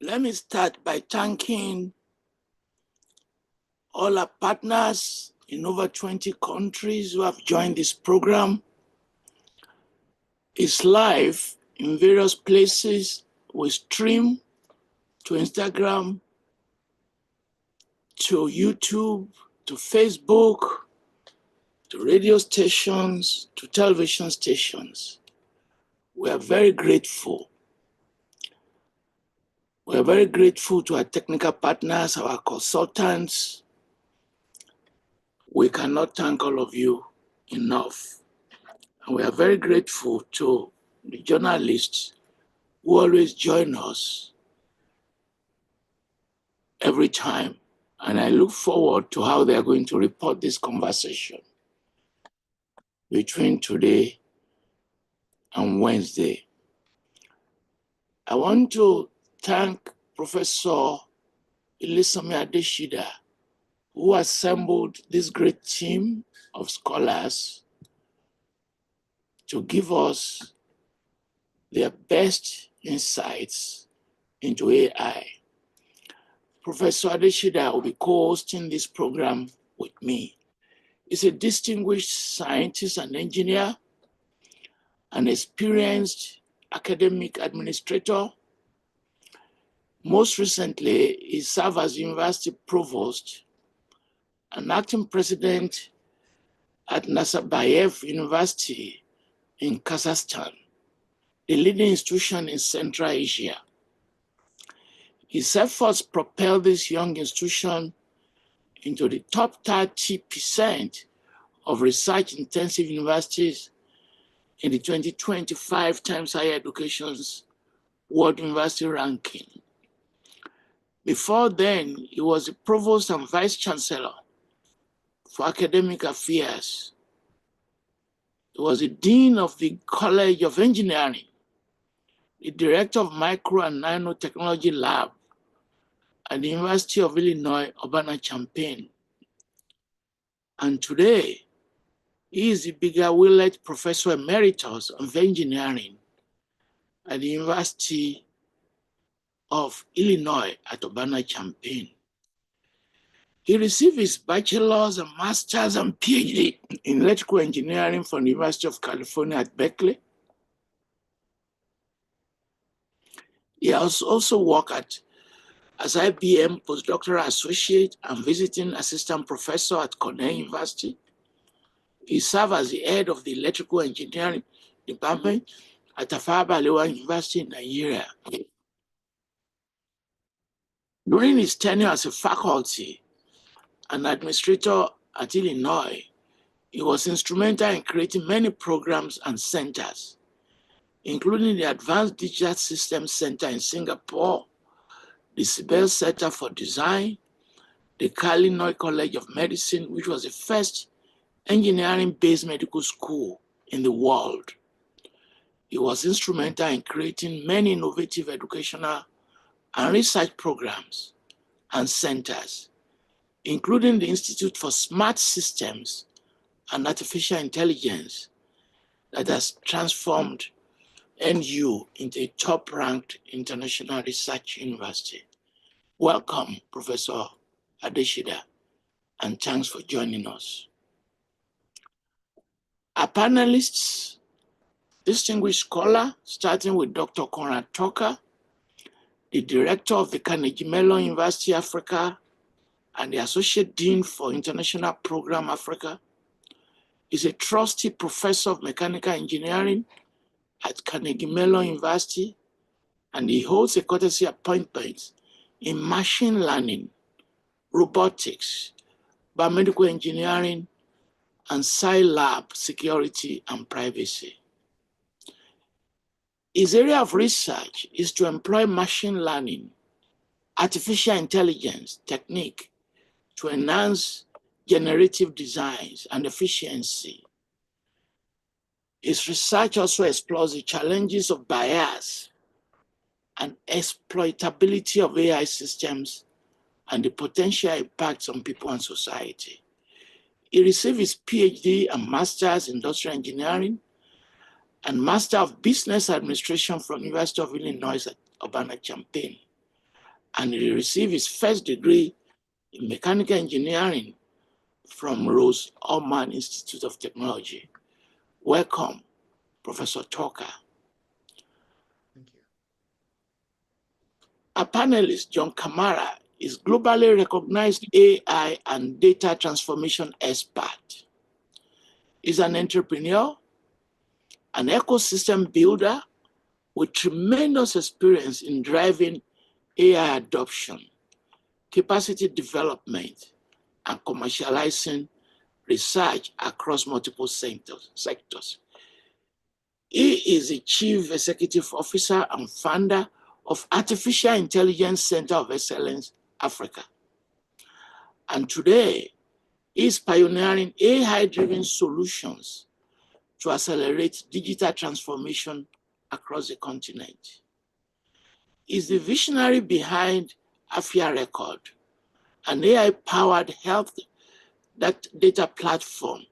Let me start by thanking all our partners in over 20 countries who have joined this program. It's live in various places. We stream to Instagram, to YouTube, to Facebook, to radio stations, to television stations. We are very grateful. We are very grateful to our technical partners, our consultants. We cannot thank all of you enough. And we are very grateful to the journalists who always join us every time. And I look forward to how they are going to report this conversation between today and Wednesday. I want to thank Professor Ilisami Adeshida, who assembled this great team of scholars to give us their best insights into AI. Professor Adeshida will be co-hosting this program with me. He's a distinguished scientist and engineer, an experienced academic administrator. Most recently, he served as university provost and acting president at Nazarbayev University in Kazakhstan, a leading institution in Central Asia. His efforts propelled this young institution into the top 30% of research-intensive universities in the 2025 Times Higher Education's World University Ranking. Before then, he was the provost and vice chancellor for academic affairs. He was the dean of the College of Engineering, the director of Micro and Nanotechnology Lab at the University of Illinois, Urbana-Champaign. And today, he is the Bigger-Willett Professor Emeritus of Engineering at the University of Illinois at Urbana-Champaign. He received his bachelor's and master's and PhD in electrical engineering from the University of California at Berkeley. He has also worked as IBM postdoctoral associate and visiting assistant professor at Cornell University. He served as the head of the electrical engineering department at Tafawa Balewa University in Nigeria. During his tenure as a faculty and administrator at Illinois, he was instrumental in creating many programs and centers, including the Advanced Digital Systems Center in Singapore, the Sibel Center for Design, the Illinois College of Medicine, which was the first engineering-based medical school in the world. He was instrumental in creating many innovative educational and research programs and centers, including the Institute for Smart Systems and Artificial Intelligence that has transformed NU into a top-ranked international research university. Welcome, Professor Adeshida, and thanks for joining us. Our panelists, distinguished scholar, starting with Dr. Conrad Tucker, the director of the Carnegie Mellon University Africa and the Associate Dean for International Program Africa, is a trustee professor of mechanical engineering at Carnegie Mellon University, and he holds a courtesy appointment in machine learning, robotics, biomedical engineering, and Scilab security and privacy. His area of research is to employ machine learning, artificial intelligence technique to enhance generative designs and efficiency. His research also explores the challenges of bias and exploitability of AI systems and the potential impacts on people and society. He received his PhD and Master's in Industrial Engineering and Master of Business Administration from University of Illinois at Urbana-Champaign. and he received his first degree in mechanical engineering from Rose-Hulman Institute of Technology. Welcome, Professor Tucker. Thank you. Our panelist, John Kamara, is globally recognized AI and data transformation expert. He's an entrepreneur, an ecosystem builder with tremendous experience in driving AI adoption, capacity development, and commercializing research across multiple sectors. He is the Chief Executive Officer and founder of Artificial Intelligence Center of Excellence, Africa. And today, he is pioneering AI-driven solutions to accelerate digital transformation across the continent. He is the visionary behind Afia Record, an AI-powered health data platform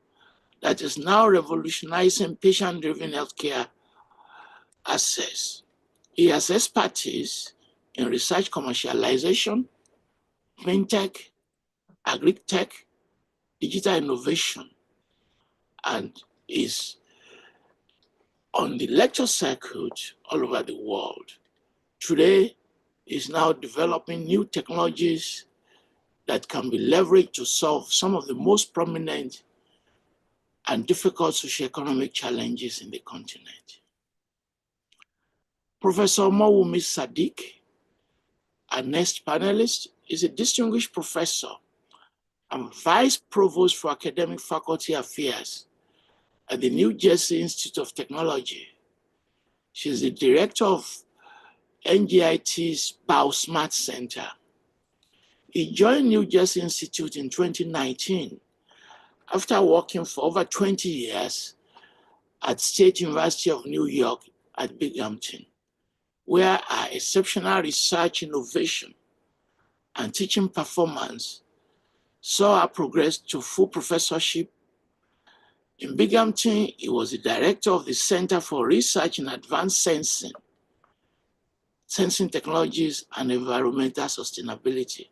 that is now revolutionizing patient-driven healthcare access. He has expertise in research commercialization, fintech, agri-tech, digital innovation, and is on the lecture circuit all over the world. Today, is now developing new technologies that can be leveraged to solve some of the most prominent and difficult socioeconomic challenges in the continent. Professor Omowunmi Sadik, our next panelist, is a distinguished professor and vice provost for academic faculty affairs at the New Jersey Institute of Technology. She is the director of NJIT's BioSmart Center. He joined New Jersey Institute in 2019 after working for over 20 years at State University of New York at Binghamton, where our exceptional research, innovation, and teaching performance saw her progress to full professorship. In Binghamton, he was the director of the Center for Research in Advanced Sensing Technologies and Environmental Sustainability.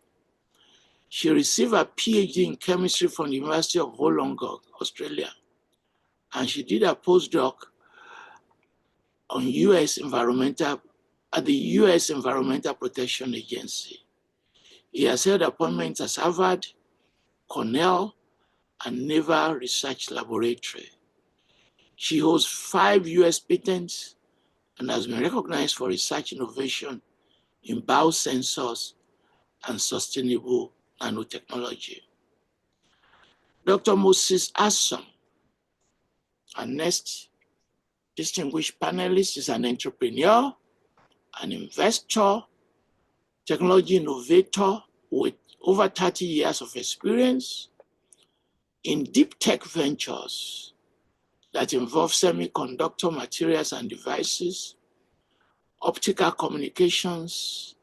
She received a PhD in chemistry from the University of Wollongong, Australia, and she did a postdoc on at the US Environmental Protection Agency. He has held appointments at Harvard, Cornell, and Naval Research Laboratory. She holds 5 US patents and has been recognized for research innovation in biosensors and sustainable nanotechnology. Dr. Moses Asom, our next distinguished panelist, is an entrepreneur, an investor, technology innovator with over 30 years of experience in deep tech ventures that involve semiconductor materials and devices, optical communications,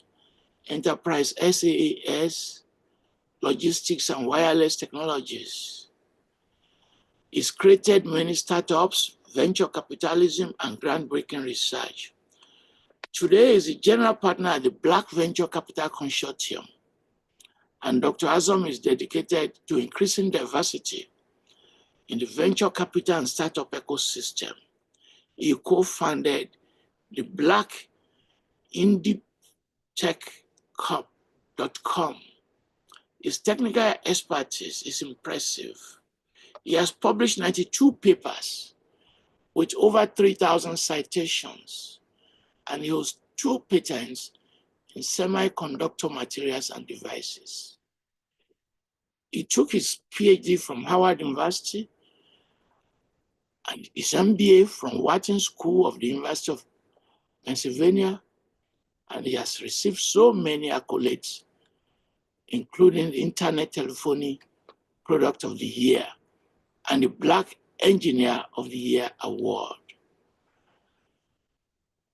enterprise SaaS, logistics and wireless technologies. He's created many startups, venture capitalism, and groundbreaking research. Today is the general partner at the Black Venture Capital Consortium, and Dr. Asom is dedicated to increasing diversity in the venture capital and startup ecosystem. He co-founded the Black Indie TechCup.com. His technical expertise is impressive. He has published 92 papers with over 3,000 citations, and he holds 2 patents in semiconductor materials and devices. He took his PhD from Howard University and his MBA from Wharton School of the University of Pennsylvania, and he has received so many accolades, including the Internet Telephony Product of the Year and the Black Engineer of the Year Award.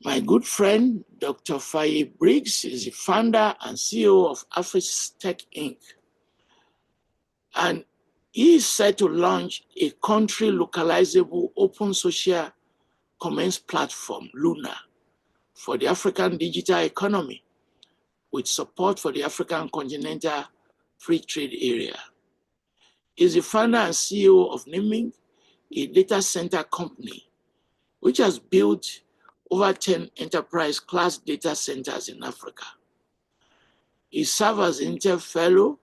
My good friend, Dr. Faye Briggs, is the founder and CEO of Africa Tech Inc. And he is set to launch a country localizable open social commerce platform, Luna, for the African digital economy. with support for the African Continental Free Trade Area. He's the founder and CEO of Naming, a data center company, which has built over 10 enterprise-class data centers in Africa. He served as Intel Fellow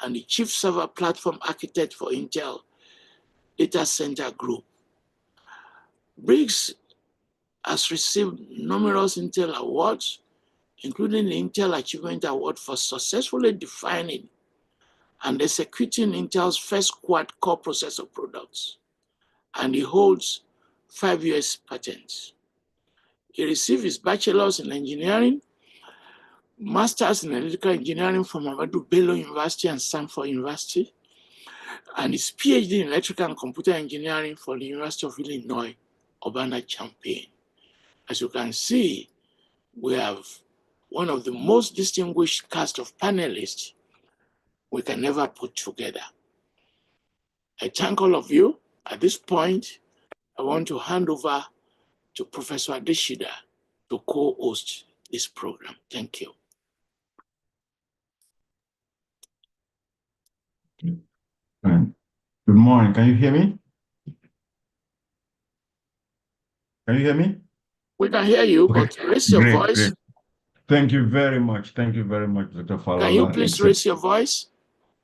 and the Chief Server Platform Architect for Intel Data Center Group. Briggs has received numerous Intel awards, including the Intel Achievement Award for successfully defining and executing Intel's first quad-core processor products, and he holds 5 US patents. He received his bachelor's in engineering, master's in electrical engineering from Ahmadu Bello University and Stanford University, and his PhD in electrical and computer engineering from the University of Illinois, Urbana-Champaign. As you can see, we have one of the most distinguished cast of panelists we can ever put together. I thank all of you. At this point, I want to hand over to Professor Adeshida to co-host this program. Thank you. Good morning. Can you hear me? Can you hear me? We can hear you, Okay. but raise your voice. Great. Thank you very much. Thank you very much, Dr. Falola. Can you please raise your voice?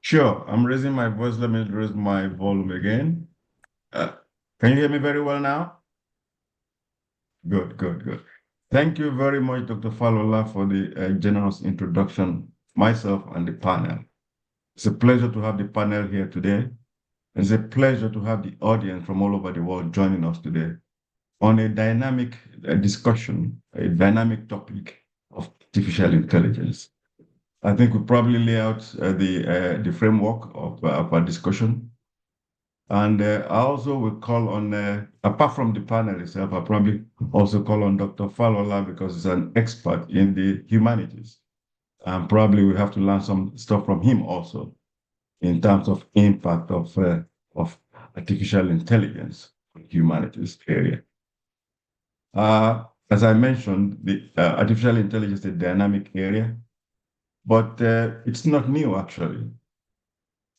Sure. I'm raising my voice. Let me raise my volume again. Can you hear me very well now? Good. Thank you very much, Dr. Falola, for the generous introduction, myself and the panel. It's a pleasure to have the panel here today. It's a pleasure to have the audience from all over the world joining us today on a dynamic discussion, a dynamic topic of artificial intelligence. I think we'll probably lay out the framework of our discussion. And I also will call on, apart from the panel itself, I'll probably also call on Dr. Falola because he's an expert in the humanities. And probably we have to learn some stuff from him also in terms of impact of artificial intelligence in humanities area. As I mentioned, the artificial intelligence is a dynamic area, but it's not new actually.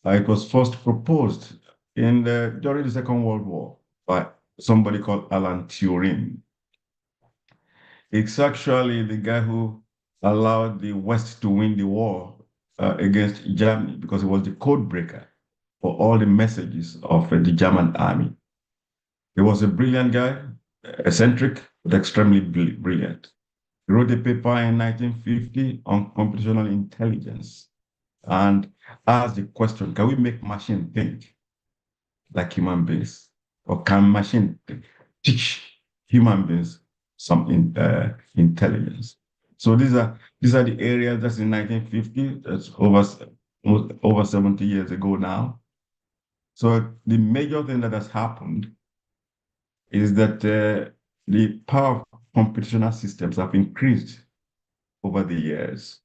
It was first proposed during the Second World War by somebody called Alan Turing. It's actually the guy who allowed the West to win the war against Germany because he was the code breaker for all the messages of the German army. He was a brilliant guy, eccentric, but extremely brilliant. He wrote a paper in 1950 on computational intelligence and asked the question, can we make machine think like human beings? Or can machine teach human beings some intelligence? So these are the areas that's in 1950, that's over 70 years ago now. So the major thing that has happened is that the power of computational systems have increased over the years.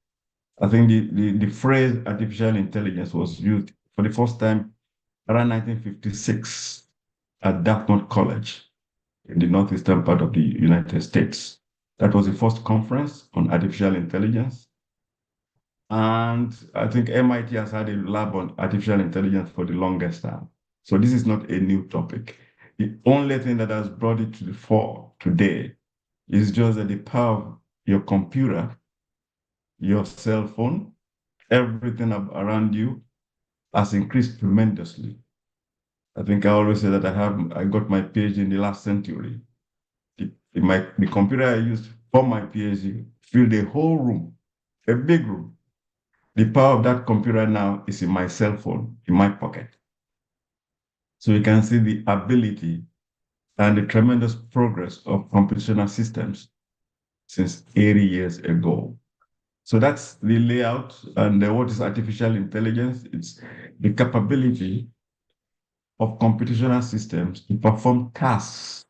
I think the phrase artificial intelligence was used for the first time around 1956 at Dartmouth College in the northeastern part of the United States. That was the first conference on artificial intelligence. And I think MIT has had a lab on artificial intelligence for the longest time. So this is not a new topic. The only thing that has brought it to the fore today is just that the power of your computer, your cell phone, everything around you has increased tremendously. I think I always say that I got my PhD in the last century. The computer I used for my PhD filled a whole room, a big room. The power of that computer now is in my cell phone, in my pocket. So you can see the ability and the tremendous progress of computational systems since 80 years ago. So that's the layout. And what is artificial intelligence? It's the capability of computational systems to perform tasks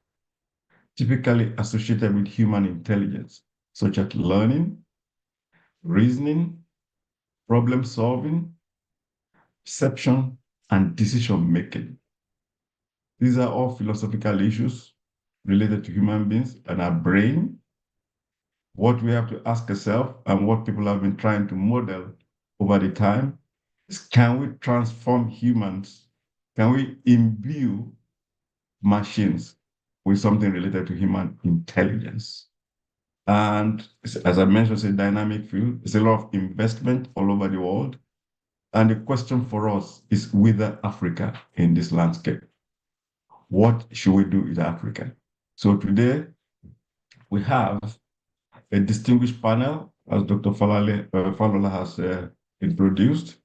typically associated with human intelligence, such as learning, reasoning, problem solving, perception, and decision making. These are all philosophical issues related to human beings and our brain What we have to ask ourselves and what people have been trying to model over the time is, can we transform humans? Can we imbue machines with something related to human intelligence? And as I mentioned, it's a dynamic field. It's a lot of investment all over the world. And the question for us is whether Africa in this landscape. What should we do with Africa? So today we have a distinguished panel, as Dr. Falola has introduced.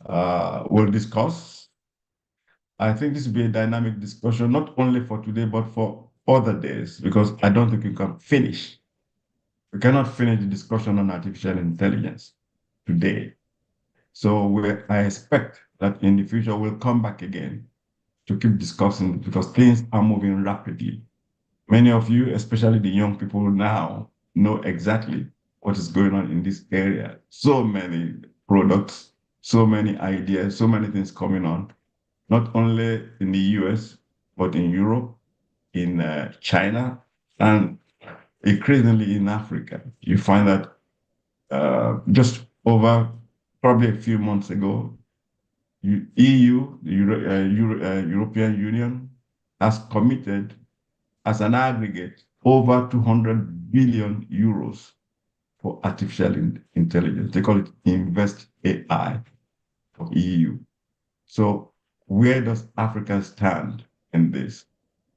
We'll discuss. I think this will be a dynamic discussion, not only for today, but for other days, because I don't think we can finish. We cannot finish the discussion on artificial intelligence today. So I expect that in the future we'll come back again to keep discussing, because things are moving rapidly. Many of you, especially the young people now, know exactly what is going on in this area. So many products, so many ideas, so many things coming on, not only in the US, but in Europe, in China, and increasingly in Africa. You find that just over probably a few months ago, EU, the European Union, has committed as an aggregate over 200 billion euros for artificial intelligence. They call it Invest AI for EU. So where does Africa stand in this?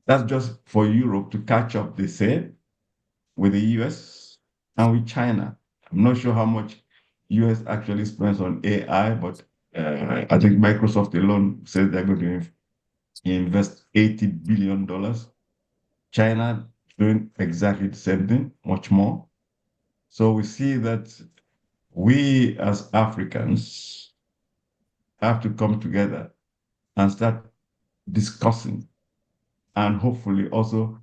That's just for Europe to catch up, they say, with the US and with China. I'm not sure how much US actually spends on AI, but I think Microsoft alone says they're going to invest $80 billion. China doing exactly the same thing, much more. So we see that we as Africans have to come together and start discussing and hopefully also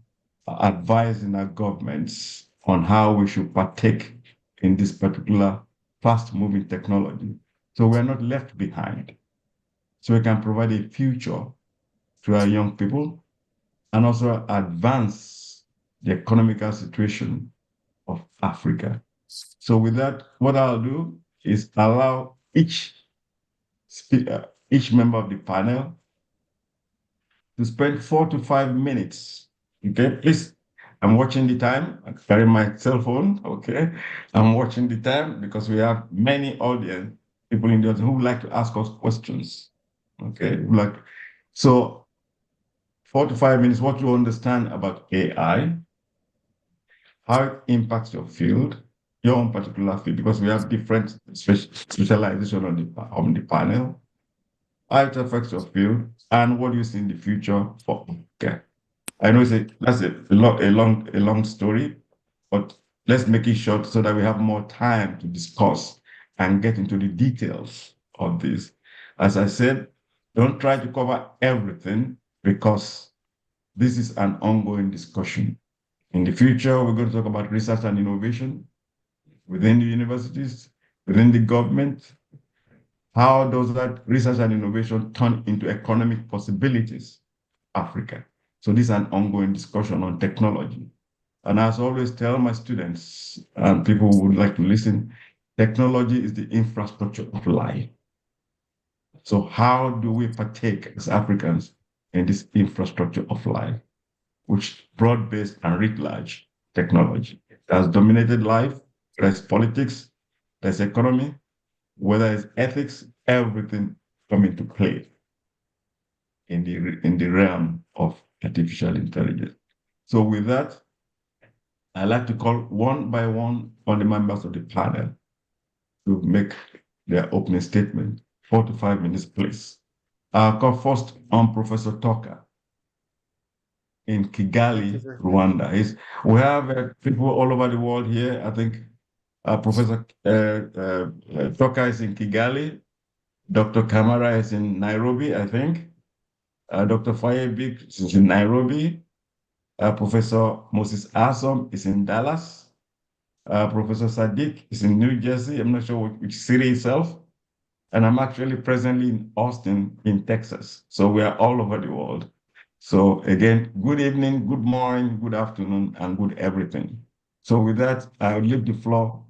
advising our governments on how we should partake in this particular fast-moving technology. So we're not left behind. So we can provide a future to our young people and also advance the economical situation of Africa. So with that, what I'll do is allow each speaker, each member of the panel to spend 4 to 5 minutes. Okay, please. I'm watching the time. I'm carrying my cell phone. Okay, I'm watching the time because we have many audience people in the audience who would like to ask us questions. Okay, so 4 to 5 minutes. What you understand about AI, how it impacts your field, your own particular field, because we have different specialization on the panel, how it affects your field, and what you see in the future for. Okay. I know that's a long story, but let's make it short so that we have more time to discuss and get into the details of this. As I said, don't try to cover everything because this is an ongoing discussion. In the future, we're going to talk about research and innovation within the universities, within the government. How does that research and innovation turn into economic possibilities in Africa? So this is an ongoing discussion on technology. And as I always tell my students and people who would like to listen, technology is the infrastructure of life. So how do we partake as Africans in this infrastructure of life, which broad-based and writ large technology has dominated life? There's politics, there's economy, whether it's ethics, everything come into play in the realm of artificial intelligence. So with that, I'd like to call one by one on the members of the panel to make their opening statement. 4 to 5 minutes, please. I'll call first on Professor Tucker in Kigali, Rwanda. We have people all over the world here. I think Professor Tucker is in Kigali. Dr. Kamara is in Nairobi, I think. Dr. Faye Briggs is in Nairobi. Professor Moses Asom is in Dallas. Professor Sadik is in New Jersey. I'm not sure which city itself. And I'm actually presently in Austin, in Texas. So we are all over the world. So again, good evening, good morning, good afternoon, and good everything. So with that, I'll leave the floor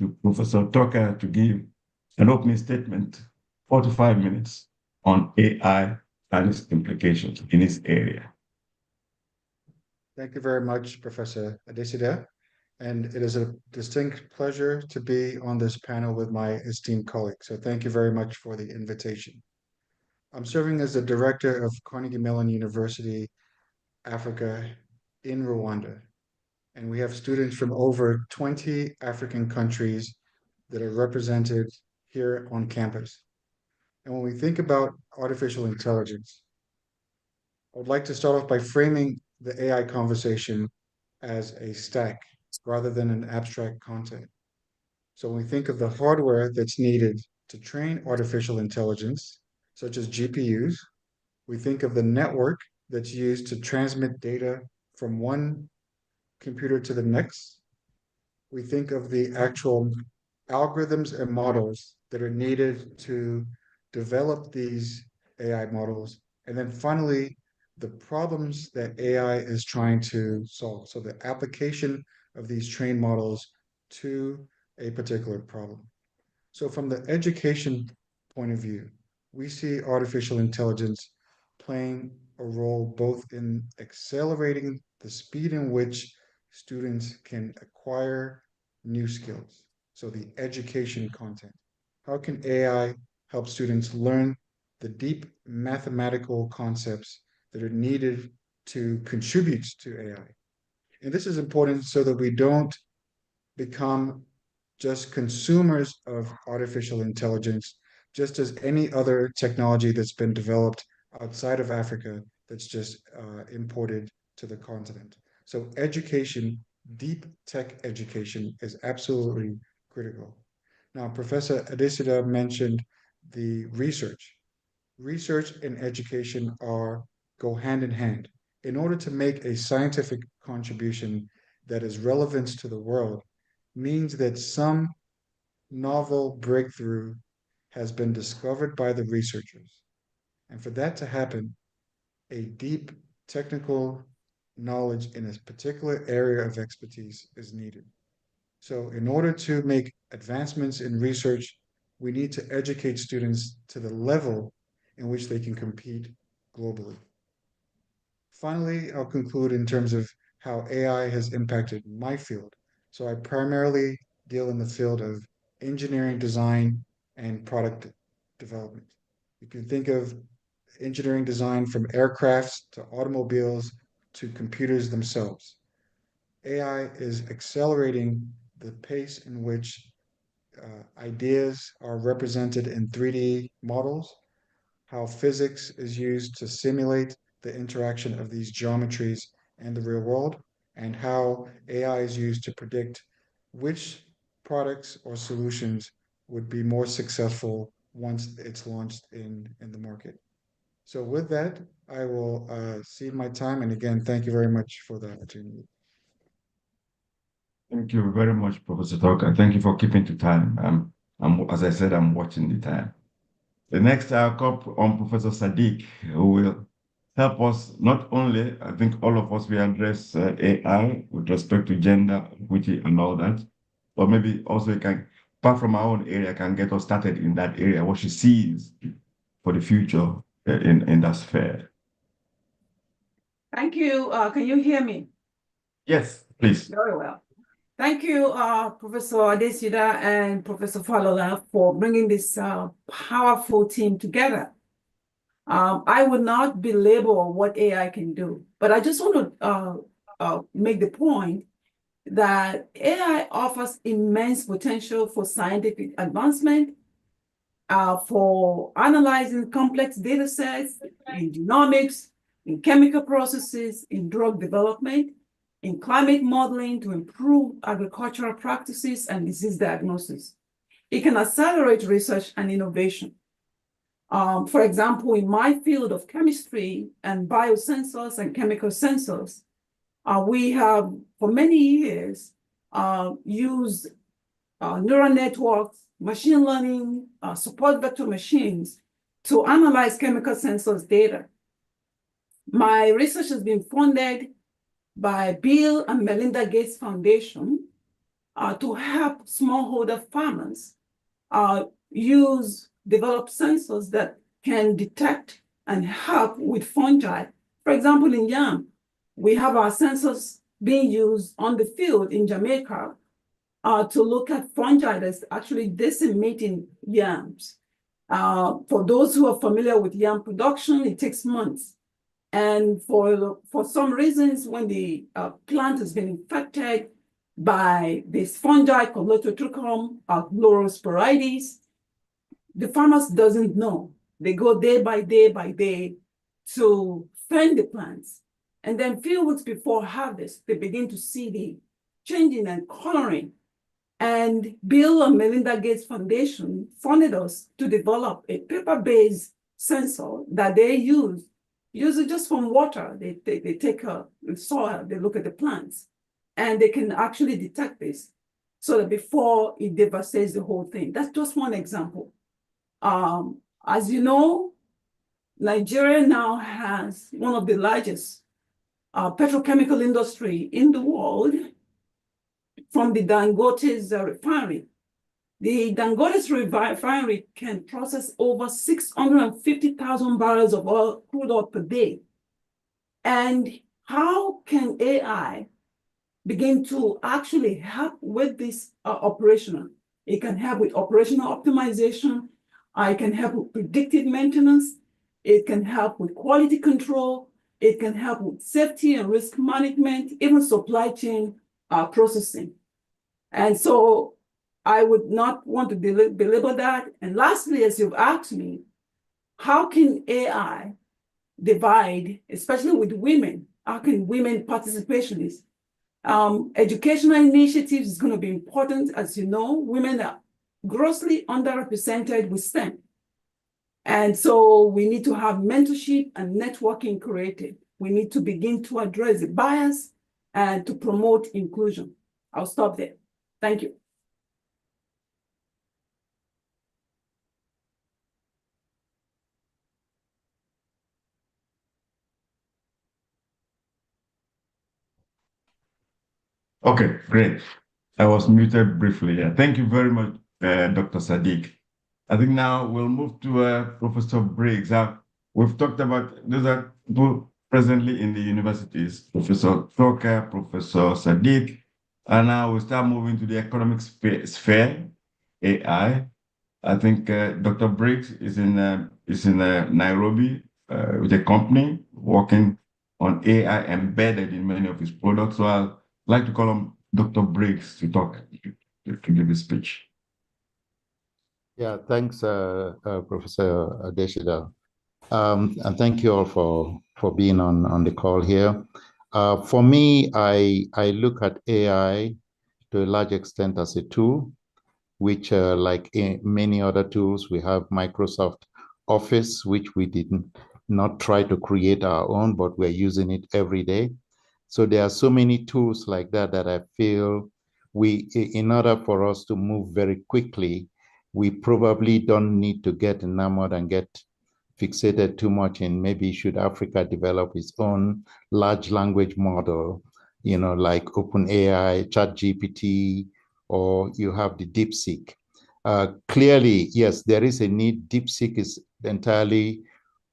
to Professor Tucker to give an opening statement, 45 minutes on AI and its implications in this area. Thank you very much, Professor Adesida. And it is a distinct pleasure to be on this panel with my esteemed colleagues. So thank you very much for the invitation. I'm serving as the director of Carnegie Mellon University, Africa in Rwanda. And we have students from over 20 African countries that are represented here on campus. And when we think about artificial intelligence, I would like to start off by framing the AI conversation as a stack rather than an abstract concept. So when we think of the hardware that's needed to train artificial intelligence, such as GPUs, we think of the network that's used to transmit data from one computer to the next. We think of the actual algorithms and models that are needed to develop these AI models. And then finally, the problems that AI is trying to solve. So the application of these trained models to a particular problem. So from the education point of view, we see artificial intelligence playing a role both in accelerating the speed in which students can acquire new skills. So the education content. How can AI help students learn the deep mathematical concepts that are needed to contribute to AI? And this is important so that we don't become just consumers of artificial intelligence, just as any other technology that's been developed outside of Africa that's just imported to the continent. So education, deep tech education is absolutely critical. Now, Professor Adesida mentioned the research. Research and education go hand in hand. In order to make a scientific contribution that is relevant to the world, means that some novel breakthrough has been discovered by the researchers. And for that to happen, a deep technical knowledge in a particular area of expertise is needed. So in order to make advancements in research, we need to educate students to the level in which they can compete globally. Finally, I'll conclude in terms of how AI has impacted my field. So I primarily deal in the field of engineering design and product development. You can think of engineering design from aircrafts to automobiles to computers themselves. AI is accelerating the pace in which ideas are represented in 3D models, how physics is used to simulate the interaction of these geometries and the real world, and how AI is used to predict which products or solutions would be more successful once it's launched in the market. So with that, I will cede my time. And again, thank you very much for the opportunity. Thank you very much, Professor Tucker. Thank you for keeping to time. As I said, I'm watching the time. The next I'll call on Professor Sadik, who will help us not only, I think all of us will address AI with respect to gender, equity, and all that, but maybe also it can, apart from our own area, can get us started in that area, what she sees for the future in that sphere. Thank you. Can you hear me? Yes, please. Very well. Thank you, Professor Adesida and Professor Falola, for bringing this powerful team together. I would not belabor what AI can do, but I just want to make the point that AI offers immense potential for scientific advancement, for analyzing complex data sets in genomics, in chemical processes, in drug development, in climate modeling to improve agricultural practices and disease diagnosis. It can accelerate research and innovation. For example, in my field of chemistry and biosensors and chemical sensors, we have for many years used neural networks, machine learning, support vector machines to analyze chemical sensors data. My research has been funded by Bill and Melinda Gates Foundation to help smallholder farmers develop sensors that can detect and help with fungi. For example, in yam, we have our sensors being used on the field in Jamaica to look at fungi that's actually decimating yams. For those who are familiar with yam production, it takes months. And for some reasons, when the plant has been infected by this fungi called Lototrichum chlorosporides, the farmers doesn't know. They go day by day to fend the plants. And then few weeks before harvest, they begin to see the changing and coloring. And Bill and Melinda Gates Foundation funded us to develop a paper-based sensor that they use it just from water. They take the soil, they look at the plants, and they can actually detect this so that before it devastates the whole thing. That's just one example. As you know, Nigeria now has one of the largest petrochemical industry in the world from the Dangote's refinery. The Dangote's refinery can process over 650,000 barrels of oil, crude oil per day. And how can AI begin to actually help with this operational? It can help with operational optimization. It can help with predictive maintenance. It can help with quality control. It can help with safety and risk management, even supply chain processing. And so I would not want to belabor that. And lastly, as you've asked me, how can AI divide, especially with women? How can women participation is? Educational initiatives is going to be important. As you know, women are grossly underrepresented with STEM. And so we need to have mentorship and networking created. We need to begin to address the bias and to promote inclusion. I'll stop there. Thank you. Okay, great. I was muted briefly. Yeah. Thank you very much, Dr. Sadik. I think now we'll move to Professor Briggs. We've talked about those are presently in the universities, Professor Tucker, Professor Sadik, and now we start moving to the economic sphere, AI. I think Dr. Briggs is in Nairobi with a company working on AI embedded in many of his products. So I'd like to call him Dr. Briggs to talk, to give his speech. Yeah, thanks, Professor Adeshida. And thank you all for being on the call here. For me, I look at AI to a large extent as a tool, which like in many other tools, we have Microsoft Office, which we did not try to create our own, but we're using it every day. So there are so many tools like that that I feel in order for us to move very quickly, we probably don't need to get enamored and get fixated too much in maybe should Africa develop its own large language model, like OpenAI, ChatGPT, or you have the DeepSeek. Clearly, yes, there is a need. DeepSeek is entirely,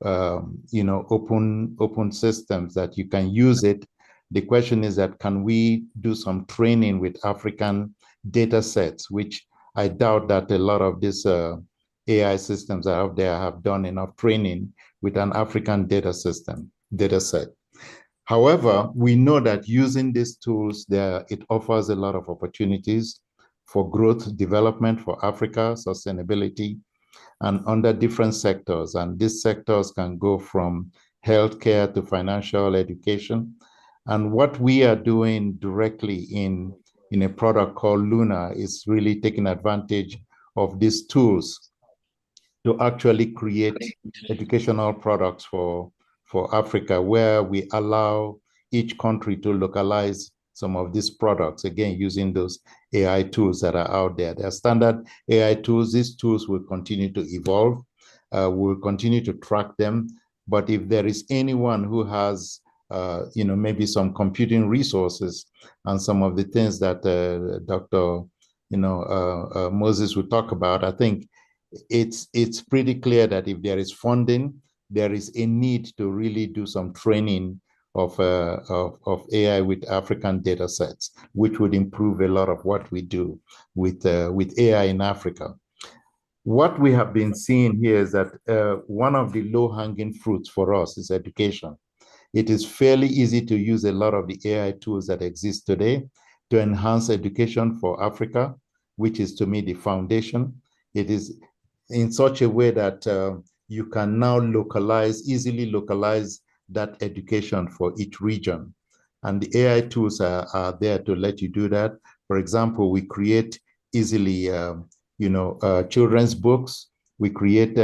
open systems that you can use it. The question is that can we do some training with African data sets, which I doubt that a lot of these AI systems out there have done enough training with an African data set. However, we know that using these tools, it offers a lot of opportunities for growth, development for Africa, sustainability, and under different sectors. And these sectors can go from healthcare to financial education. And what we are doing directly in a product called Luna is really taking advantage of these tools to actually create educational products for Africa, where we allow each country to localize some of these products, again, using those AI tools that are out there. They're standard AI tools. These tools will continue to evolve. We'll continue to track them. But if there is anyone who has maybe some computing resources and some of the things that Dr. Moses will talk about. I think it's pretty clear that if there is funding, there is a need to really do some training of AI with African data sets, which would improve a lot of what we do with AI in Africa. What we have been seeing here is that one of the low-hanging fruits for us is education. It is fairly easy to use a lot of the AI tools that exist today to enhance education for Africa, which is to me the foundation. It is in such a way that you can now easily localize that education for each region. And the AI tools are there to let you do that. For example, we create easily children's books, we create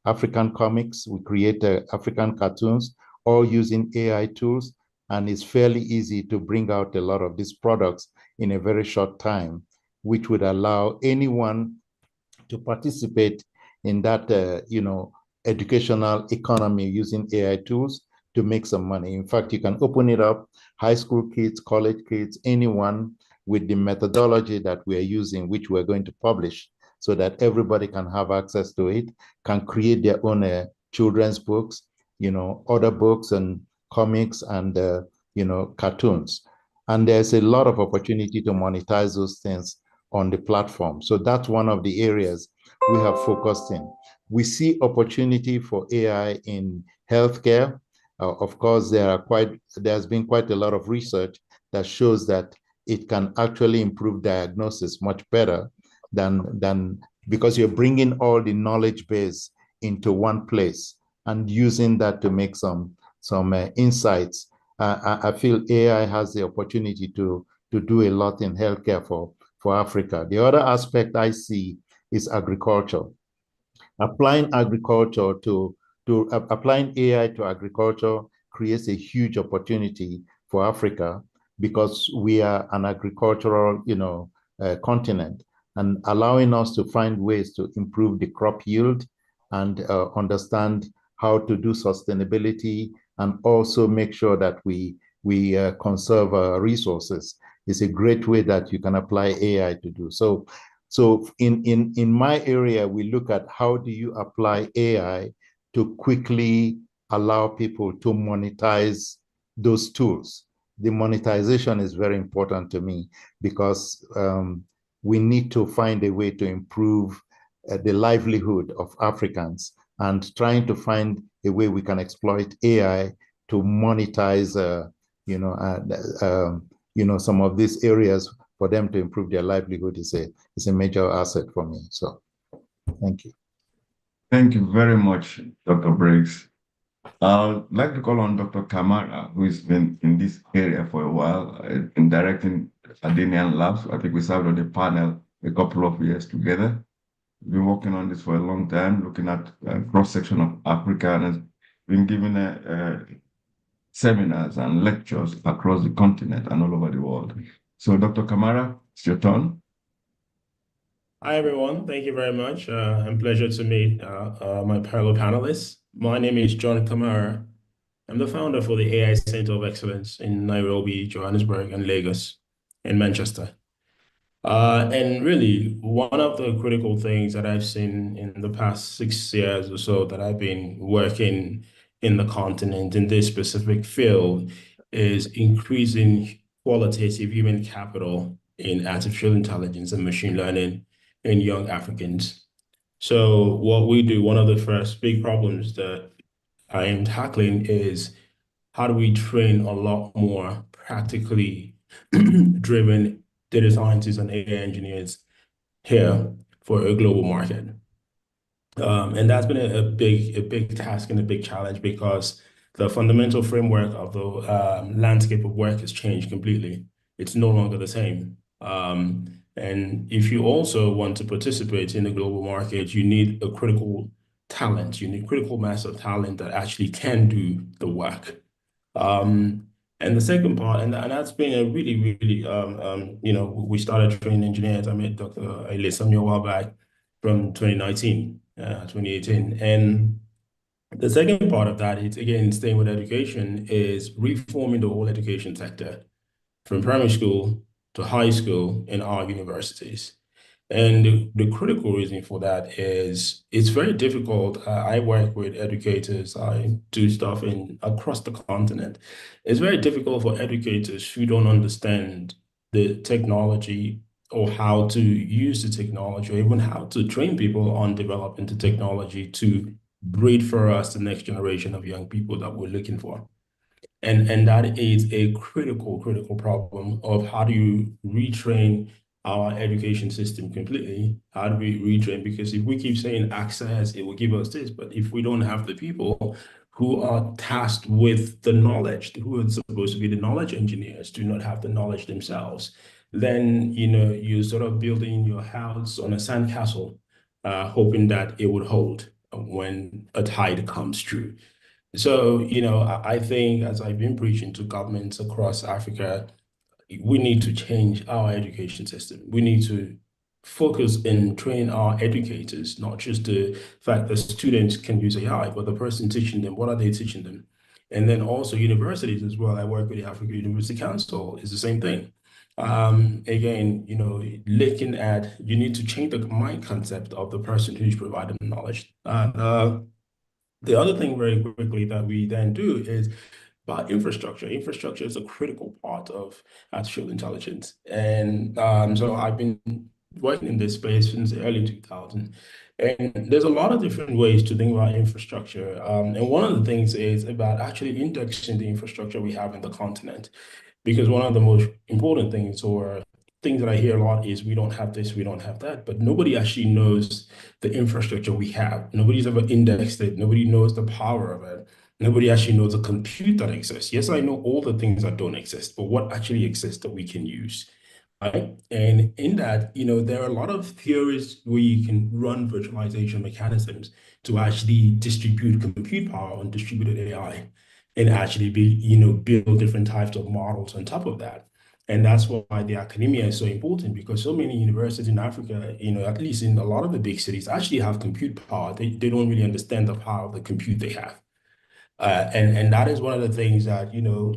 African comics, we create African cartoons, all using AI tools. And it's fairly easy to bring out a lot of these products in a very short time, which would allow anyone to participate in that, educational economy using AI tools to make some money. In fact, you can open it up, high school kids, college kids, anyone with the methodology that we are using, which we're going to publish so that everybody can have access to it, can create their own children's books, other books and comics and, cartoons. And there's a lot of opportunity to monetize those things on the platform. So that's one of the areas we have focused in. We see opportunity for AI in healthcare. Of course, there's been quite a lot of research that shows that it can actually improve diagnosis much better than because you're bringing all the knowledge base into one place and using that to make some insights. I feel AI has the opportunity to do a lot in healthcare for Africa. The other aspect I see is agriculture. Applying agriculture applying AI to agriculture creates a huge opportunity for Africa because we are an agricultural, continent, and allowing us to find ways to improve the crop yield and understand how to do sustainability and also make sure that we conserve resources is a great way that you can apply AI to do. So in my area, we look at how do you apply AI to quickly allow people to monetize those tools. The monetization is very important to me because we need to find a way to improve the livelihood of Africans and trying to find a way we can exploit AI to monetize, some of these areas for them to improve their livelihood is a major asset for me. So, thank you. Thank you very much, Dr. Briggs. I'd like to call on Dr. Kamara, who has been in this area for a while, in directing Adenian Labs. I think we served on the panel a couple of years together. We've been working on this for a long time, looking at a cross-section of Africa, and has been giving seminars and lectures across the continent and all over the world. So, Dr. Kamara, it's your turn. Hi, everyone. Thank you very much. A pleasure to meet my fellow panelists. My name is John Kamara. I'm the founder for the AI Center of Excellence in Nairobi, Johannesburg, and Lagos, and Manchester. And really, one of the critical things that I've seen in the past 6 years or so that I've been working in the continent in this specific field is increasing qualitative human capital in artificial intelligence and machine learning in young Africans. So what we do, one of the first big problems that I am tackling is how do we train a lot more practically driven data scientists and AI engineers here for a global market. And that's been a big task and a big challenge because the fundamental framework of the landscape of work has changed completely. It's no longer the same. And if you also want to participate in the global market, you need a critical talent. You need critical mass of talent that actually can do the work. And the second part, and that's been a really, we started training engineers. I met Dr. Asom a while back from 2019, 2018. And The second part of that is, again, staying with education, is reforming the whole education sector from primary school to high school in our universities. And the critical reason for that is it's very difficult. I work with educators. I do stuff across the continent. It's very difficult for educators who don't understand the technology or how to use the technology, or even how to train people on developing the technology to breed for us the next generation of young people that we're looking for. And that is a critical problem of how do you retrain our education system completely? How do we retrain? Because if we keep saying access, it will give us this, but if we don't have the people who are tasked with the knowledge, who are supposed to be the knowledge engineers, do not have the knowledge themselves, then you're sort of building your house on a sandcastle, hoping that it would hold when a tide comes through. So, I think, as I've been preaching to governments across Africa, we need to change our education system. We need to focus and train our educators, not just the fact that students can use AI, but the person teaching them, what are they teaching them? And then also universities as well. I work with the Africa University Council, is the same thing. Again, looking at, you need to change the mind concept of the person who's providing the knowledge. The other thing very quickly that we then do is about infrastructure. Infrastructure is a critical part of artificial intelligence. And so I've been working in this space since the early 2000s. And there's a lot of different ways to think about infrastructure. And one of the things is about actually indexing the infrastructure we have in the continent. Because one of the most important things, or things that I hear a lot, is we don't have this, we don't have that, but nobody actually knows the infrastructure we have. Nobody's ever indexed it. Nobody knows the power of it. Nobody actually knows the compute that exists. Yes, I know all the things that don't exist, but what actually exists that we can use, right? And in that, there are a lot of theories where you can run virtualization mechanisms to actually distribute compute power on distributed AI, and actually build different types of models on top of that. And that's why the academia is so important, because so many universities in Africa, at least in a lot of the big cities, actually have compute power. They don't really understand the power of the compute they have. And that is one of the things that,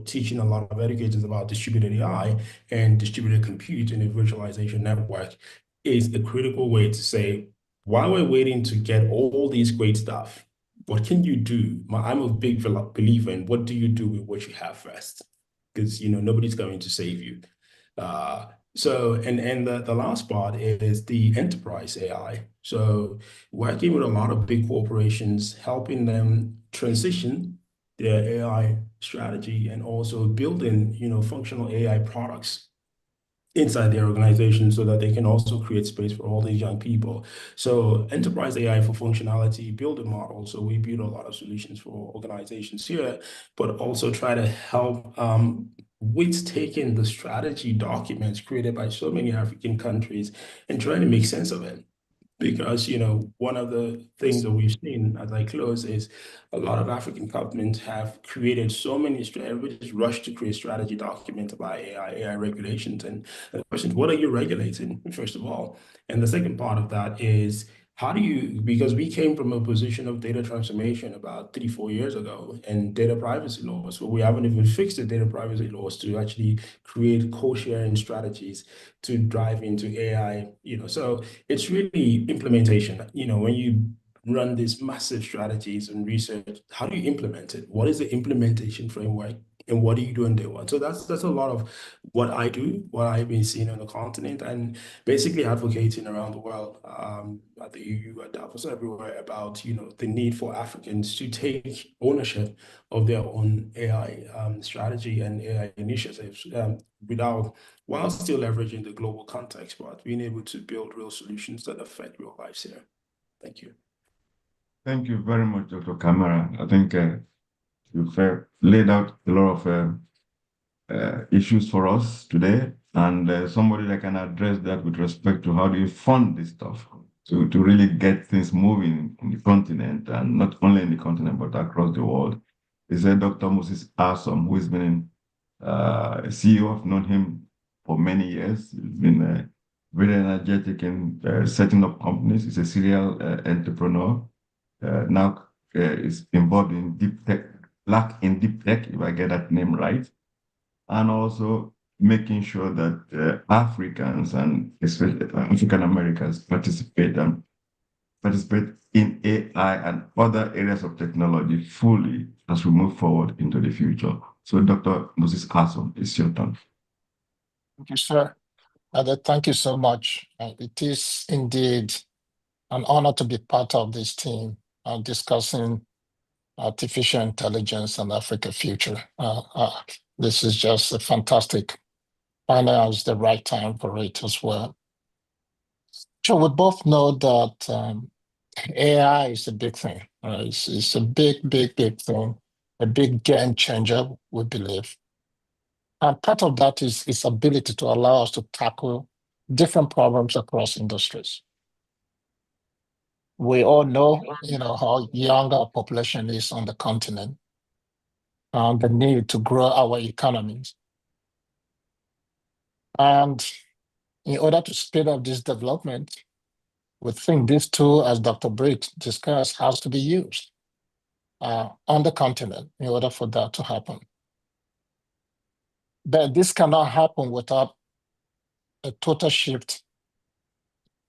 teaching a lot of educators about distributed AI and distributed compute in a virtualization network is a critical way to say, while we're waiting to get all these great stuff, what can you do? I'm a big believer in, what do you do with what you have first? Because, nobody's going to save you. And the last part is the enterprise AI. So working with a lot of big corporations, helping them transition their AI strategy, and also building, functional AI products inside their organization so that they can also create space for all these young people. So enterprise AI for functionality, build a model. So we build a lot of solutions for organizations here, but also try to help with taking the strategy documents created by so many African countries and trying to make sense of it. Because, one of the things that we've seen as I close is a lot of African governments have created so many, everybody's rushed to create strategy documents about AI regulations. And the question is, what are you regulating, first of all? And the second part of that is, how do you, because we came from a position of data transformation about 3-4 years ago, and data privacy laws, where we haven't even fixed the data privacy laws to actually create co-sharing strategies to drive into AI, so it's really implementation. When you run these massive strategies and research, how do you implement it? What is the implementation framework? And what do you do on day one? So that's a lot of what I do, what I've been seeing on the continent, and basically advocating around the world, at the EU, at Davos, everywhere, about the need for Africans to take ownership of their own AI strategy and AI initiatives, while still leveraging the global context, but being able to build real solutions that affect real lives here. Thank you. Thank you very much, Dr. Kamara. I think you've laid out a lot of issues for us today, and somebody that can address that with respect to how do you fund this stuff to really get things moving in the continent, and not only in the continent, but across the world, is Dr. Moses Asom, who has been a CEO. I've known him for many years. He's been very energetic in setting up companies. He's a serial entrepreneur, now is involved in deep tech, in deep tech, if I get that name right, and also making sure that Africans and especially African Americans participate in AI and other areas of technology fully as we move forward into the future. So, Dr. Moses Asom, it's your turn. Thank you, sir. Thank you so much. It is indeed an honor to be part of this team discussing artificial intelligence and Africa future. This is just a fantastic panel. It's the right time for it as well. So we both know that AI is a big thing. It's a big thing, a big game changer, we believe. And part of that is its ability to allow us to tackle different problems across industries. We all know, how young our population is on the continent and the need to grow our economies. And in order to speed up this development, we think this tool, as Dr. Briggs discussed, has to be used on the continent in order for that to happen. But this cannot happen without a total shift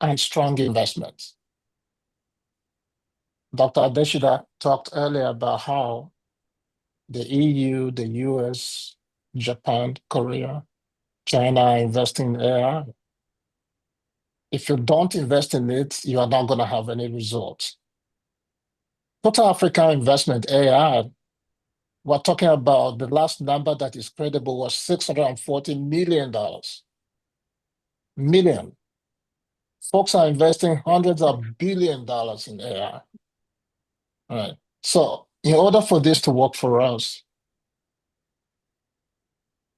and strong investments. Dr. Adeshida talked earlier about how the EU, the US, Japan, Korea, China are investing in AI. If you don't invest in it, you are not going to have any results. Total African investment AI, we're talking about the last number that is credible was $640 million. Million. Folks are investing hundreds of billions of dollars in AI. All right. So in order for this to work for us,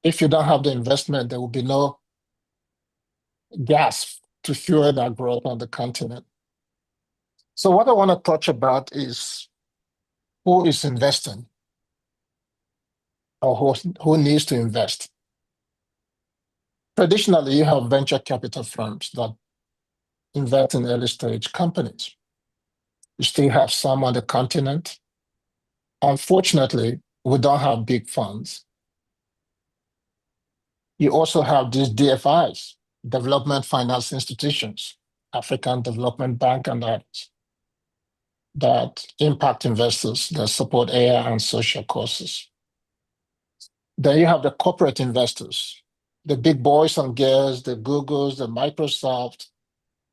if you don't have the investment, there will be no gas to fuel that growth on the continent. So what I want to touch about is who is investing or who needs to invest. Traditionally, you have venture capital firms that invest in early stage companies. You still have some on the continent. Unfortunately, we don't have big funds. You also have these DFIs, development finance institutions, African Development Bank and others, that impact investors that support AI and social causes. Then you have the corporate investors, the big boys and girls, the Googles, the Microsoft,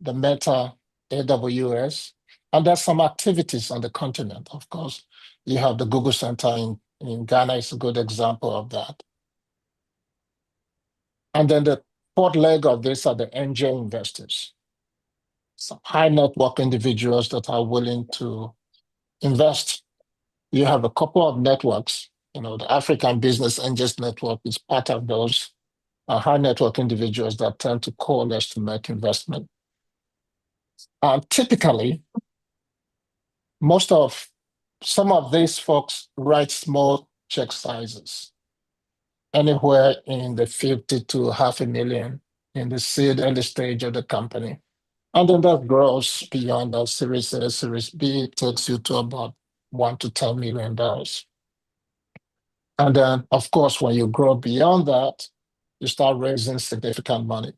the Meta, AWS, and there's some activities on the continent, of course. You have the Google Center in Ghana is a good example of that. And then the fourth leg of this are the angel investors, some high net worth individuals that are willing to invest. You have a couple of networks, the African Business Angels Network is part of those high net worth individuals that tend to coalesce to make investment. Typically, some of these folks write small check sizes, anywhere in the 50 to $500,000 in the seed early stage of the company. And then that grows beyond that. Series A, Series B takes you to about $1 to $10 million. And then, of course, when you grow beyond that, you start raising significant money.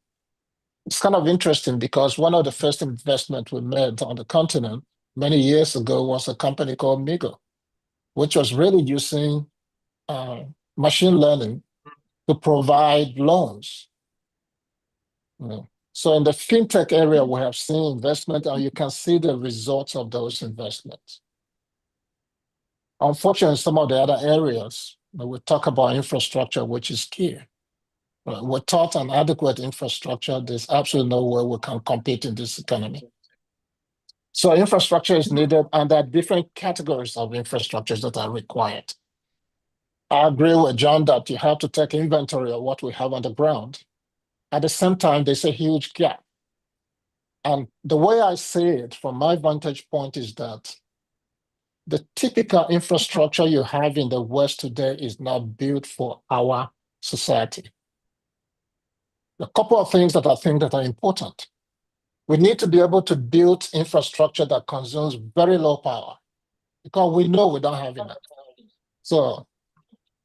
It's kind of interesting because one of the first investments we made on the continent many years ago was a company called Migo, which was really using machine learning to provide loans. So in the fintech area, we have seen investment, and you can see the results of those investments. Unfortunately, some of the other areas, we talk about infrastructure, which is key. Without an adequate infrastructure, there's absolutely no way we can compete in this economy. So infrastructure is needed, and there are different categories of infrastructures that are required. I agree with John that you have to take inventory of what we have on the ground. At the same time, there's a huge gap. And the way I see it from my vantage point is that the typical infrastructure you have in the West today is not built for our society. A couple of things that I think that are important. We need to be able to build infrastructure that consumes very low power. because we know we don't have enough. So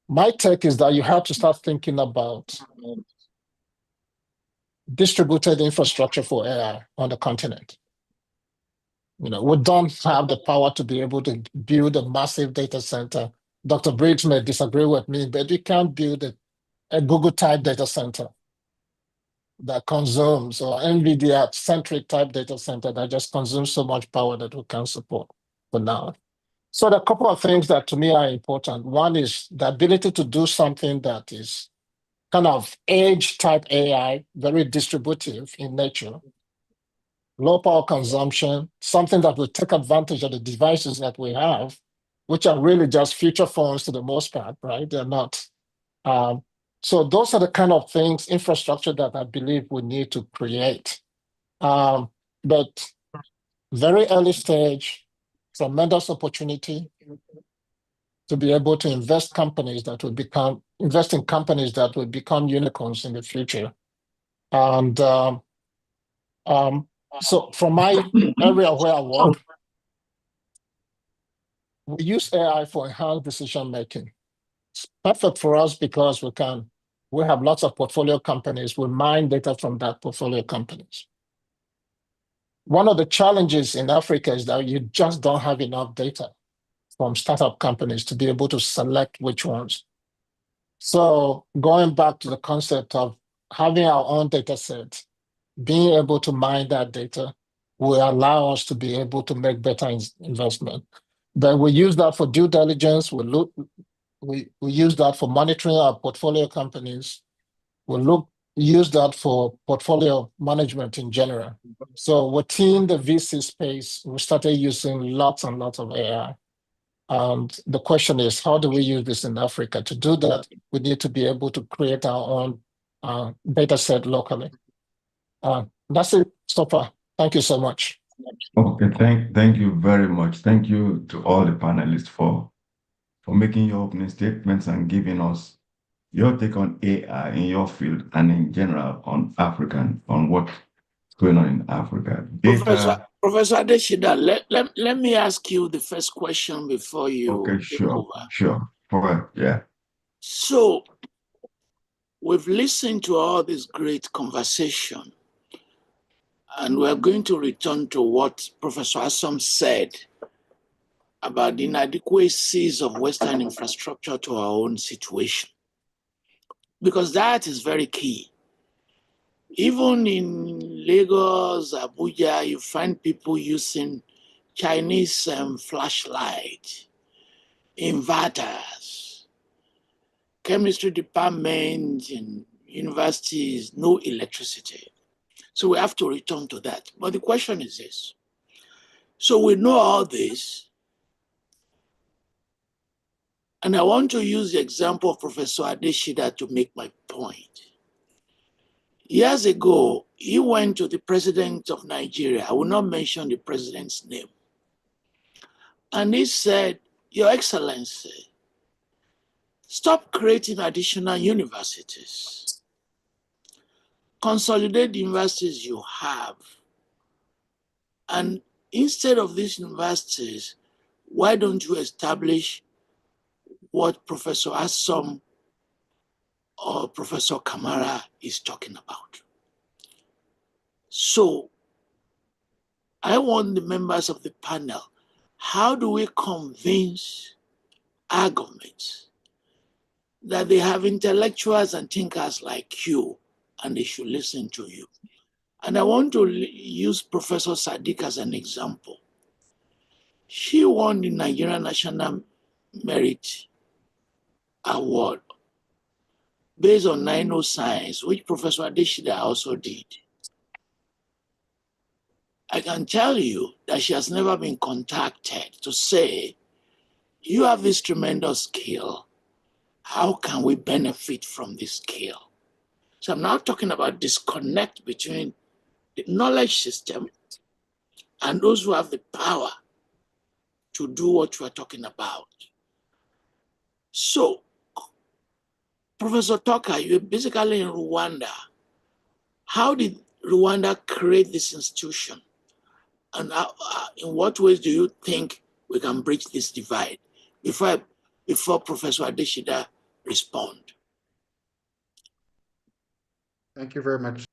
my take is that you have to start thinking about distributed infrastructure for AI on the continent. We don't have the power to be able to build a massive data center. Dr. Briggs may disagree with me, but we can't build a Google-type data center that consumes, or NVIDIA-centric type data center that just consumes so much power that we can't support for now. So there are a couple of things that to me are important. One is the ability to do something that is kind of edge-type AI, very distributive in nature, low power consumption, something that will take advantage of the devices that we have, which are really just feature phones to the most part, right? They're not. So those are the kind of things, infrastructure that I believe we need to create. But very early stage, tremendous opportunity to be able to invest in companies that will become unicorns in the future. And so from my area where I work, we use AI for enhanced decision making. It's perfect for us because we have lots of portfolio companies. We mine data from that portfolio companies. One of the challenges in Africa is that you just don't have enough data from startup companies to be able to select which ones. So going back to the concept of having our own data set, being able to mine that data will allow us to be able to make better investment. But we use that for due diligence. We use that for monitoring our portfolio companies. Use that for portfolio management in general. So within the VC space, we started using lots and lots of AI. And the question is, how do we use this in Africa? To do that, we need to be able to create our own data set locally. That's it so far. Thank you so much. Okay, thank you very much. Thank you to all the panelists for making your opening statements and giving us your take on AI in your field and in general on what's going on in Africa. Professor Adeshida, let me ask you the first question before you take over. Sure. Yeah. So we've listened to all this great conversation, and we're going to return to what Professor Asom said about the inadequacies of Western infrastructure to our own situation, because that is very key. Even in Lagos, Abuja, you find people using Chinese flashlight, inverters, chemistry department in universities, no electricity. So we have to return to that. But the question is this. So we know all this, and I want to use the example of Professor Adeshida to make my point. Years ago, he went to the president of Nigeria. I will not mention the president's name. And he said, Your Excellency, stop creating additional universities. Consolidate the universities you have. And instead of these universities, why don't you establish what Professor Asom or Professor Kamara is talking about? So I want the members of the panel, how do we convince our governments that they have intellectuals and thinkers like you and they should listen to you? And I want to use Professor Sadik as an example. She won the Nigerian National Merit Award based on 9O Science, which Professor Adeshida also did. I can tell you that she has never been contacted to say, you have this tremendous skill. How can we benefit from this skill? So I'm now talking about disconnect between the knowledge system and those who have the power to do what we're talking about. So, Professor Tucker, you're basically in Rwanda. How did Rwanda create this institution? And in what ways do you think we can bridge this divide. Before Professor Adeshida respond. Thank you very much.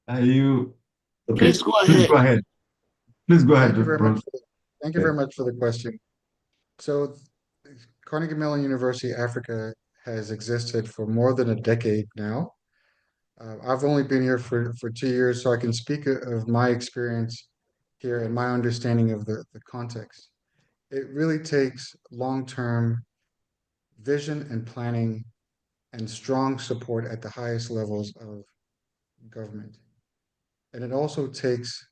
Are you okay? Please go ahead. Please go ahead. Please go ahead. Thank you very much for the question. So Carnegie Mellon University Africa has existed for more than a decade now. I've only been here for 2 years, so I can speak of my experience here and my understanding of the context. It really takes long-term vision and planning and strong support at the highest levels of government. And it also takes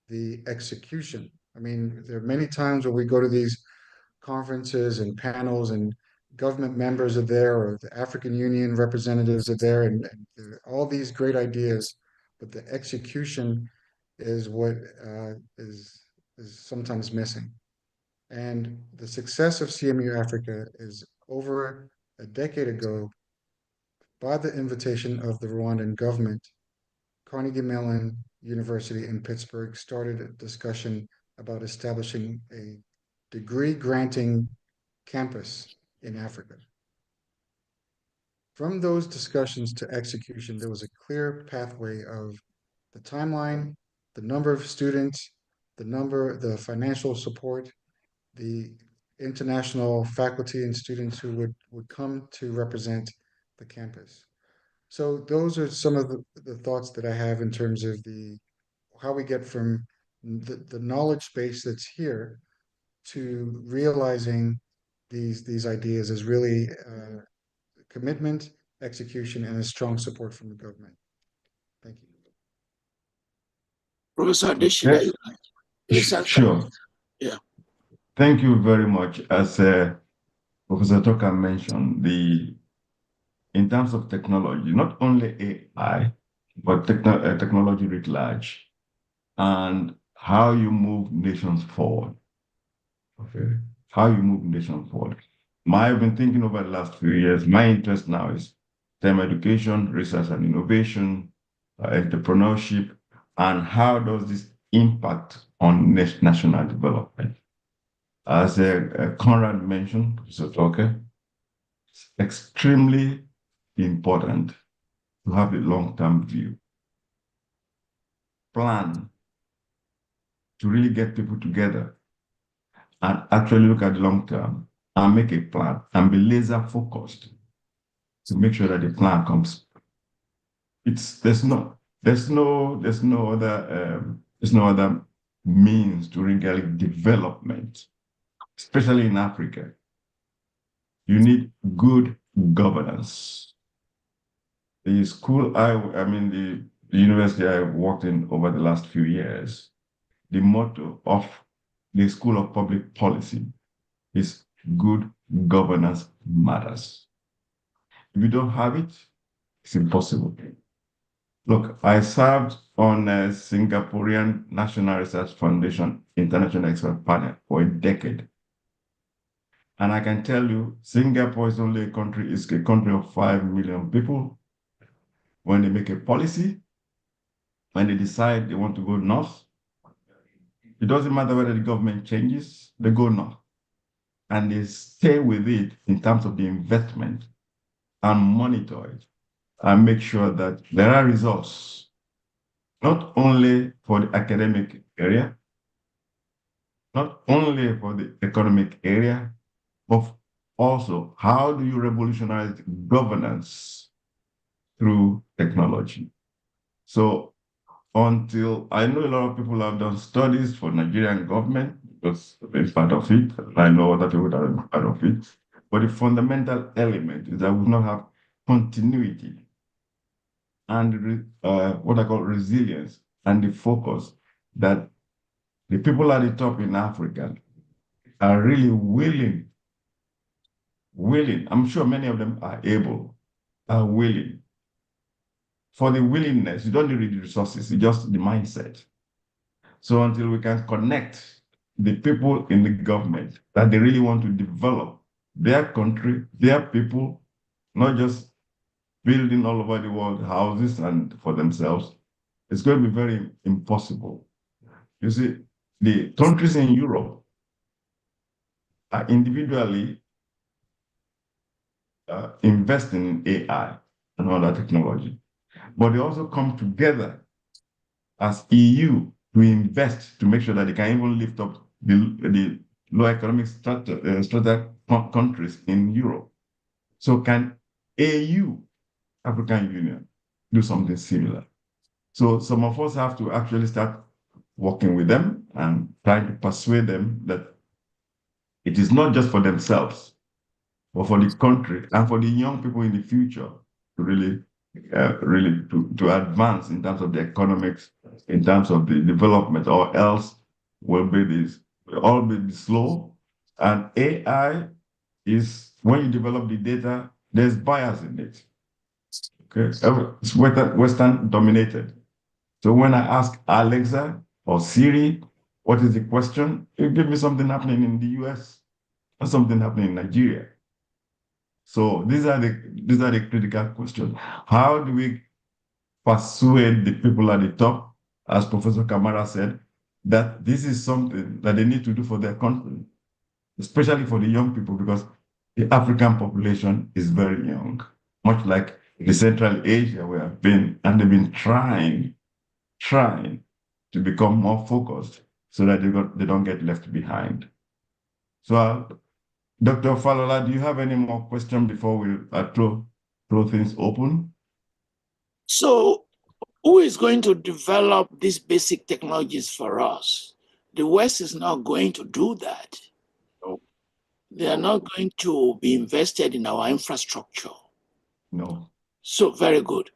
the execution. I mean, there are many times when we go to these conferences and panels and government members are there, or the African Union representatives are there, and all these great ideas, but the execution is what is sometimes missing. And the success of CMU Africa is over a decade ago, by the invitation of the Rwandan government, Carnegie Mellon University in Pittsburgh started a discussion about establishing a degree granting campus in Africa. From those discussions to execution, there was a clear pathway of the timeline, the number of students, the financial support, the international faculty and students who would come to represent the campus. So those are some of the thoughts that I have in terms of how we get from the knowledge base that's here to realizing these ideas is really commitment, execution, and a strong support from the government. Thank you. Professor Adeshida, sure. Yeah. Thank you very much. As Professor Tucker mentioned, in terms of technology, not only AI, but technology writ large, and how you move nations forward. Okay, how you move nations forward. I've been thinking over the last few years, my interest now is STEM education, research and innovation, entrepreneurship, and how does this impact on national development? As Conrad mentioned, Professor Tucker, it's extremely important to have a long-term view. Plan to really get people together and actually look at the long term and make a plan and be laser focused to make sure that the plan comes. There's no other means to really development, especially in Africa. You need good governance. The school the university I worked in over the last few years, the motto of the School of Public Policy is good governance matters. If you don't have it, it's impossible. Look, I served on a Singaporean National Research Foundation International Expert Panel for a decade. And I can tell you, Singapore is a country of 5 million people. When they make a policy, when they decide they want to go north, it doesn't matter whether the government changes, they go north. And they stay with it in terms of the investment and monitor it and make sure that there are results, not only for the academic area, not only for the economic area, but also how do you revolutionize governance through technology? So until I know a lot of people have done studies for Nigerian government, because I've been part of it, I know other people that are part of it, but the fundamental element is that we not have continuity and what I call resilience and the focus that the people at the top in Africa are really willing, I'm sure many of them are willing. For the willingness, you don't need the resources, it's just the mindset. So until we can connect the people in the government that they really want to develop their country, their people, not just building all over the world houses and for themselves, it's going to be very impossible. You see, the countries in Europe are individually investing in AI and other technology, but they also come together as EU to invest to make sure that they can even lift up the low economic strata countries in Europe. So can AU, African Union, do something similar? So some of us have to actually start working with them and trying to persuade them that it is not just for themselves, but for the country and for the young people in the future to really to advance in terms of the economics, in terms of the development, or else will all be slow. And AI is, when you develop the data, there's bias in it. Okay, it's Western dominated. So when I ask Alexa or Siri, what is the question? It gives me something happening in the US or something happening in Nigeria. So these are the critical questions. How do we persuade the people at the top, as Professor Kamara said, that this is something that they need to do for their country, especially for the young people, because the African population is very young, much like the Central Asia we have been, and they've been trying to become more focused so that they don't get left behind. So Dr. Falola, do you have any more questions before we throw things open? So who is going to develop these basic technologies for us? The West is not going to do that. No. They are not going to be invested in our infrastructure. No. So very good.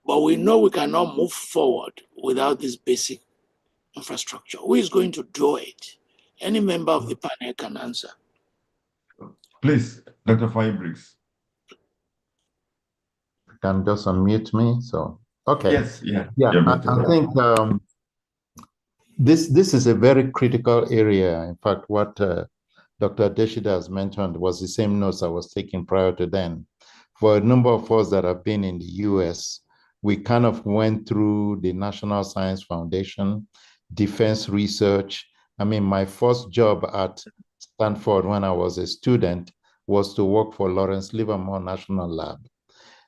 But we know we cannot move forward without this basic infrastructure. Who is going to do it? Any member of the panel can answer. Please, Dr. Faye Briggs. Can just unmute me. So, okay. Yes, yeah. I think this is a very critical area. In fact, what Dr. Adeshida has mentioned was the same notes I was taking prior to then. For a number of us that have been in the US, we kind of went through the National Science Foundation, defense research. I mean, my first job at Stanford when I was a student was to work for Lawrence Livermore National Lab.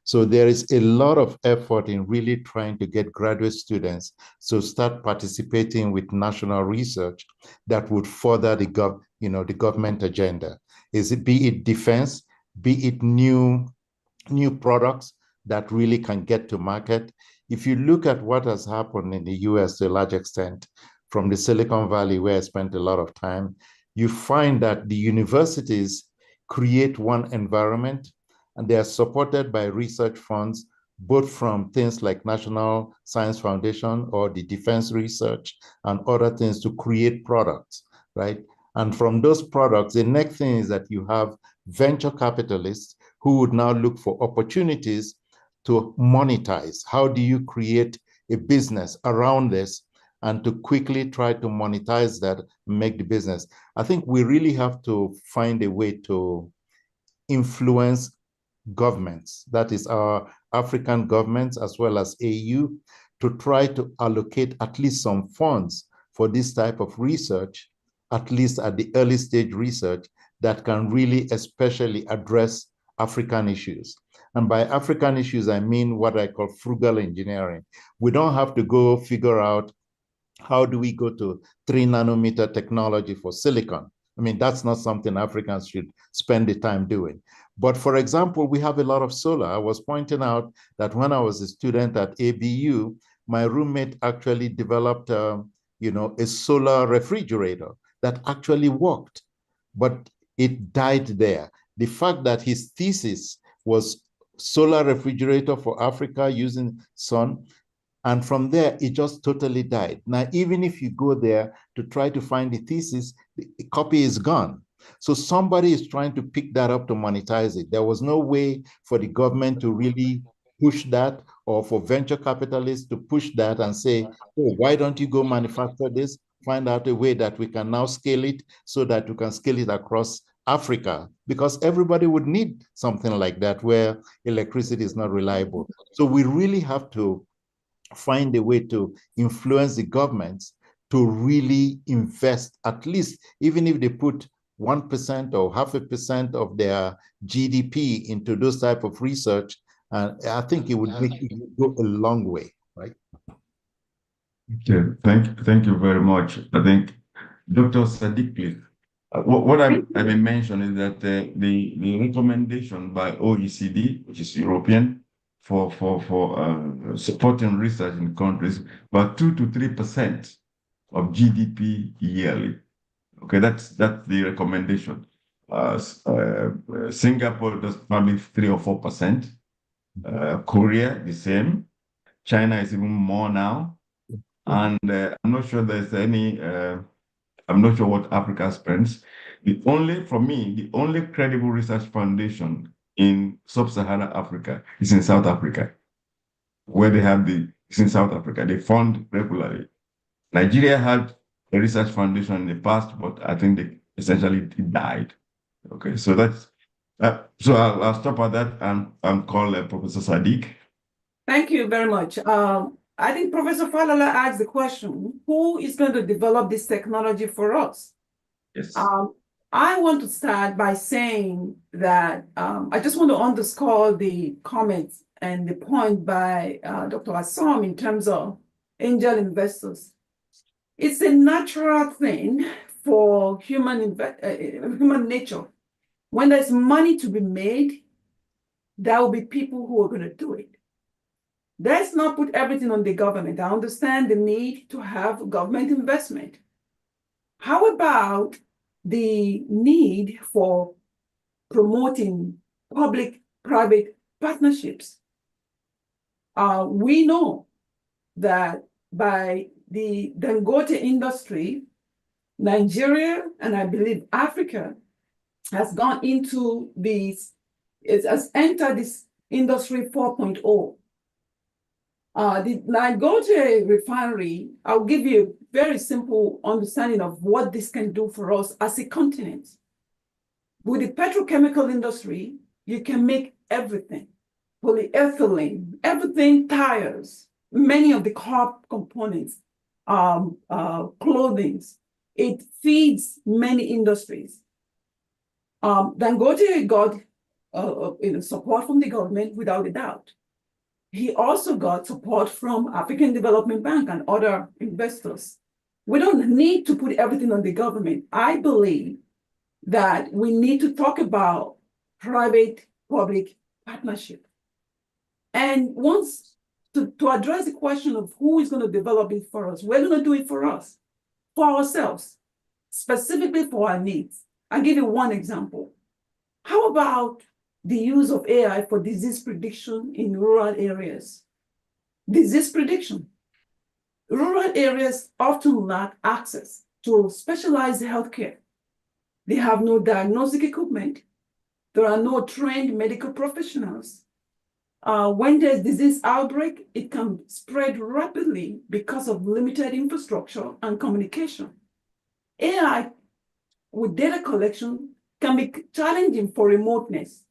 So there is a lot of effort in really trying to get graduate students to start participating with national research that would further the government agenda. Be it defense, be it new products that really can get to market. If you look at what has happened in the US to a large extent, from the Silicon Valley where I spent a lot of time, you find that the universities create one environment and they are supported by research funds, both from things like National Science Foundation or the Defense Research and other things to create products, right? And from those products, the next thing is that you have venture capitalists who would now look for opportunities to monetize. How do you create a business around this and to quickly try to monetize that, make the business? I think we really have to find a way to influence governments, that is our African governments as well as AU, to try to allocate at least some funds for this type of research, at least at the early stage research that can really especially address African issues. And by African issues, I mean what I call frugal engineering. We don't have to go figure out how do we go to 3 nanometer technology for silicon. I mean, that's not something Africans should spend the time doing. But for example, we have a lot of solar. I was pointing out that when I was a student at ABU, my roommate actually developed a solar refrigerator that actually worked, but it died there. The fact that his thesis was solar refrigerator for Africa using sun, and from there, it just totally died. Now, even if you go there to try to find the thesis, the copy is gone. So somebody is trying to pick that up to monetize it. There was no way for the government to really push that, or for venture capitalists to push that and say, oh, why don't you go manufacture this? Find out a way that we can now scale it so that we can scale it across Africa, because everybody would need something like that where electricity is not reliable. So we really have to find a way to influence the governments to really invest, at least even if they put 1% or 0.5% of their GDP into those type of research, I think it would make it go a long way, right? Okay, thank you very much. I think Dr. Sadik, please. What I may mention is that the recommendation by OECD, which is European, for supporting research in countries, about 2 to 3% of GDP yearly. Okay, that's the recommendation. Singapore does probably 3 or 4%. Korea the same. China is even more now, and I'm not sure there's any. I'm not sure what Africa spends. For me, the only credible research foundation in sub-Saharan Africa is in South Africa, where it's in South Africa. They fund regularly. Nigeria had a research foundation in the past, but I think it died. Okay, so so I'll stop at that and call Professor Sadik. Thank you very much. I think Professor Falola asked the question, who is going to develop this technology for us? Yes. I want to start by saying that I just want to underscore the comments and the point by Dr. Asom in terms of angel investors. It's a natural thing for human nature. When there's money to be made, there will be people who are going to do it. Let's not put everything on the government. I understand the need to have government investment. How about the need for promoting public-private partnerships? We know that by the Dangote industry, Nigeria, and I believe Africa, has gone into has entered this industry 4.0. The Dangote refinery, I'll give you a very simple understanding of what this can do for us as a continent. With the petrochemical industry, you can make everything. Polyethylene, everything, tires, many of the car components, clothing. It feeds many industries. Dangote got support from the government without a doubt. He also got support from African Development Bank and other investors. We don't need to put everything on the government. I believe that we need to talk about private-public partnership. And once to address the question of who is going to develop it for us, we're going to do it for us, for ourselves, specifically for our needs. I'll give you one example. How about the use of AI for disease prediction in rural areas? Disease prediction. Rural areas often lack access to specialized healthcare. They have no diagnostic equipment. There are no trained medical professionals. When there's disease outbreak, it can spread rapidly because of limited infrastructure and communication. AI with data collection can be challenging for remoteness.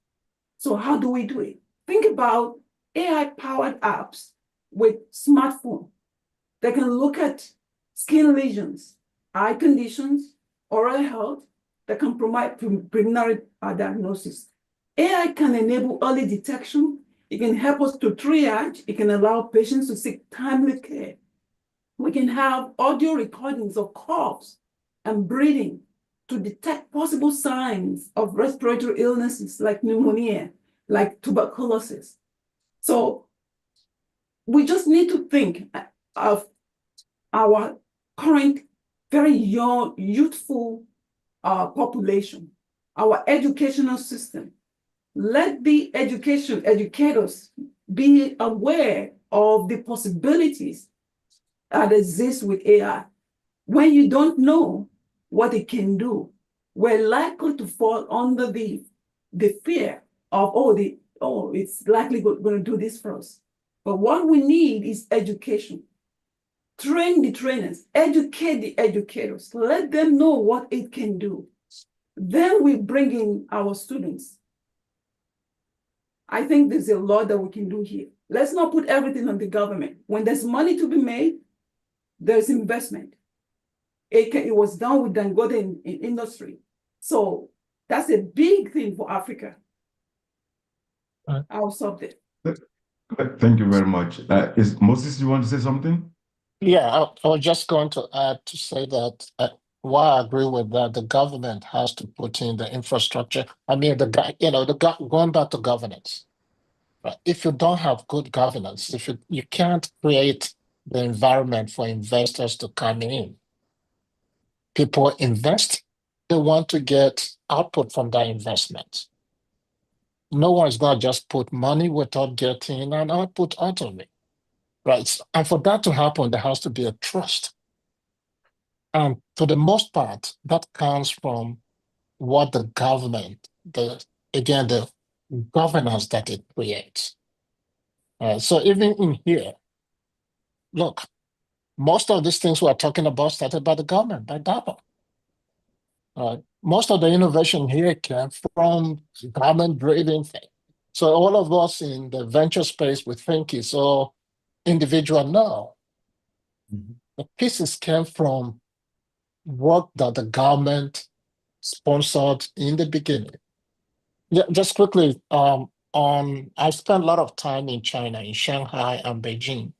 So how do we do it? Think about AI-powered apps with smartphone that can look at skin lesions, eye conditions, oral health, that can provide preliminary diagnosis. AI can enable early detection. It can help us to triage. It can allow patients to seek timely care. We can have audio recordings of coughs and breathing to detect possible signs of respiratory illnesses like pneumonia, like tuberculosis. So we just need to think of our current, very young, youthful population, our educational system. Let the educators be aware of the possibilities that exist with AI. When you don't know what it can do, we're likely to fall under the fear of, it's likely going to do this for us. But what we need is education. Train the trainers, educate the educators, let them know what it can do. Then we bring in our students. I think there's a lot that we can do here. Let's not put everything on the government. When there's money to be made, there's investment. It was done with Dangote in industry. So that's a big thing for Africa. I'll stop there. Thank you very much. Is Moses, you want to say something? Yeah, I was just going to add to say that while I agree with that, the government has to put in the infrastructure. I mean, going back to governance. Right? If you don't have good governance, if you can't create the environment for investors to come in, people invest, they want to get output from that investment. No one's going to just put money without getting an output out of it. Right. And for that to happen, there has to be a trust. And for the most part, that comes from what the government, the governance that it creates. So even in here, look, most of these things we're talking about started by the government, by DAPA. Most of the innovation here came from government-driven things. So all of us in the venture space, we think it's all individual now. Mm-hmm. The pieces came from work that the government sponsored in the beginning. Yeah, just quickly, I spent a lot of time in China, in Shanghai and Beijing.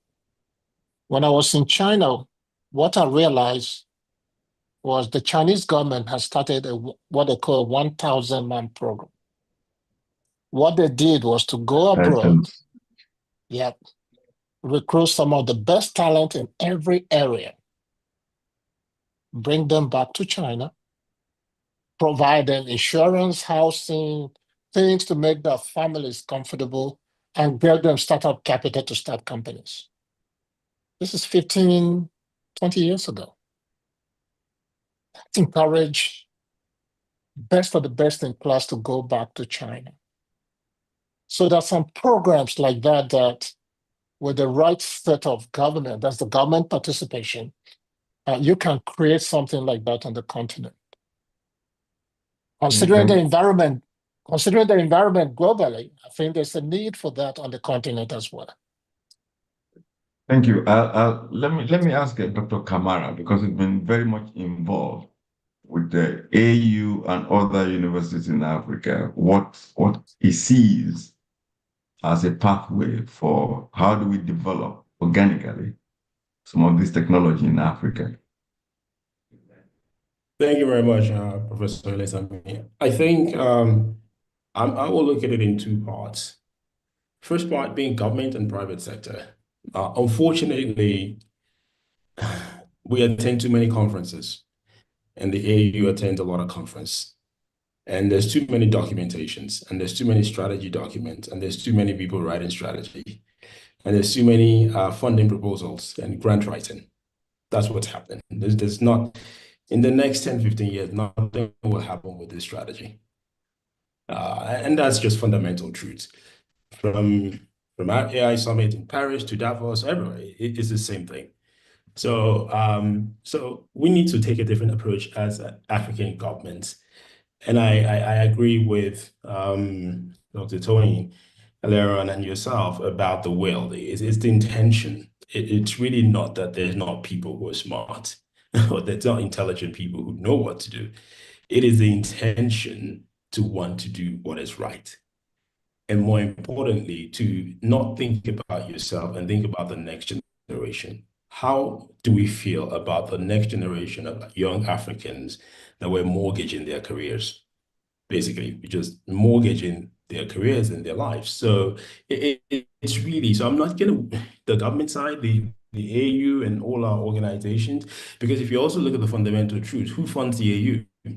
When I was in China, what I realized was the Chinese government has started what they call a 1,000-man program. What they did was to go abroad, recruit some of the best talent in every area, bring them back to China, provide them insurance, housing, things to make their families comfortable, and give them startup capital to start companies. This is 15, 20 years ago. Let's encourage best of the best in class to go back to China. So there's some programs like that with the right set of government, that's the government participation, you can create something like that on the continent. Considering the environment globally, I think there's a need for that on the continent as well. Thank you. Let me ask Dr. Kamara, because he's been very much involved with the AU and other universities in Africa, what he sees as a pathway for how do we develop organically some of this technology in Africa. Thank you very much, Professor Lesami. I think I will look at it in two parts. First part being government and private sector. Unfortunately, we attend too many conferences, and the AU attends a lot of conference. And there's too many documentations, and there's too many strategy documents, and there's too many people writing strategy, and there's too many funding proposals and grant writing. That's what's happening. There's not, in the next 10, 15 years, nothing will happen with this strategy. And that's just fundamental truth. From our AI summit in Paris to Davos, everywhere, it's the same thing. So, so we need to take a different approach as African governments. And I agree with Dr. Tony earlier on and yourself about the will. It's the intention. It's really not that there's not people who are smart or there's not intelligent people who know what to do. It is the intention to want to do what is right. And more importantly, to not think about yourself and think about the next generation. How do we feel about the next generation of young Africans that were mortgaging their careers? Basically, just mortgaging their careers and their lives. So it's really, so I'm not going to, the government side, the AU and all our organizations, because if you also look at the fundamental truth, who funds the AU?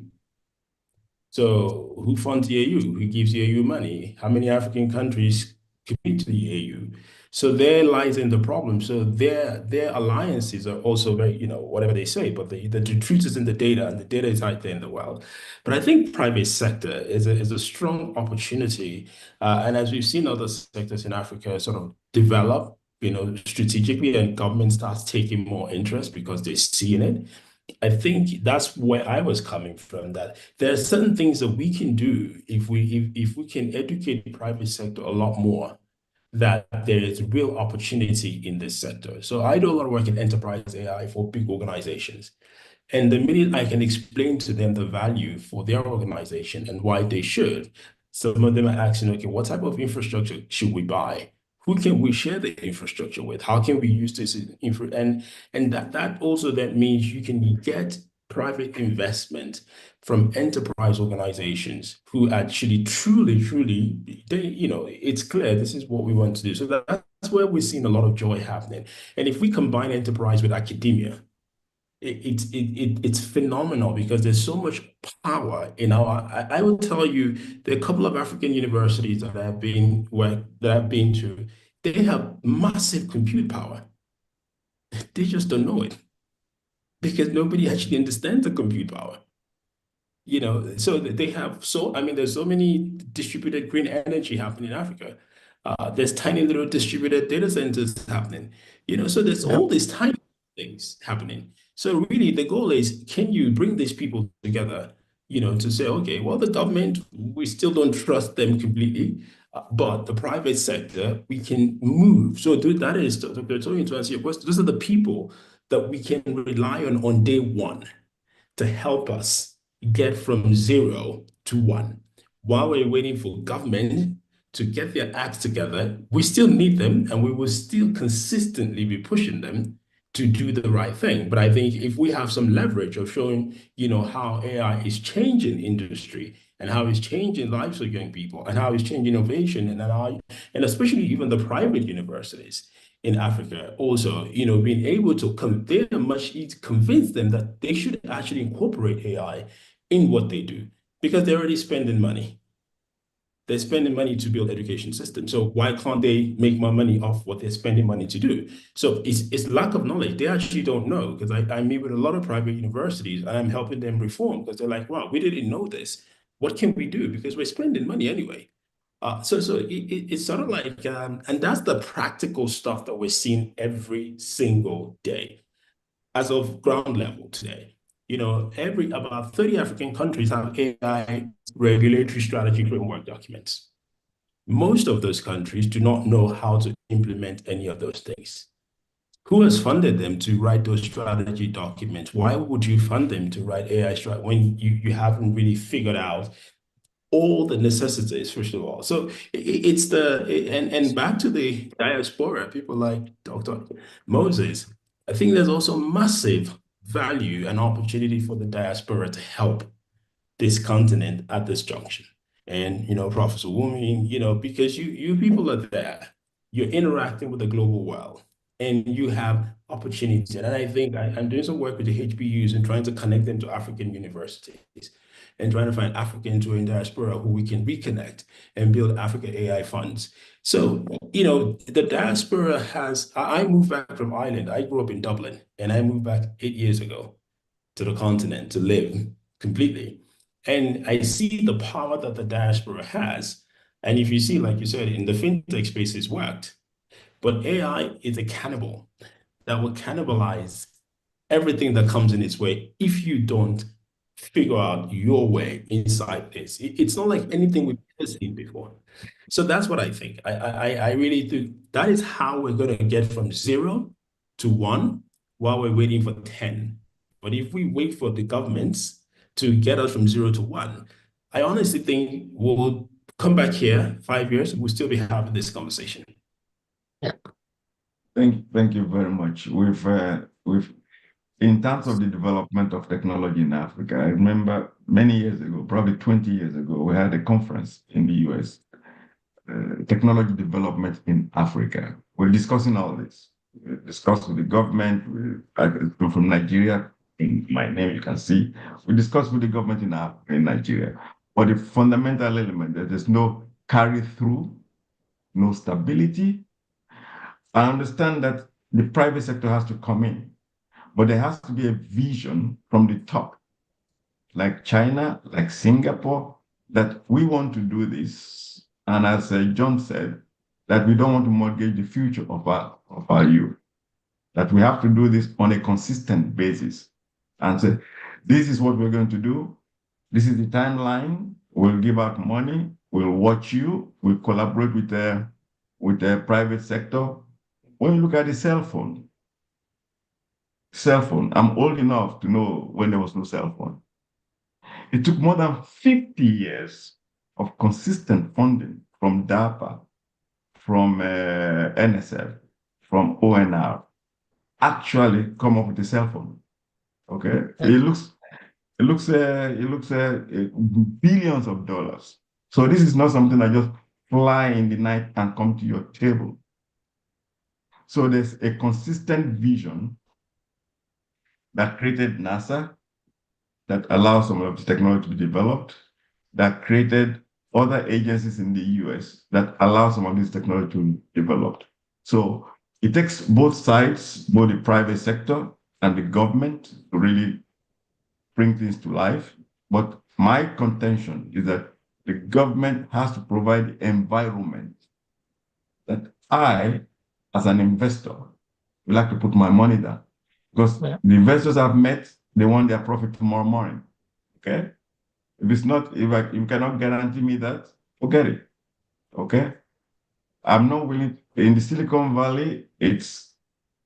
So who funds the AU? Who gives the AU money? How many African countries commit to the AU? So there lies in the problem. So their alliances are also very, whatever they say, but the truth is in the data, and the data is out there in the world. But I think private sector is a strong opportunity. And as we've seen other sectors in Africa sort of develop, strategically, and government starts taking more interest because they see in it. I think that's where I was coming from, that there are certain things that we can do if we can educate the private sector a lot more, that there is real opportunity in this sector. So I do a lot of work in enterprise AI for big organizations. And the minute I can explain to them the value for their organization and why they should, some of them are asking, okay, what type of infrastructure should we buy? Who can we share the infrastructure with? How can we use this infra? And that also that means you can get private investment from enterprise organizations who actually truly, they, it's clear this is what we want to do. So that's where we're seeing a lot of joy happening. And if we combine enterprise with academia, it's phenomenal, because there's so much power in our. I will tell you, there are a couple of African universities that I've been to. They have massive compute power. They just don't know it, because nobody actually understands the compute power. So they have there's so many distributed green energy happening in Africa. There's tiny little distributed data centers happening. So there's all these tiny things happening. So really, the goal is, can you bring these people together, to say, okay, well, the government, we still don't trust them completely, but the private sector, we can move. So that is, to answer your question, those are the people that we can rely on day one to help us get from 0 to 1. While we're waiting for government to get their acts together, we still need them, and we will still consistently be pushing them to do the right thing. But I think if we have some leverage of showing, how AI is changing industry, and how it's changing lives of young people, and how it's changing innovation, and especially even the private universities in Africa also, being able to convince them that they should actually incorporate AI in what they do, because they're already spending money. They're spending money to build education systems. So why can't they make more money off what they're spending money to do? So it's lack of knowledge. They actually don't know, because I meet with a lot of private universities, and I'm helping them reform, because they're like, wow, we didn't know this. What can we do? Because we're spending money anyway. So it's sort of like, and that's the practical stuff that we're seeing every single day as of ground level today. About 30 African countries have AI regulatory strategy framework documents. Most of those countries do not know how to implement any of those things. Who has funded them to write those strategy documents? Why would you fund them to write AI strategy when you haven't really figured out all the necessities, first of all? So and back to the diaspora, people like Dr. Moses, I think there's also massive value and opportunity for the diaspora to help this continent at this junction. And, Professor Wumi, because you people are there, you're interacting with the global world, and you have opportunities. And I think I'm doing some work with the HBUs and trying to connect them to African universities, and trying to find Africans who are in diaspora who we can reconnect and build Africa AI funds. So, the diaspora I moved back from Ireland. I grew up in Dublin, and I moved back 8 years ago to the continent to live completely. And I see the power that the diaspora has. And if you see, like you said, in the fintech space, it's worked. But AI is a cannibal that will cannibalize everything that comes in its way if you don't figure out your way inside this. It's not like anything we've ever seen before. So that's what I think. I really think that is how we're going to get from 0 to 1 while we're waiting for 10. But if we wait for the governments to get us from 0 to 1, I honestly think we'll come back here 5 years, we'll still be having this conversation. Thank you very much. In terms of the development of technology in Africa, I remember many years ago, probably 20 years ago, we had a conference in the US, technology development in Africa. We're discussing all this. We discussed with the government, from Nigeria, in my name, you can see. We discussed with the government in Nigeria. But the fundamental element, that there's no carry-through, no stability. I understand that the private sector has to come in, but there has to be a vision from the top, like China, like Singapore, that we want to do this. And as John said, that we don't want to mortgage the future of our youth, that we have to do this on a consistent basis. and say, this is what we're going to do. This is the timeline. We'll give out money. We'll watch you. We'll collaborate with the private sector. When you look at the cell phone, I'm old enough to know when there was no cell phone. It took more than 50 years of consistent funding from DARPA, from NSF, from ONR, actually come up with a cell phone. Okay, it looks billions of dollars. So this is not something that just fly in the night and come to your table. So there's a consistent vision that created NASA, that allows some of the technology to be developed, that created other agencies in the US that allow some of this technology to be developed. So it takes both sides, both the private sector and the government, to really bring things to life. But my contention is that the government has to provide the environment that I, as an investor, would like to put my money down. Because the investors I've met, they want their profit tomorrow morning. Okay? If it's not, if you cannot guarantee me that, forget it. Okay? I'm not willing. In the Silicon Valley, it's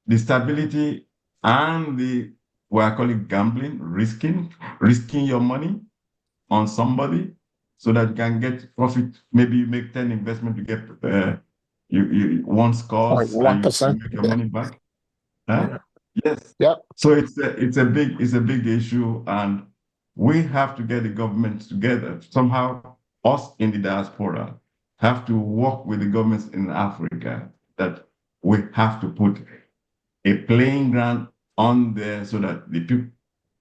the stability and the, what I call it, gambling, risking your money on somebody so that you can get profit. Maybe you make 10 investments, you get you one scores and you make your money back. Huh? Yeah. Yes. Yep. So it's a big issue, and we have to get the government together. Somehow, us in the diaspora have to work with the governments in Africa, that we have to put a playing ground on there so that the people,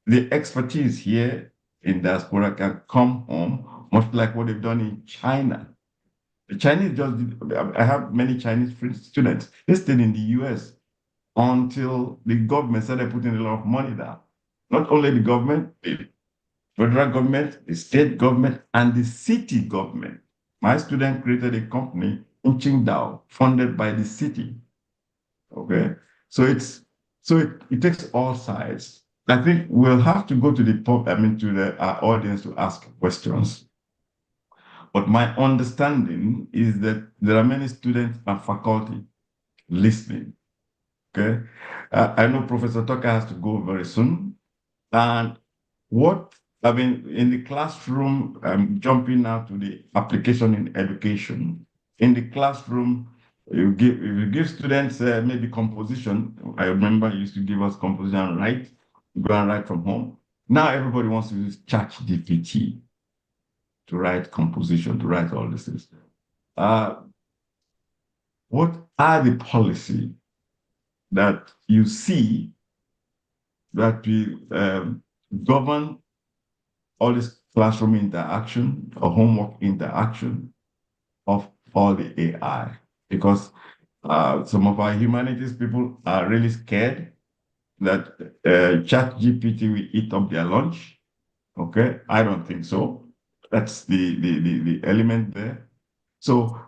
the expertise here in diaspora can come home, much like what they've done in China. The Chinese I have many Chinese students. They stayed in the US until the government started putting a lot of money down. Not only the government, the federal government, the state government, and the city government. My student created a company in Qingdao, funded by the city. Okay, so it takes all sides. I think we'll have to go to our audience to ask questions. But my understanding is that there are many students and faculty listening. Okay, I know Professor Tucker has to go very soon. And in the classroom, I'm jumping now to the application in education. In the classroom, you give students maybe composition. I remember you used to give us composition and write, go and write from home. Now everybody wants to use ChatGPT to write composition, to write all this things. What are the policy that you see that we govern all this classroom interaction or homework interaction of all the AI? Because some of our humanities people are really scared that ChatGPT will eat up their lunch. Okay, I don't think so. That's the element there. So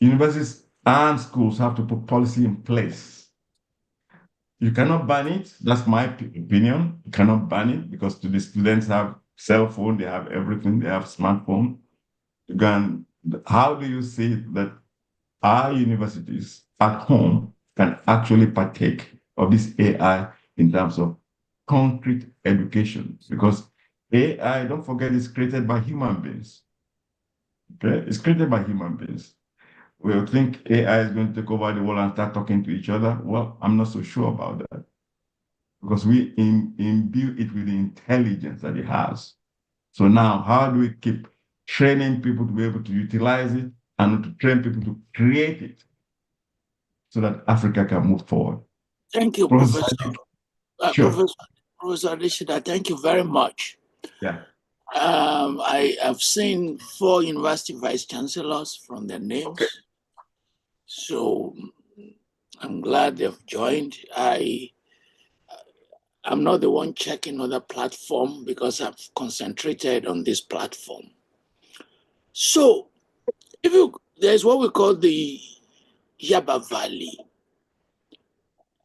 universities and schools have to put policy in place. You cannot ban it. That's my opinion. You cannot ban it because the students have cell phone, they have everything, they have smartphone. How do you see that our universities at home can actually partake of this AI in terms of concrete education? Because AI, don't forget, is created by human beings. Okay, it's created by human beings. We think AI is going to take over the world and start talking to each other. Well, I'm not so sure about that, because we imbue it with the intelligence that it has. So now, how do we keep training people to be able to utilize it and to train people to create it so that Africa can move forward? Thank you, Professor. Sure. Professor Adesida, thank you very much. Yeah. I have seen 4 university vice chancellors from their names. Okay. So I'm glad they've joined. I'm not the one checking other platform because I've concentrated on this platform. So there's what we call the Yaba Valley.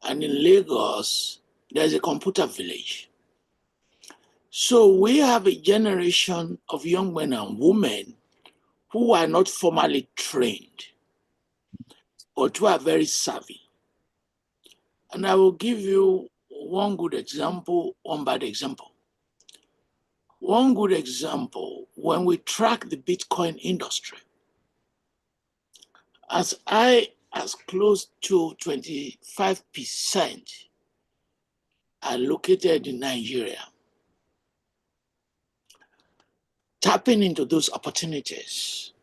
And in Lagos, there's a computer village. So we have a generation of young men and women who are not formally trained, but who are very savvy. And I will give you one good example, one bad example. One good example, when we track the Bitcoin industry, as close to 25% are located in Nigeria. Tapping into those opportunities.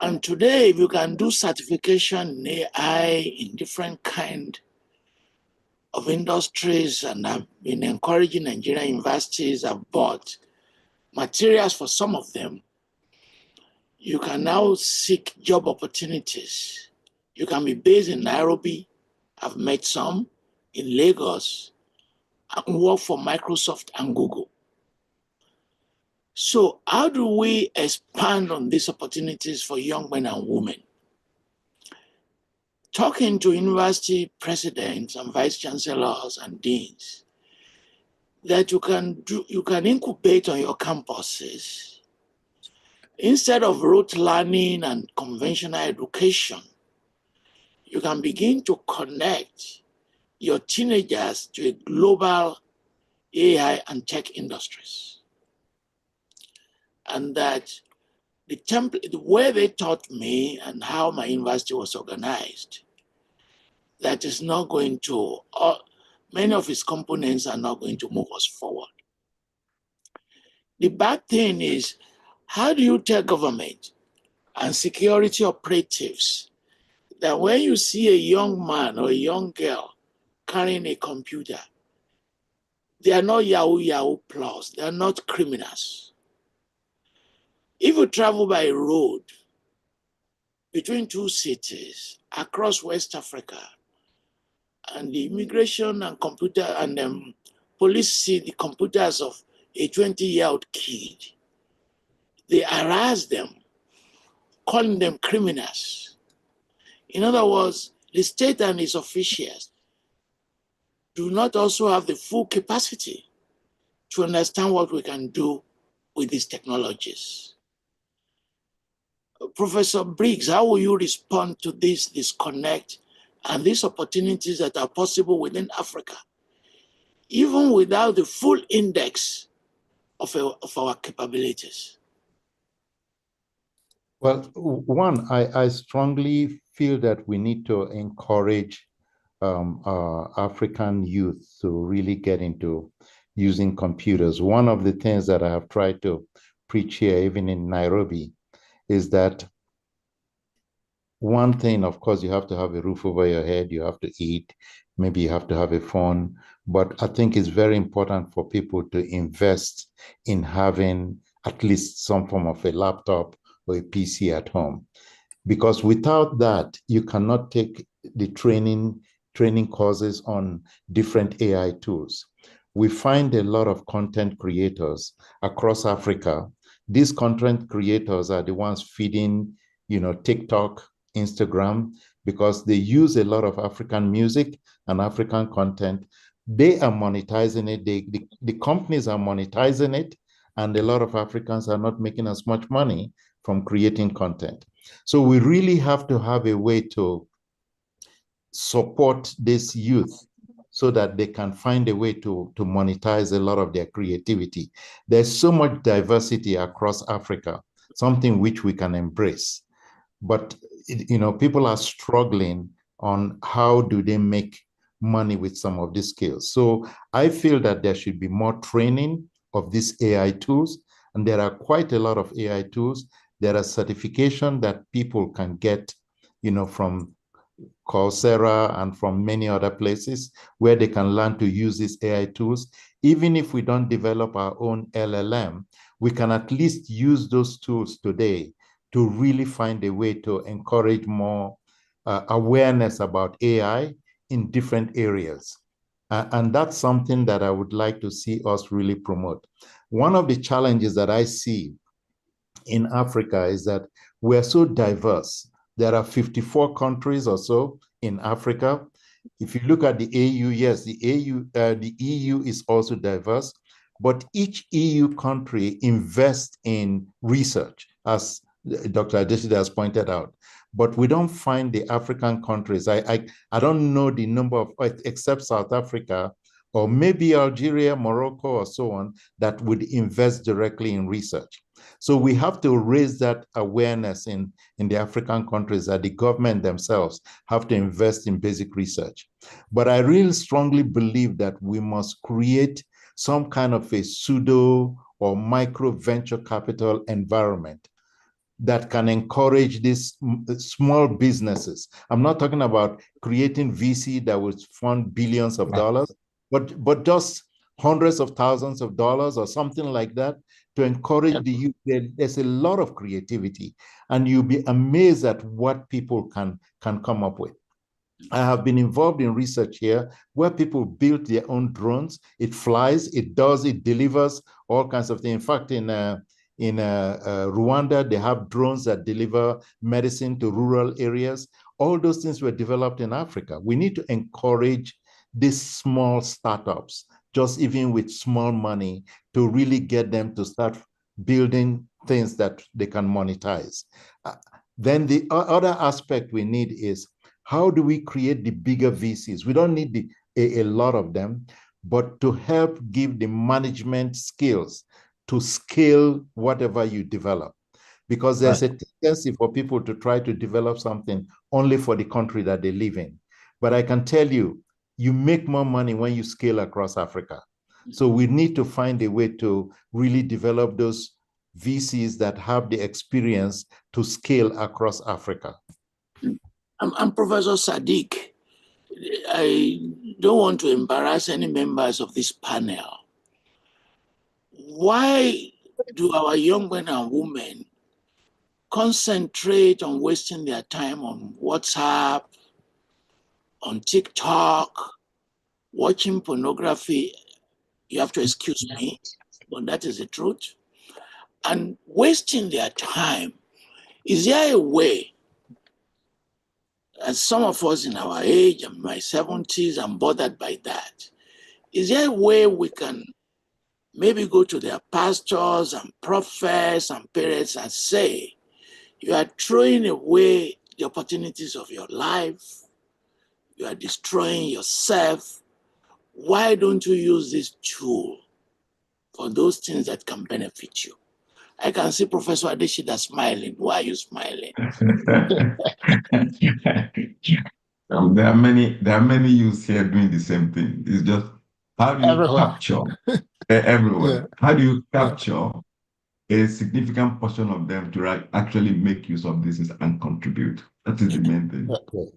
And today, if you can do certification in AI in different kind of industries, and I've been encouraging Nigerian universities, I've bought materials for some of them, you can now seek job opportunities. You can be based in Nairobi, I've met some, in Lagos, and work for Microsoft and Google. So how do we expand on these opportunities for young men and women? Talking to university presidents and vice chancellors and deans, that you can incubate on your campuses. Instead of rote learning and conventional education, you can begin to connect your teenagers to a global AI and tech industries. And that the template, the way they taught me and how my university was organized, that is not going to, many of its components are not going to move us forward. The bad thing is, how do you tell government and security operatives that when you see a young man or a young girl carrying a computer, they are not Yahoo plus, they are not criminals. If you travel by road between two cities across West Africa, and the immigration and computer and police see the computers of a 20-year-old kid, they harass them, calling them criminals. In other words, the state and its officials do not also have the full capacity to understand what we can do with these technologies. Professor Briggs, how will you respond to this disconnect and these opportunities that are possible within Africa, even without the full index of our capabilities? Well, one, I strongly feel that we need to encourage African youth to really get into using computers. One of the things that I have tried to preach here, even in Nairobi, is that one thing, of course, you have to have a roof over your head, you have to eat, maybe you have to have a phone, but I think it's very important for people to invest in having at least some form of a laptop or a PC at home. Because without that, you cannot take the training courses on different AI tools. We find a lot of content creators across Africa. These content creators are the ones feeding, TikTok, Instagram, because they use a lot of African music and African content. They are monetizing it. The companies are monetizing it, and a lot of Africans are not making as much money from creating content. So we really have to have a way to support this youth so that they can find a way to monetize a lot of their creativity. There's so much diversity across Africa, something which we can embrace. But people are struggling on how do they make money with some of these skills. So I feel that there should be more training of these AI tools, and there are quite a lot of AI tools. There are certification that people can get, from Coursera and from many other places where they can learn to use these AI tools. Even if we don't develop our own LLM, we can at least use those tools today to really find a way to encourage more awareness about AI in different areas. And that's something that I would like to see us really promote. One of the challenges that I see in Africa is that we're so diverse. There are 54 countries or so in Africa. If you look at the AU, yes, the EU is also diverse, but each EU country invests in research, as Dr. Adesida has pointed out. But we don't find the African countries. I don't know the number of, except South Africa, or maybe Algeria, Morocco, or so on, that would invest directly in research. So we have to raise that awareness in the African countries that the government themselves have to invest in basic research. But I really strongly believe that we must create some kind of a pseudo or micro venture capital environment that can encourage these small businesses. I'm not talking about creating VC that would fund billions of dollars, but just hundreds of thousands of dollars or something like that to encourage the youth. There's a lot of creativity, and you'll be amazed at what people can come up with. I have been involved in research here where people build their own drones. It flies, it delivers all kinds of things. In fact, in Rwanda, they have drones that deliver medicine to rural areas. All those things were developed in Africa. We need to encourage these small startups, just even with small money, to really get them to start building things that they can monetize. Then the other aspect we need is, how do we create the bigger VCs? We don't need a lot of them, but to help give the management skills to scale whatever you develop. Because there's a tendency for people to try to develop something only for the country that they live in. But I can tell you, you make more money when you scale across Africa. So we need to find a way to really develop those VCs that have the experience to scale across Africa. I'm Professor Sadik. I don't want to embarrass any members of this panel. Why do our young men and women concentrate on wasting their time on WhatsApp, on TikTok, watching pornography? You have to excuse me, but that is the truth. And wasting their time. Is there a way, as some of us in our age, in my 70s, I'm bothered by that. Is there a way we can maybe go to their pastors and prophets and parents and say, you are throwing away the opportunities of your life, you are destroying yourself. Why don't you use this tool for those things that can benefit you? I can see Professor Adesida smiling. Why are you smiling? There are many youths here doing the same thing. It's just, how do you capture everyone? How do you capture a significant portion of them to actually make use of this and contribute? That is the main thing.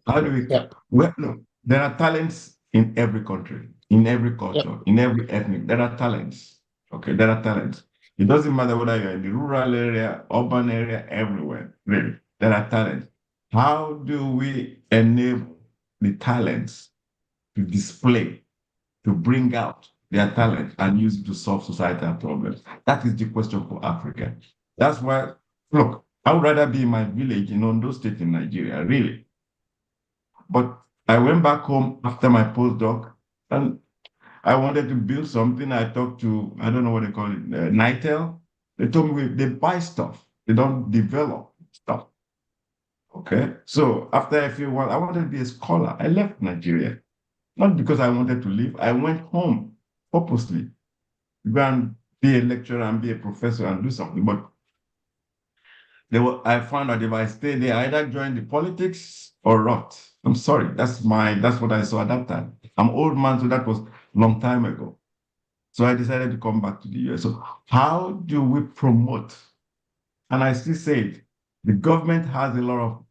How do we? Well, no, there are talents in every country, in every culture, in every ethnic. There are talents. Okay, there are talents. It doesn't matter whether you're in the rural area, urban area, everywhere. Really, there are talents. How do we enable the talents to display, to bring out their talent and use it to solve societal problems? That is the question for Africa. That's why, look, I would rather be in my village in Ondo State in Nigeria, really. But I went back home after my postdoc and I wanted to build something. I talked to, I don't know what they call it, NITEL. They told me they buy stuff. They don't develop stuff. Okay. So after a few months, I wanted to be a scholar. I left Nigeria. Not because I wanted to leave. I went home purposely to go and be a lecturer and be a professor and do something. But I found that if I stay there, I either join the politics or rot. I'm sorry. That's what I saw at that time. I'm an old man, so that was a long time ago. So I decided to come back to the US. So how do we promote? And I still say it, the government has a lot of,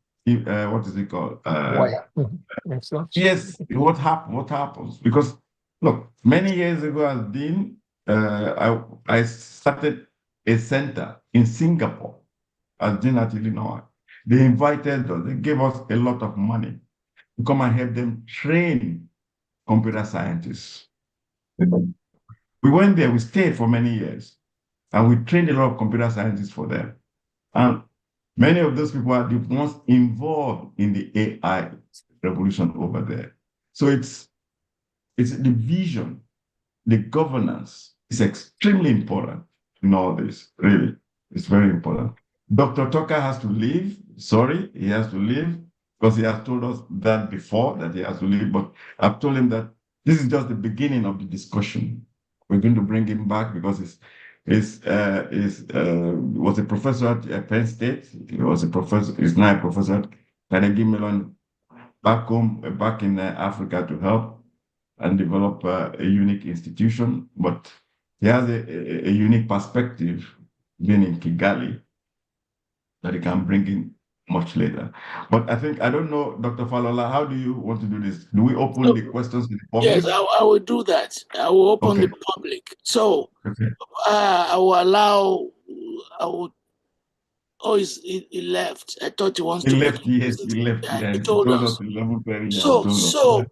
what is it called? Yes, what happens? Because look, many years ago as Dean, I started a center in Singapore as Dean at Illinois. They invited us, they gave us a lot of money to come and help them train computer scientists. We went there, we stayed for many years, and we trained a lot of computer scientists for them. And many of those people are the ones involved in the AI revolution over there. So it's the vision, the governance is extremely important in all this, really. It's very important. Dr. Tucker has to leave. Sorry, he has to leave because he has told us that before, that he has to leave. But I've told him that this is just the beginning of the discussion. We're going to bring him back because was a professor at Penn State. He was a professor, he's now a professor at Carnegie Mellon back home, back in Africa to help and develop a unique institution. But he has a unique perspective, being in Kigali, that he can bring in much later. But I don't know, Dr. Falola, how do you want to do this? Do we open the questions to the public? Yes, I will do that. I will open the public. So I will allow, he left. I thought he wants to left, yes, he left. Yeah, He told us. 11:30. So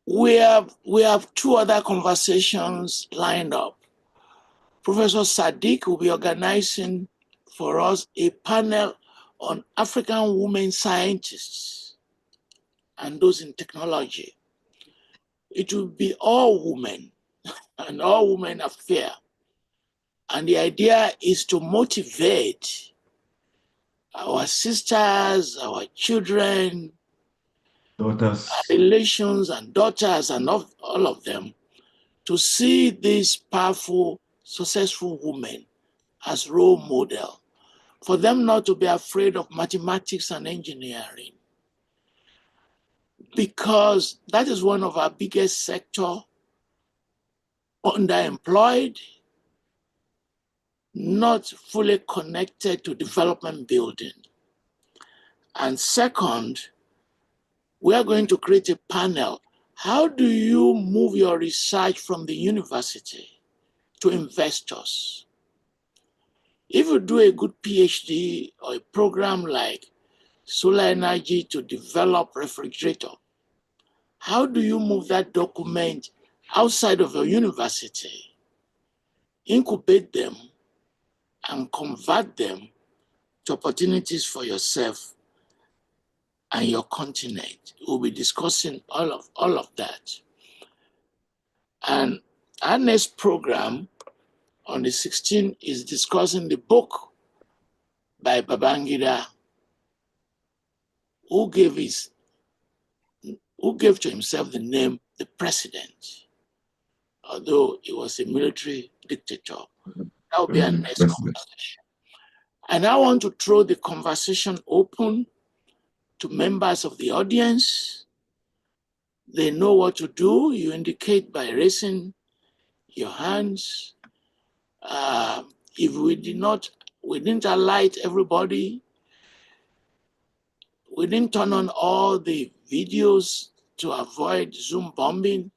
we have two other conversations lined up. Professor Sadik will be organizing for us a panel on African women scientists and those in technology. It will be all women, and all women are fair. And the idea is to motivate our sisters, our children, daughters, our relations and daughters and all of them to see these powerful, successful women as role model, for them not to be afraid of mathematics and engineering, because that is one of our biggest sector, underemployed, not fully connected to development building. And second, we are going to create a panel. How do you move your research from the university to investors? If you do a good PhD or a program like solar energy to develop refrigerator, how do you move that document outside of your university, incubate them, and convert them to opportunities for yourself and your continent? We'll be discussing all of that. And our next program on the 16th is discussing the book by Babangida, who gave to himself the name the President, although he was a military dictator. That will be our next conversation. And I want to throw the conversation open to members of the audience. They know what to do. You indicate by raising your hands. If we didn't alight everybody, we didn't turn on all the videos to avoid Zoom bombing.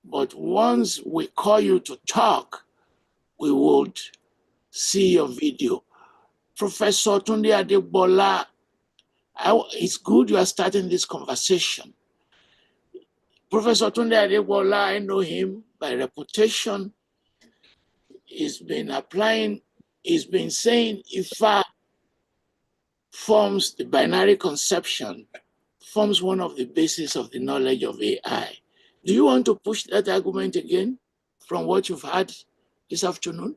But once we call you to talk, we would see your video. Professor Tunde Adebola, it's good you are starting this conversation. Professor Tunde Adebola, I know him by reputation. He's been saying Ifa forms the binary conception, forms one of the bases of the knowledge of AI. Do you want to push that argument again from what you've had this afternoon?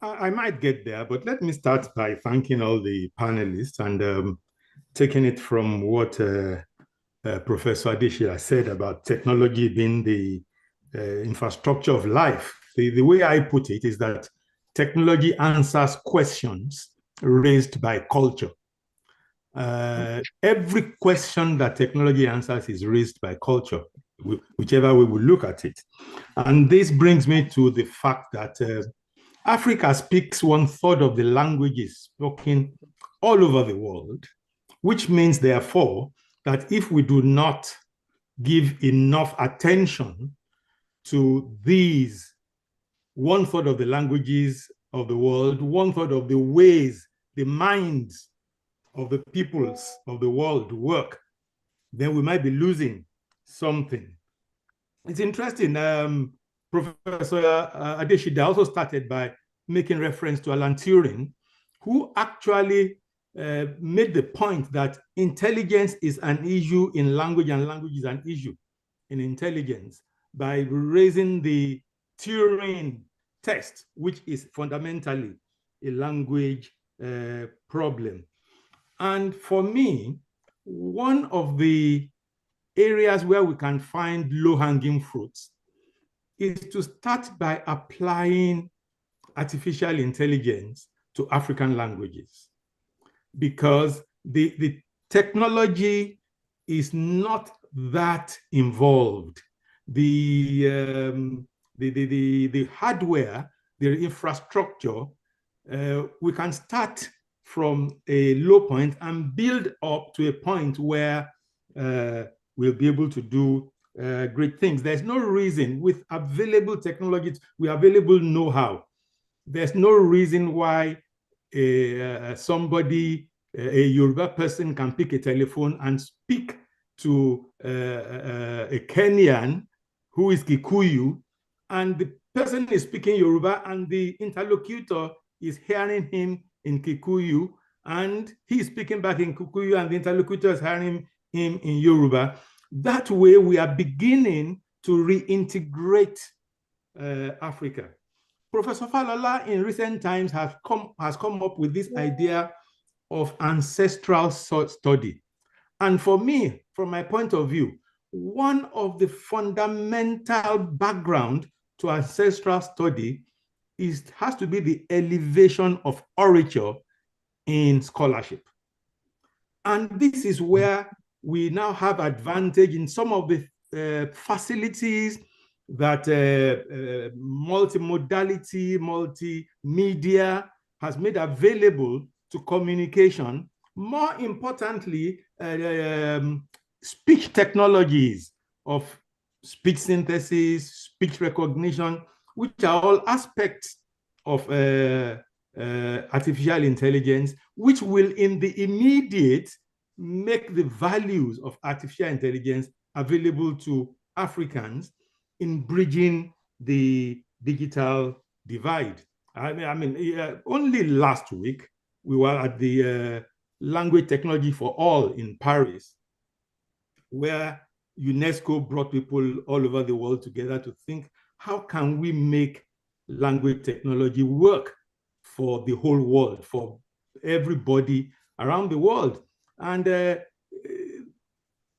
I might get there, but let me start by thanking all the panelists and taking it from what Professor Adeshia said about technology being the infrastructure of life. The way I put it is that technology answers questions raised by culture. Every question that technology answers is raised by culture, whichever way we look at it. And this brings me to the fact that Africa speaks 1/3 of the languages spoken all over the world, which means, therefore, that if we do not give enough attention to these 1/3 of the languages of the world, 1/3 of the ways the minds of the peoples of the world work, then we might be losing something. It's interesting. Professor Adeshida also started by making reference to Alan Turing, who actually made the point that intelligence is an issue in language and language is an issue in intelligence by raising the Turing test, which is fundamentally a language problem. And for me, one of the areas where we can find low-hanging fruits is to start by applying artificial intelligence to African languages, because the technology is not that involved. The hardware, the infrastructure, we can start from a low point and build up to a point where we'll be able to do great things. There's no reason with available technologies, we available know-how. There's no reason why somebody, a Yoruba person, can pick a telephone and speak to a Kenyan who is Kikuyu, and the person is speaking Yoruba and the interlocutor is hearing him in Kikuyu, and he's speaking back in Kikuyu and the interlocutor is hearing him in Yoruba. That way we are beginning to reintegrate Africa. Professor Falola in recent times has come up with this idea of ancestral study. And for me, from my point of view, one of the fundamental background to ancestral study has to be the elevation of orature in scholarship. And this is where we now have advantage in some of the facilities that multimodality, multimedia has made available to communication. More importantly, speech technologies of speech synthesis, speech recognition, which are all aspects of artificial intelligence, which will in the immediate make the values of artificial intelligence available to Africans in bridging the digital divide. I mean, only last week, we were at the Language Technology for All in Paris, where UNESCO brought people all over the world together to think, how can we make language technology work for the whole world, for everybody around the world? And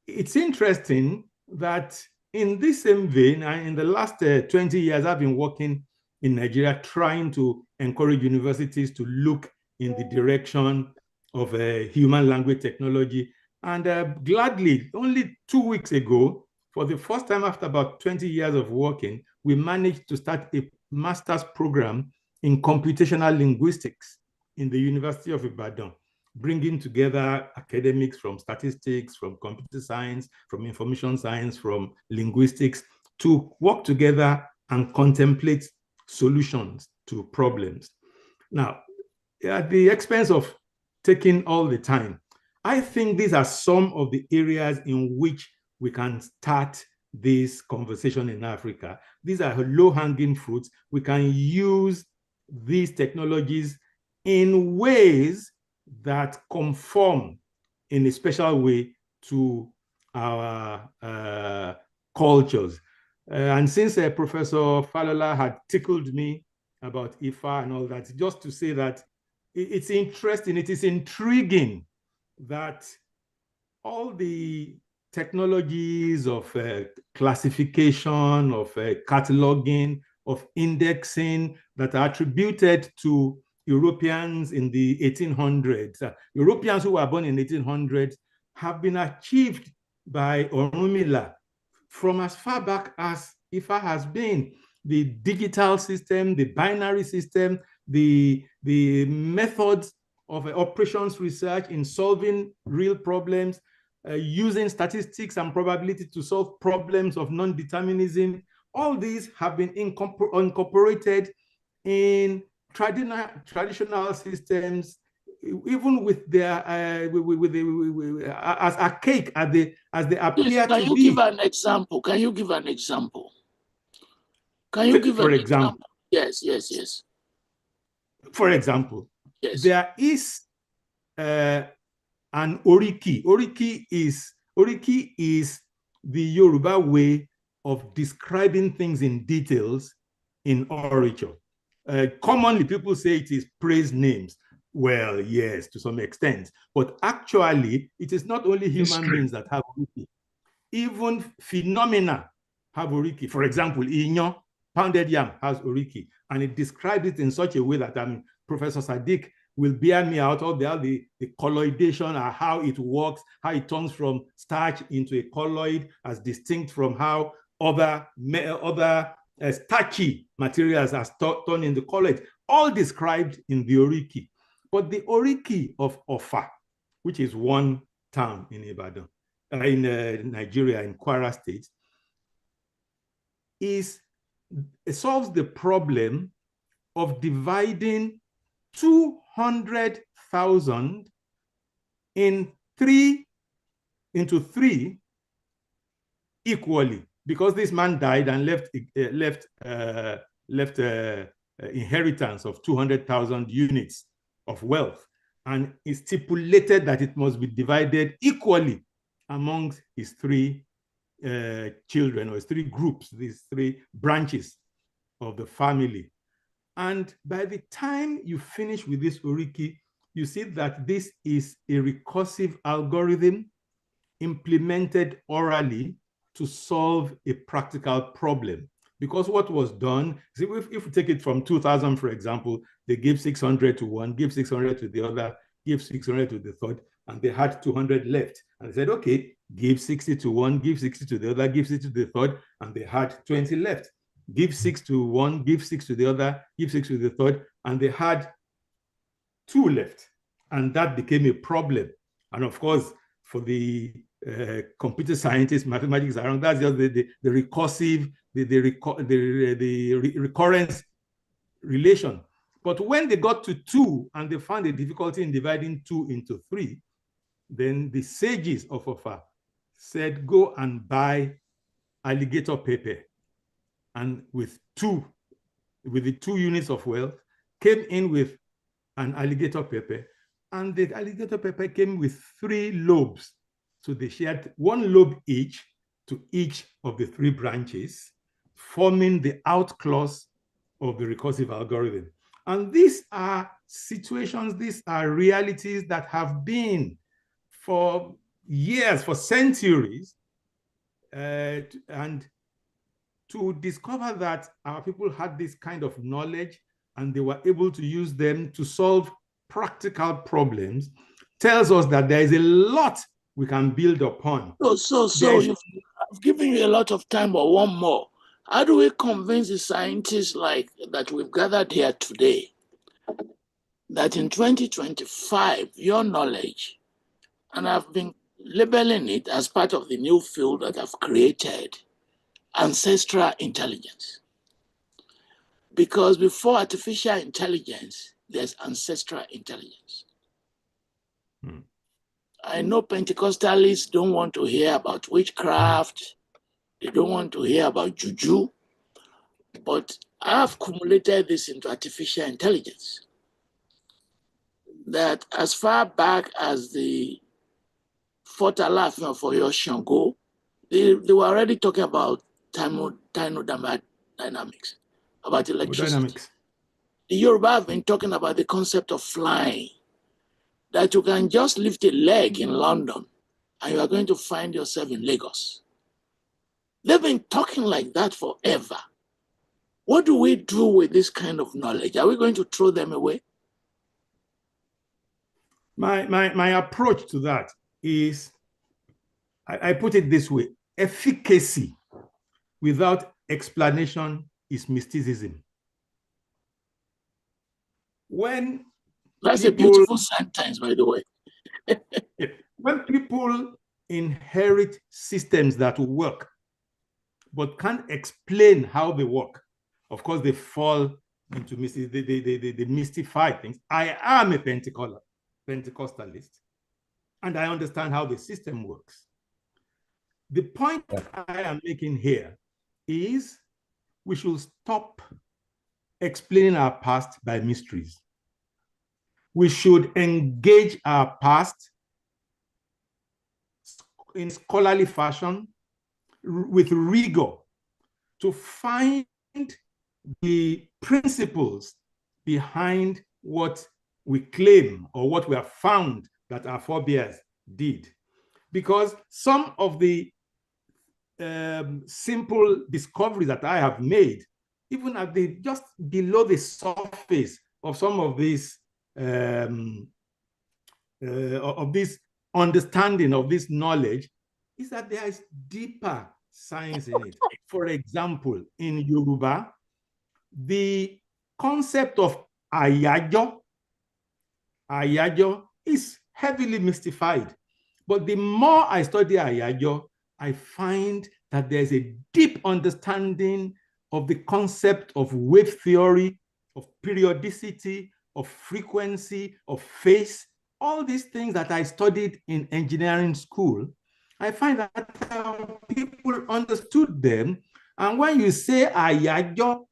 it's interesting that in this same vein, in the last 20 years, I've been working in Nigeria trying to encourage universities to look in the direction of human language technology. And gladly, only 2 weeks ago, for the first time after about 20 years of working, we managed to start a master's program in computational linguistics in the University of Ibadan, bringing together academics from statistics, from computer science, from information science, from linguistics, to work together and contemplate solutions to problems. Now, at the expense of taking all the time, I think these are some of the areas in which we can start this conversation in Africa. These are low-hanging fruits. We can use these technologies in ways that conform in a special way to our cultures. And since Professor Falola had tickled me about IFA and all that, just to say that it's interesting, it is intriguing that all the technologies of classification, of cataloging, of indexing that are attributed to Europeans in the 1800s, Europeans who were born in 1800s, have been achieved by Orunmila from as far back as IFA has been. The digital system, the binary system, the methods of operations research in solving real problems, using statistics and probability to solve problems of non-determinism. All these have been incorporated in traditional systems, even with their as archaic as they appear to be. Can you give an example? Can you give an example? Can you give an example? Yes. For example, yes. There is and Oriki. Oriki is the Yoruba way of describing things in details in orature. Commonly, people say it is praise names. Well, yes, to some extent. But actually, it is not only human beings that have Oriki. Even phenomena have Oriki. For example, Inyo, pounded yam, has Oriki. And it describes it in such a way that Professor Sadik will bear me out all the colloidation, how it works, how it turns from starch into a colloid, as distinct from how other starchy materials are turned into colloids, all described in the Oriki. But the Oriki of Ofa, which is one town in Ibadan, in Nigeria, in Kwara State, it solves the problem of dividing 200,000 into three equally, because this man died and left inheritance of 200,000 units of wealth, and it stipulated that it must be divided equally amongst his three children, or his three groups, these three branches of the family. And by the time you finish with this Oriki, you see that this is a recursive algorithm implemented orally to solve a practical problem. Because what was done, see, if we take it from 2000, for example, they give 600 to one, give 600 to the other, give 600 to the third, and they had 200 left. And they said, okay, give 60 to one, give 60 to the other, give 60 to the third, and they had 20 left. Give 6 to one, give 6 to the other, give 6 to the third, and they had 2 left. And that became a problem. And of course, for the computer scientists, mathematics around, that's just the recursive, the recurrence relation. But when they got to 2 and they found a difficulty in dividing 2 into 3, then the sages of Ofa said, go and buy alligator paper. And with the 2 units of wealth, came in with an alligator paper, and the alligator paper came with 3 lobes. So they shared 1 lobe each to each of the 3 branches, forming the out clause of the recursive algorithm. And these are situations, these are realities that have been for years, for centuries, and to discover that our people had this kind of knowledge and they were able to use them to solve practical problems tells us that there is a lot we can build upon. So I've given you a lot of time, but one more. How do we convince the scientists like that we've gathered here today that in 2025, your knowledge, and I've been labeling it as part of the new field that I've created, ancestral intelligence? Because before artificial intelligence, there's ancestral intelligence. I know Pentecostalists don't want to hear about witchcraft. They don't want to hear about juju. But I've cumulated this into artificial intelligence. That as far back as the Fort Alafin for your Shango, they were already talking about thermodynamics, about electricity. The Yoruba have been talking about the concept of flying, that you can just lift a leg in London and you are going to find yourself in Lagos. They've been talking like that forever. What do we do with this kind of knowledge? Are we going to throw them away? My approach to that is, I put it this way: efficacy without explanation is mysticism. That's a beautiful sentence, by the way. When people inherit systems that work, but can't explain how they work, of course, they fall into they mystify things. I am a Pentecostalist, and I understand how the system works. The point I am making here is we should stop explaining our past by mysteries. we should engage our past in scholarly fashion with rigor to find the principles behind what we claim or what we have found that our forebears did. Because some of the simple discoveries that I have made, even at the just below the surface of some of this understanding of this knowledge, is that there is deeper science in it. For example, in Yoruba, the concept of ayajo is heavily mystified. But the more I study ayajo, I find that there's a deep understanding of the concept of wave theory, of periodicity, of frequency, of phase, all these things that I studied in engineering school. I find that people understood them. And when you say ayajo,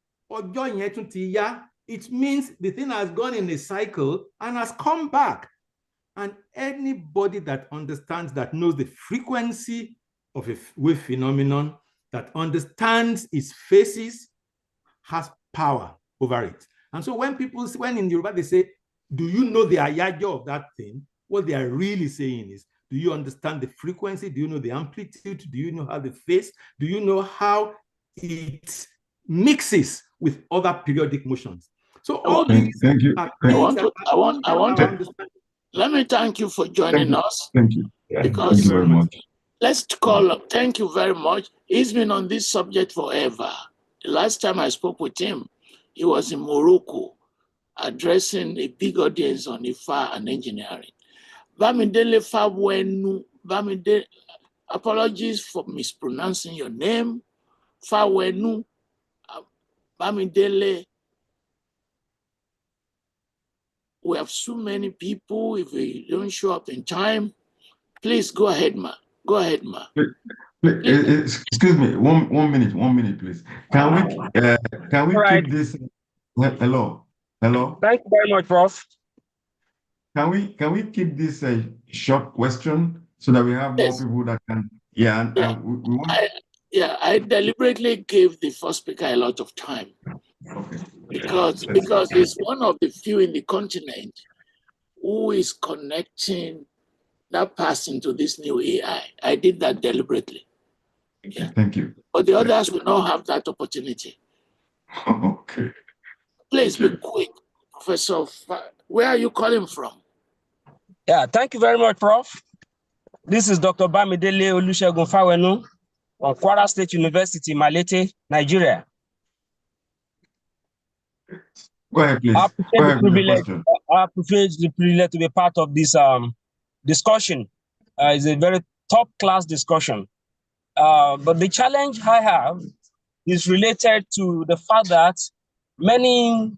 it means the thing has gone in a cycle and has come back. And anybody that understands, that knows the frequency of a wave phenomenon, that understands its phases, has power over it. And so when in Yoruba they say, do you know the ayajo of that thing? What they are really saying is, do you understand the frequency? Do you know the amplitude? Do you know how the phase? Do you know how it mixes with other periodic motions? So all these thank you. Let me thank you for joining us. Thank you. Because thank you very much. Let's call up. Thank you very much. He's been on this subject forever. The last time I spoke with him, he was in Morocco addressing a big audience on IFA and engineering. Bamidele Fawenu, Bamidele, apologies for mispronouncing your name. Fawenu, Bamidele. We have so many people. If we don't show up in time, please go ahead, ma. Go ahead, ma. Excuse me, one minute, please. Can we right. keep this? Hello. Thank you very much, Prof. Can we keep this a short question so that we have more people that can? Yeah, we want. I deliberately gave the first speaker a lot of time. Okay. Because he's one of the few in the continent who is connecting that past into this new AI. I did that deliberately. Yeah. Thank you. But the others will not have that opportunity. Okay. Please be quick, Professor. Where are you calling from? Yeah, thank you very much, Prof. This is Dr. Bamidele Olusegun Fawenu from Kwara State University, Malete, Nigeria. Go ahead, please. I appreciate the privilege to be part of this discussion. It's a very top-class discussion. But the challenge I have is related to the fact that many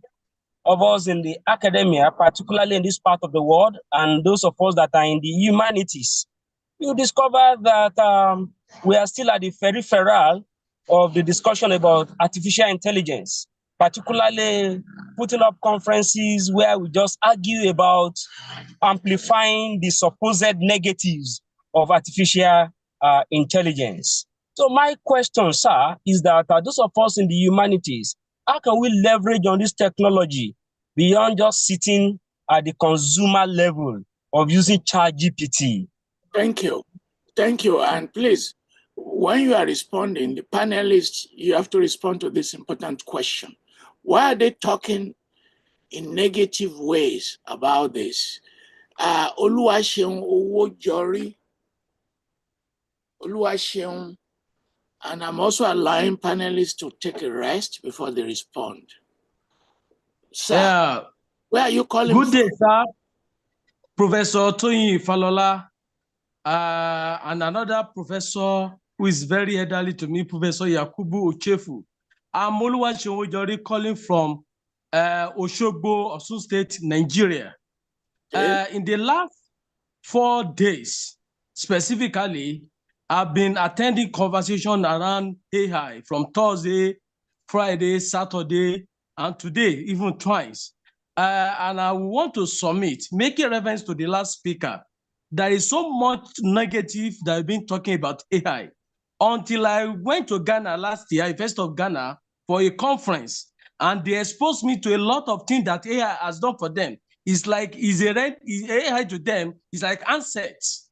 of us in the academia, particularly in this part of the world, and those of us that are in the humanities, you discover that we are still at the peripheral of the discussion about artificial intelligence, particularly putting up conferences where we just argue about amplifying the supposed negatives of artificial intelligence. So my question, sir, is that those of us in the humanities, how can we leverage on this technology beyond just sitting at the consumer level of using ChatGPT? Thank you. Thank you. And please, when you are responding, the panelists, you have to respond to this important question. Why are they talking in negative ways about this? Oluwaseun Owojori, Oluwaseun, and I'm also allowing panelists to take a rest before they respond. Sir, where are you calling Good from? day, sir. Professor Toyin Falola, and another professor who is very elderly to me, Professor Yakubu Ochefu. I'm Oluwaseun Owojori calling from Oshogbo, Osun State, Nigeria. In the last 4 days, specifically, I've been attending conversation around AI from Thursday, Friday, Saturday, and today, even twice. and I want to submit, making reference to the last speaker, there is so much negative that I've been talking about AI. Until I went to Ghana last year, University of Ghana, for a conference, and they exposed me to a lot of things that AI has done for them. It's like AI to them is like answers.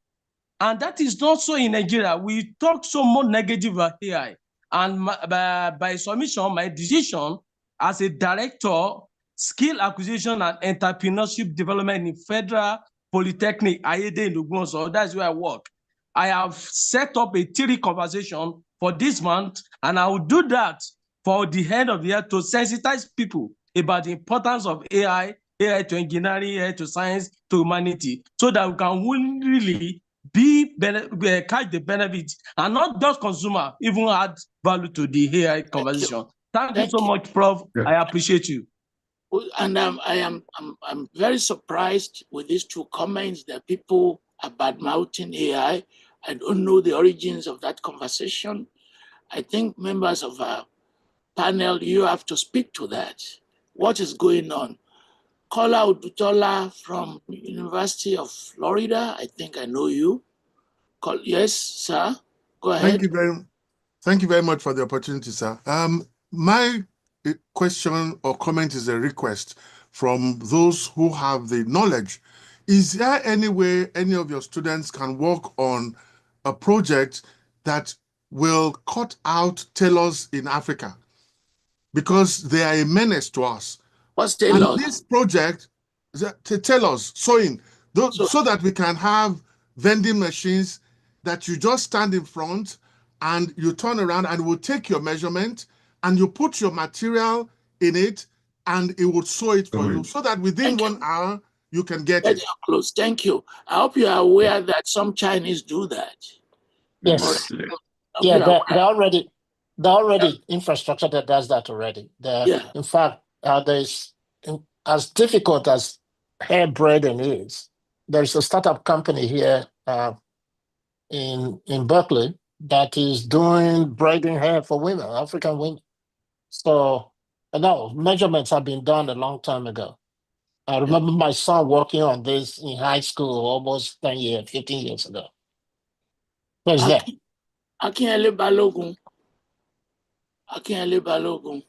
And that is not so in Nigeria. We talk so more negative about AI. And by submission, my decision as a director, skill acquisition and entrepreneurship development in Federal Polytechnic, Ayede in Ogunso, that's where I work. I have set up a 3 conversation for this month, and I will do that for the end of the year to sensitize people about the importance of AI to engineering, AI to science, to humanity, so that we can really catch the benefits and not just consumer, even add value to the AI conversation. Thank you so much, Prof. Yeah. I appreciate you. And I'm very surprised with these 2 comments that people are bad-mouthing AI. I don't know the origins of that conversation. I think members of our panel, you have to speak to that. What is going on? Kola Udutola from University of Florida, I think I know you. Yes, sir, go ahead. Thank you very much for the opportunity, sir. My question or comment is a request from those who have the knowledge. Is there any way any of your students can work on a project that will cut out tailors in Africa? Because they are a menace to us. What's tailors? And this project, tailors, sewing, so that we can have vending machines that you just stand in front and you turn around and will take your measurement and you put your material in it and it would sew it for you so that within 1 hour you can get it. Close. Thank you. I hope you are aware that some Chinese do that. Yes. Yeah, they're already infrastructure that does that already. In fact, there's, as difficult as hair braiding is, there's a startup company here in Berkeley that is doing braiding hair for women, African women. So, no, measurements have been done a long time ago. I remember my son working on this in high school almost 10 years, 15 years ago. Where's that? Akinyele Balogun. Akinyele Balogun.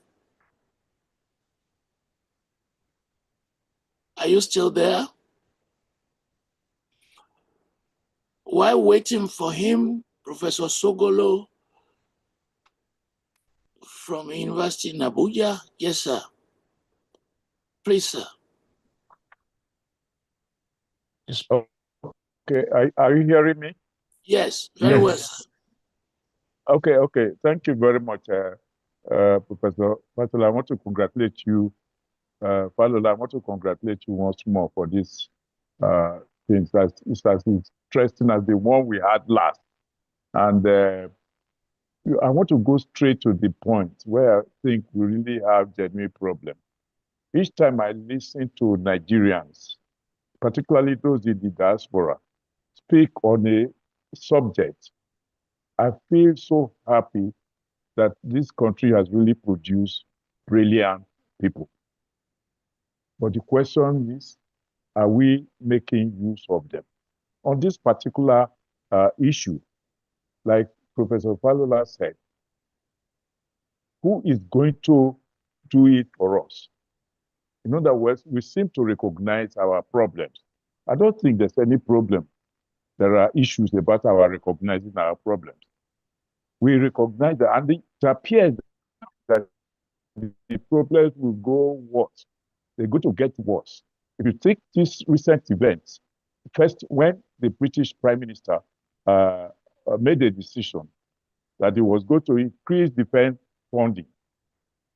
Are you still there? While waiting for him, Professor Sogolo from University in Abuja. Yes, sir. Please, sir. Yes. Okay, are you hearing me? Yes, very well, sir. Okay. Thank you very much, Professor Falola. I want to congratulate you, Falola. I want to congratulate you once more for this things that's as interesting as the one we had last. And I want to go straight to the point where I think we really have genuine problem. Each time I listen to Nigerians, particularly those in the diaspora, speak on a subject, I feel so happy that this country has really produced brilliant people. But the question is, are we making use of them? On this particular issue, like Professor Falola said, who is going to do it for us? In other words, we seem to recognize our problems. I don't think there's any problem. There are issues about our recognizing our problems. We recognize that, and it appears that the problems will go worse. They're going to get worse. If you take these recent events, first, when the British Prime Minister made a decision that he was going to increase defense funding,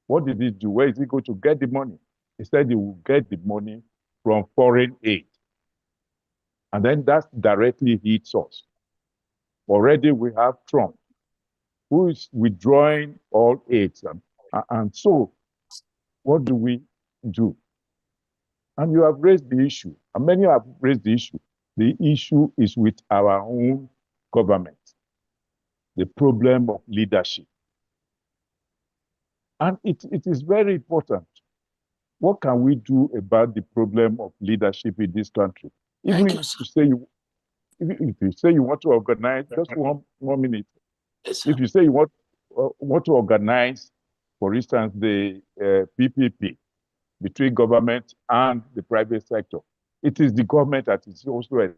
what did he do? Where is he going to get the money? He said he will get the money from foreign aid. And then that directly hits us. Already we have Trump, who is withdrawing all aid. And so, what do we do? And you have raised the issue, and many have raised the issue. The issue is with our own government, the problem of leadership. And it is very important what can we do about the problem of leadership in this country? Even if you say you want to organize, just one minute. Yes, if you say you want to organize, for instance, the PPP between government and the private sector, it is the government that is also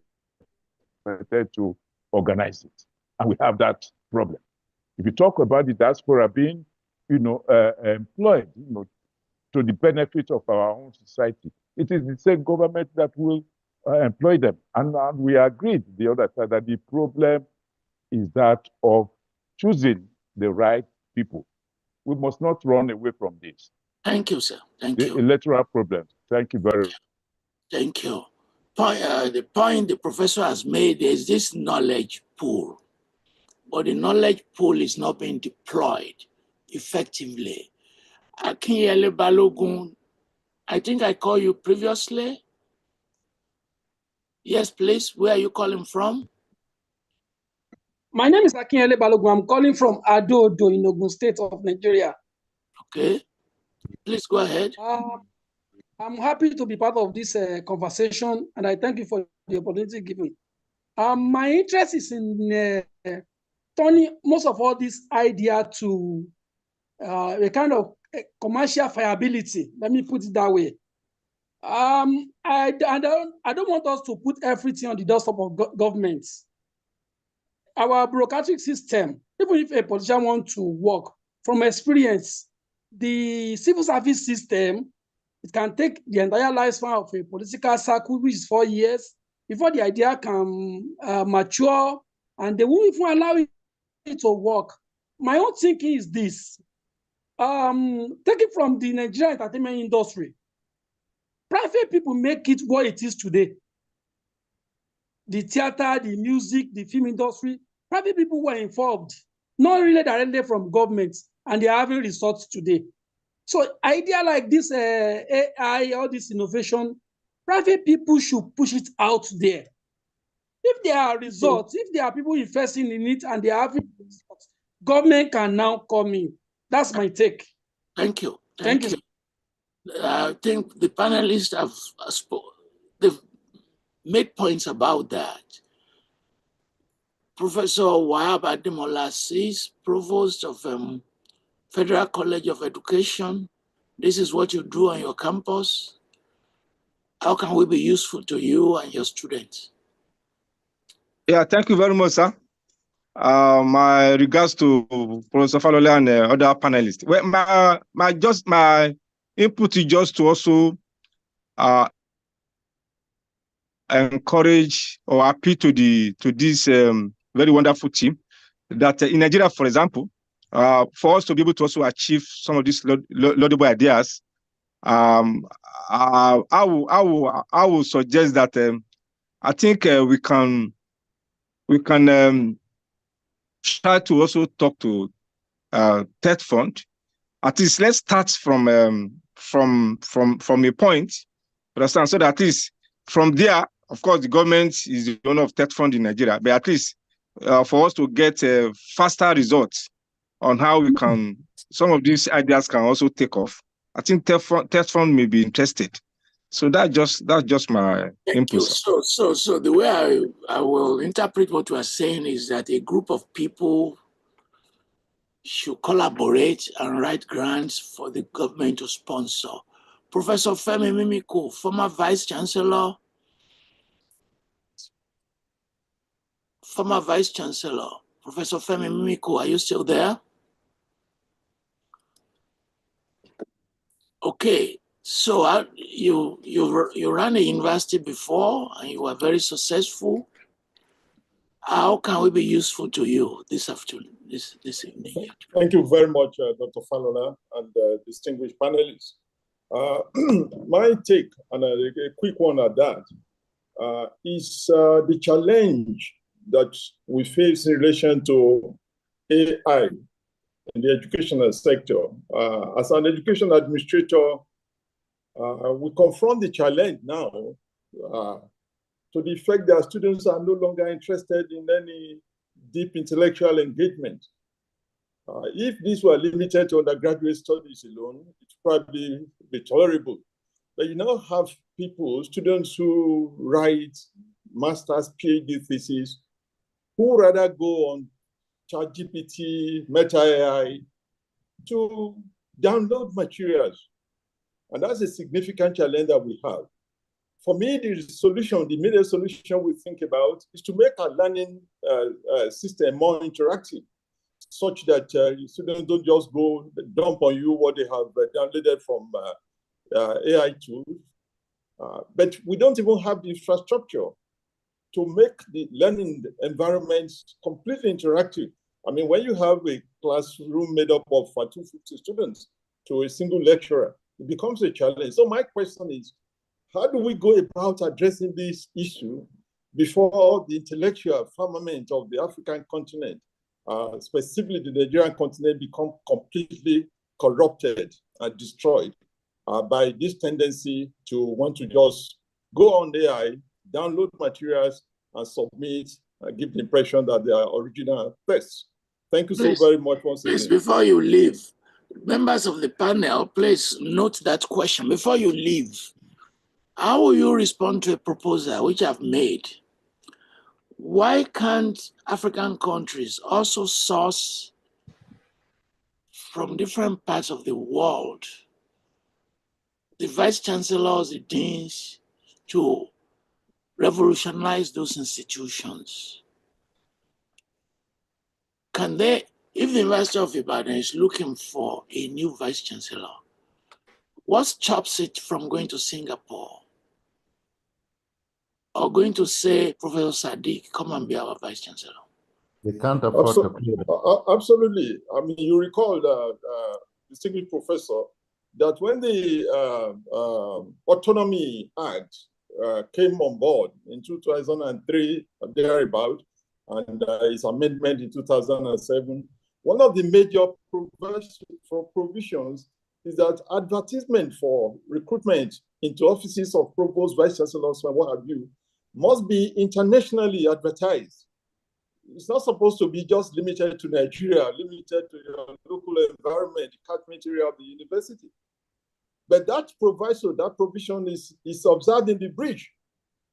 expected to organize it, and we have that problem. If you talk about the diaspora being, employed, to the benefit of our own society, it is the same government that will employ them. And we agreed the other side that the problem is that of choosing the right people. We must not run away from this. Thank you, sir. Thank you. Electoral problems. Thank you very much. Thank you. The point the professor has made is this knowledge pool, but the knowledge pool is not being deployed effectively. Akinyele Balogun, I think I called you previously. Yes, please. Where are you calling from? My name is Akinyele Balogun. I'm calling from Ado-Odo in Ogun State of Nigeria. Okay. Please go ahead. I'm happy to be part of this conversation, and I thank you for the opportunity given. My interest is in turning most of all this idea to a kind of commercial viability. Let me put it that way. I don't want us to put everything on the doorstep of government. Our bureaucratic system, even if a politician wants to work, from experience, the civil service system, it can take the entire lifespan of a political circle, which is 4 years, before the idea can mature, and they won't even allow it to work. My own thinking is this. Taking from the Nigerian entertainment industry, private people make it what it is today. The theater, the music, the film industry, private people were involved, not really directly from government, and they are having results today. So idea like this AI, all this innovation, private people should push it out there. If there are results, if there are people investing in it and they are having results, government can now come in. That's my take. Thank you. Thank you. I think the panelists they've made points about that. Professor Wahab Ademola Sis, Provost of Federal College of Education, this is what you do on your campus. How can we be useful to you and your students? Yeah, thank you very much, sir. My regards to Professor Falola and other panelists. Well, my input is just to also encourage or appeal to this very wonderful team that in Nigeria, for example, for us to be able to also achieve some of these laudable ideas, I will suggest that I think we can try to also talk to Tech Fund. At least let's start from a point, understand, so that at least from there, of course, the government is the owner of Tech Fund in Nigeria, but at least for us to get faster results on how we can, some of these ideas can also take off. I think Tech Fund may be interested. So that's just my input. So the way I will interpret what you are saying is that a group of people should collaborate and write grants for the government to sponsor. Professor Femi Mimiko, former Vice Chancellor, Professor Femi Mimiko, are you still there? Okay, so you ran a university before and you were very successful. How can we be useful to you this afternoon, this evening? Thank you very much, Dr. Falola and distinguished panelists. My take, and a quick one at that, is the challenge that we face in relation to AI in the educational sector. As an education administrator, we confront the challenge now to the effect that students are no longer interested in any deep intellectual engagement. If these were limited to undergraduate studies alone, it's probably be tolerable. But you now have people, students who write master's, PhD thesis, who rather go on ChatGPT, Meta AI to download materials. And that's a significant challenge that we have. For me, the solution, the immediate solution we think about is to make our learning system more interactive, such that students don't just go dump on you what they have downloaded from AI tools. But we don't even have the infrastructure to make the learning environments completely interactive. I mean, when you have a classroom made up of 250 students to a single lecturer, it becomes a challenge. So my question is, how do we go about addressing this issue before the intellectual firmament of the African continent, specifically the Nigerian continent, become completely corrupted and destroyed by this tendency to want to just go on AI, download materials, and submit, give the impression that they are original tests? Thank you so very much once again. Please, before you leave, members of the panel, please note that question. Before you leave, how will you respond to a proposal which I've made? Why can't African countries also source from different parts of the world the vice chancellors, the deans, to revolutionize those institutions? Can they, if the University of Ibadan is looking for a new vice chancellor, what stops it from going to Singapore or going to say, Professor Sadik, come and be our vice chancellor? They can't afford to pay them. Absolutely. I mean, you recall, distinguished professor, that when the Autonomy Act came on board in 2003, thereabout, and its amendment in 2007, one of the major provisions is that advertisement for recruitment into offices of provost, vice chancellors, and what have you, must be internationally advertised. It's not supposed to be just limited to Nigeria, limited to your local environment, the catchment area of the university. But that proviso, that provision is observed in the breach,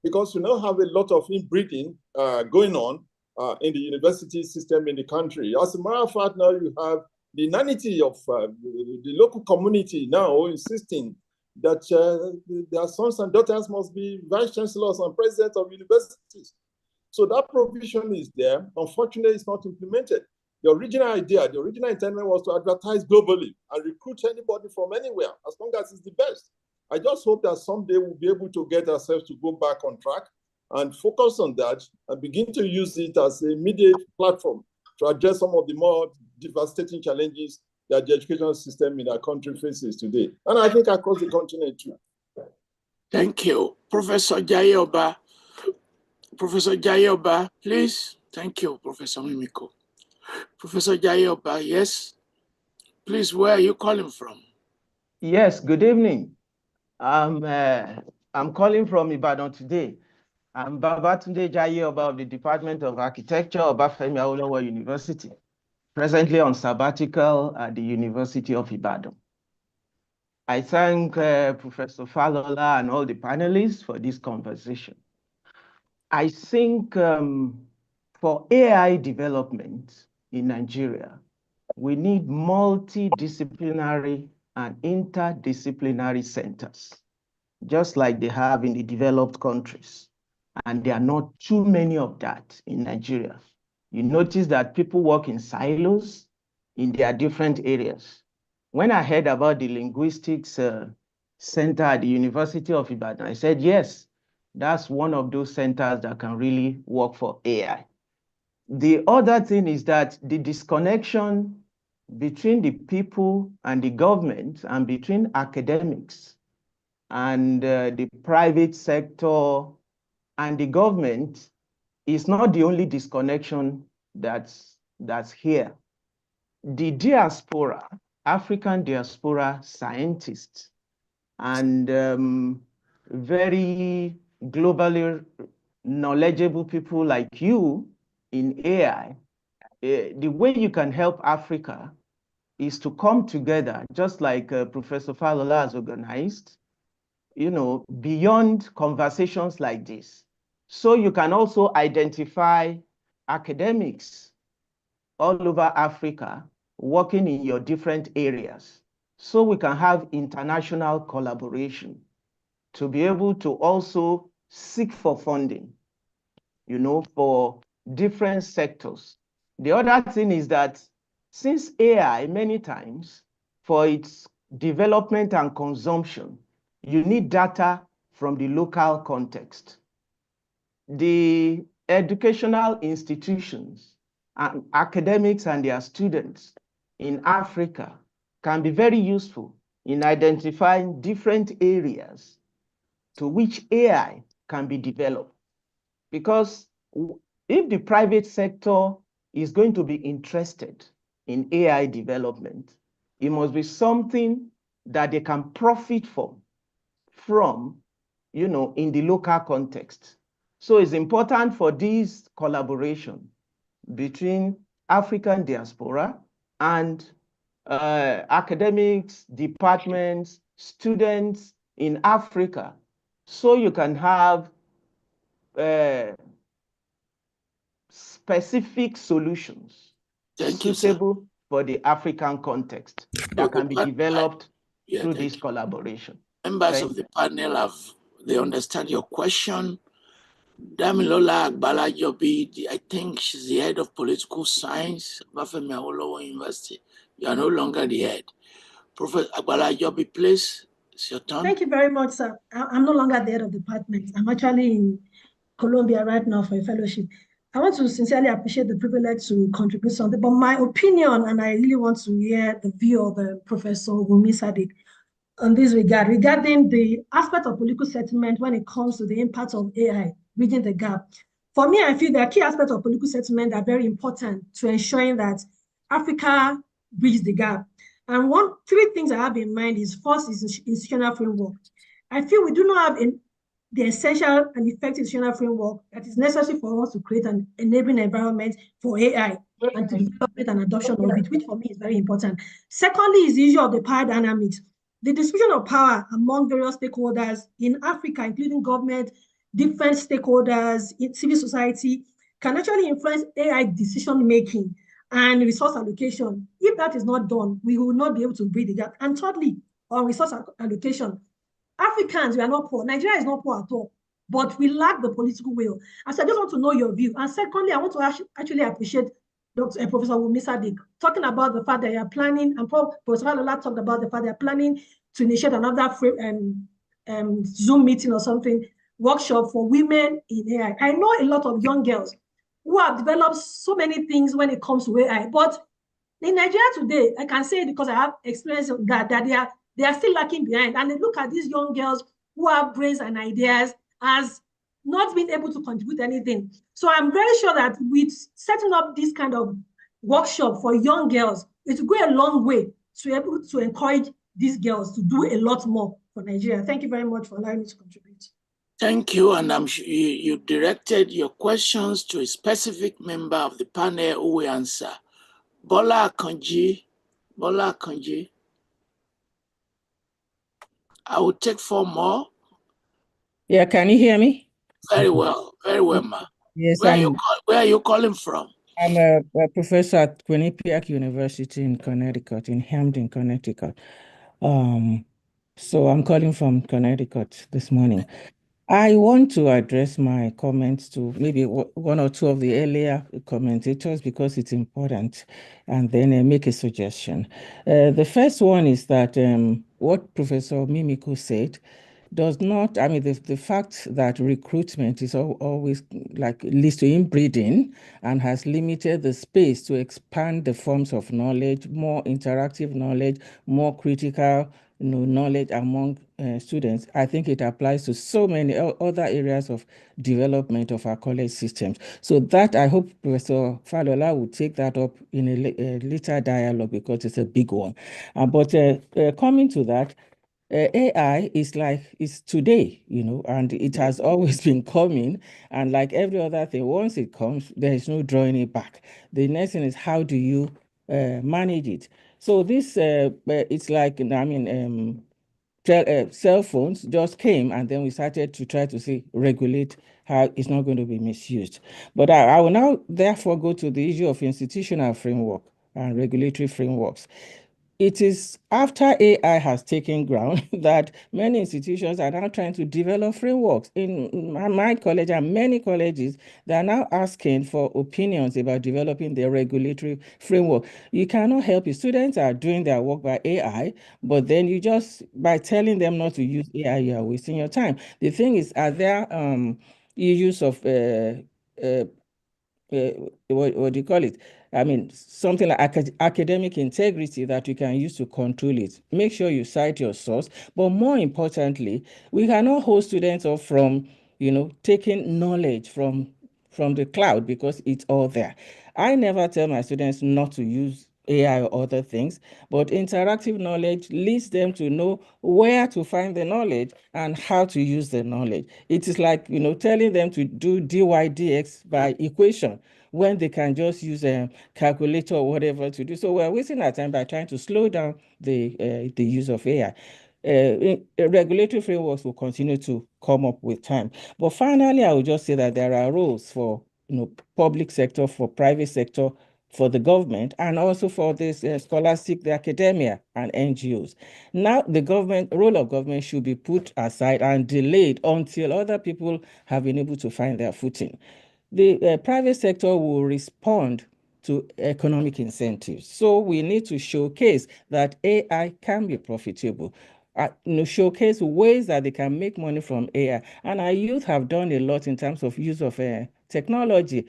because you now have a lot of inbreeding going on in the university system in the country. As a matter of fact, now you have the inanity of the local community now insisting that their sons and daughters must be vice chancellors and presidents of universities. So that provision is there. Unfortunately, it's not implemented. The original idea, the original intent was to advertise globally and recruit anybody from anywhere, as long as it's the best. I just hope that someday we'll be able to get ourselves to go back on track and focus on that and begin to use it as an immediate platform to address some of the more devastating challenges that the education system in our country faces today. And I think across the continent too. Thank you. Professor Jayoba. Professor Jayoba, please. Thank you, Professor Mimiko. Professor Jayoba, yes. Please, where are you calling from? Yes, good evening. I'm calling from Ibadan today. I'm Babatunde Jayoba of the Department of Architecture, Obafemi Awolowo University, presently on sabbatical at the University of Ibadan. I thank Professor Falola and all the panelists for this conversation. I think for AI development in Nigeria, we need multidisciplinary and interdisciplinary centers, just like they have in the developed countries. And there are not too many of that in Nigeria. You notice that people work in silos in their different areas. When I heard about the linguistics center at the University of Ibadan, I said, yes, that's one of those centers that can really work for AI. The other thing is that the disconnection between the people and the government and between academics and the private sector and the government is not the only disconnection that's here. The diaspora, African diaspora scientists and very globally knowledgeable people like you in AI, the way you can help Africa is to come together, just like Professor Falola has organized, beyond conversations like this. So you can also identify academics all over Africa working in your different areas. So we can have international collaboration to be able to also seek for funding, for different sectors. The other thing is that since AI, many times, for its development and consumption, you need data from the local context. The educational institutions and academics and their students in Africa can be very useful in identifying different areas to which AI can be developed. Because if the private sector is going to be interested in AI development, it must be something that they can profit from, in the local context. So it's important for this collaboration between African diaspora and academics, departments, students in Africa, so you can have specific solutions suitable for the African context that can be developed through this collaboration. Members of the panel they understand your question. Damilola Agbalajobi, I think she's the head of political science, Bafemi Awolowo University. You are no longer the head. Professor Agbalajobi, please, it's your turn. Thank you very much, sir. I'm no longer the head of the department. I'm actually in Colombia right now for a fellowship. I want to sincerely appreciate the privilege to contribute something, but my opinion, and I really want to hear the view of Professor Omowunmi Sadik on this regarding the aspect of political settlement when it comes to the impact of AI, bridging the gap. For me, I feel there are key aspects of political settlement that are very important to ensuring that Africa bridges the gap. And three things I have in mind is first is institutional framework. I feel we do not have the essential and effective institutional framework that is necessary for us to create an enabling environment for AI and to develop it and adoption of it, which for me is very important. Secondly is the issue of the power dynamics. The distribution of power among various stakeholders in Africa, including government, different stakeholders, in civil society, can actually influence AI decision-making and resource allocation. If that is not done, we will not be able to bridge the gap. And thirdly, on resource allocation, Africans, we are not poor. Nigeria is not poor at all, but we lack the political will. And so I just want to know your view. And secondly, I want to actually appreciate Professor Omowunmi Sadik talking about the fact that you are planning, and Professor Falola talked about the fact they are planning to initiate another Zoom meeting or something, workshop for women in AI. I know a lot of young girls who have developed so many things when it comes to AI, but in Nigeria today, I can say because I have experience that they are still lacking behind. And they look at these young girls who have brains and ideas as not being able to contribute anything. So I'm very sure that with setting up this kind of workshop for young girls, it will go a long way to be able to encourage these girls to do a lot more for Nigeria. Thank you very much for allowing me to contribute. Thank you, and I'm sure you directed your questions to a specific member of the panel who will answer. Bola Akanji. I will take 4 more. Yeah, can you hear me? Very well, ma. Yes, where are you calling from? I'm a professor at Quinnipiac University in Connecticut, in Hamden, Connecticut. So I'm calling from Connecticut this morning. I want to address my comments to maybe 1 or 2 of the earlier commentators because it's important, and then make a suggestion. The first one is that what Professor Mimiko said does not, I mean, the fact that recruitment is always leads to inbreeding and has limited the space to expand the forms of knowledge, more interactive knowledge, more critical knowledge among students. I think it applies to so many other areas of development of our college systems. So that I hope Professor Falola will take that up in a later dialogue because it's a big one. But coming to that, AI is today, and it has always been coming. And like every other thing, once it comes, there is no drawing it back. The next thing is how do you manage it? So this, it's like, cell phones just came, and then we started to try to regulate how it's not going to be misused. But I will now therefore go to the issue of institutional framework and regulatory frameworks. It is after AI has taken ground that many institutions are now trying to develop frameworks. In my college and many colleges, they are now asking for opinions about developing their regulatory framework. You cannot help it. Students are doing their work by AI, but then you just, by telling them not to use AI, you are wasting your time. The thing is, are there issues of what do you call it? I mean, something like academic integrity that you can use to control it. Make sure you cite your source. But more importantly, we cannot hold students off from, taking knowledge from the cloud, because it's all there. I never tell my students not to use AI or other things, but interactive knowledge leads them to know where to find the knowledge and how to use the knowledge. It is like, telling them to do dy dx by equation when they can just use a calculator or whatever to do. So we're wasting our time by trying to slow down the use of AI. Regulatory frameworks will continue to come up with time. But finally, I would just say that there are roles for public sector, for private sector, for the government, and also for this scholastic, the academia, and NGOs. Now, the role of government should be put aside and delayed until other people have been able to find their footing. The private sector will respond to economic incentives. So we need to showcase that AI can be profitable. Showcase ways that they can make money from AI. And our youth have done a lot in terms of use of technology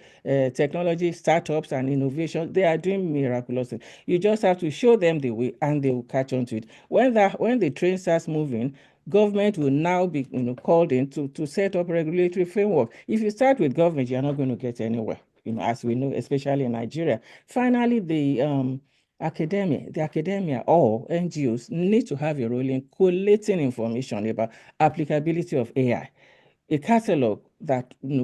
startups and innovation. They are doing miraculous things. You just have to show them the way, and they will catch on to it. When the train starts moving, government will now be called in to set up regulatory framework. If you start with government, you're not going to get anywhere, as we know, especially in Nigeria. Finally, the academia or NGOs need to have a role in collating information about applicability of AI. A catalog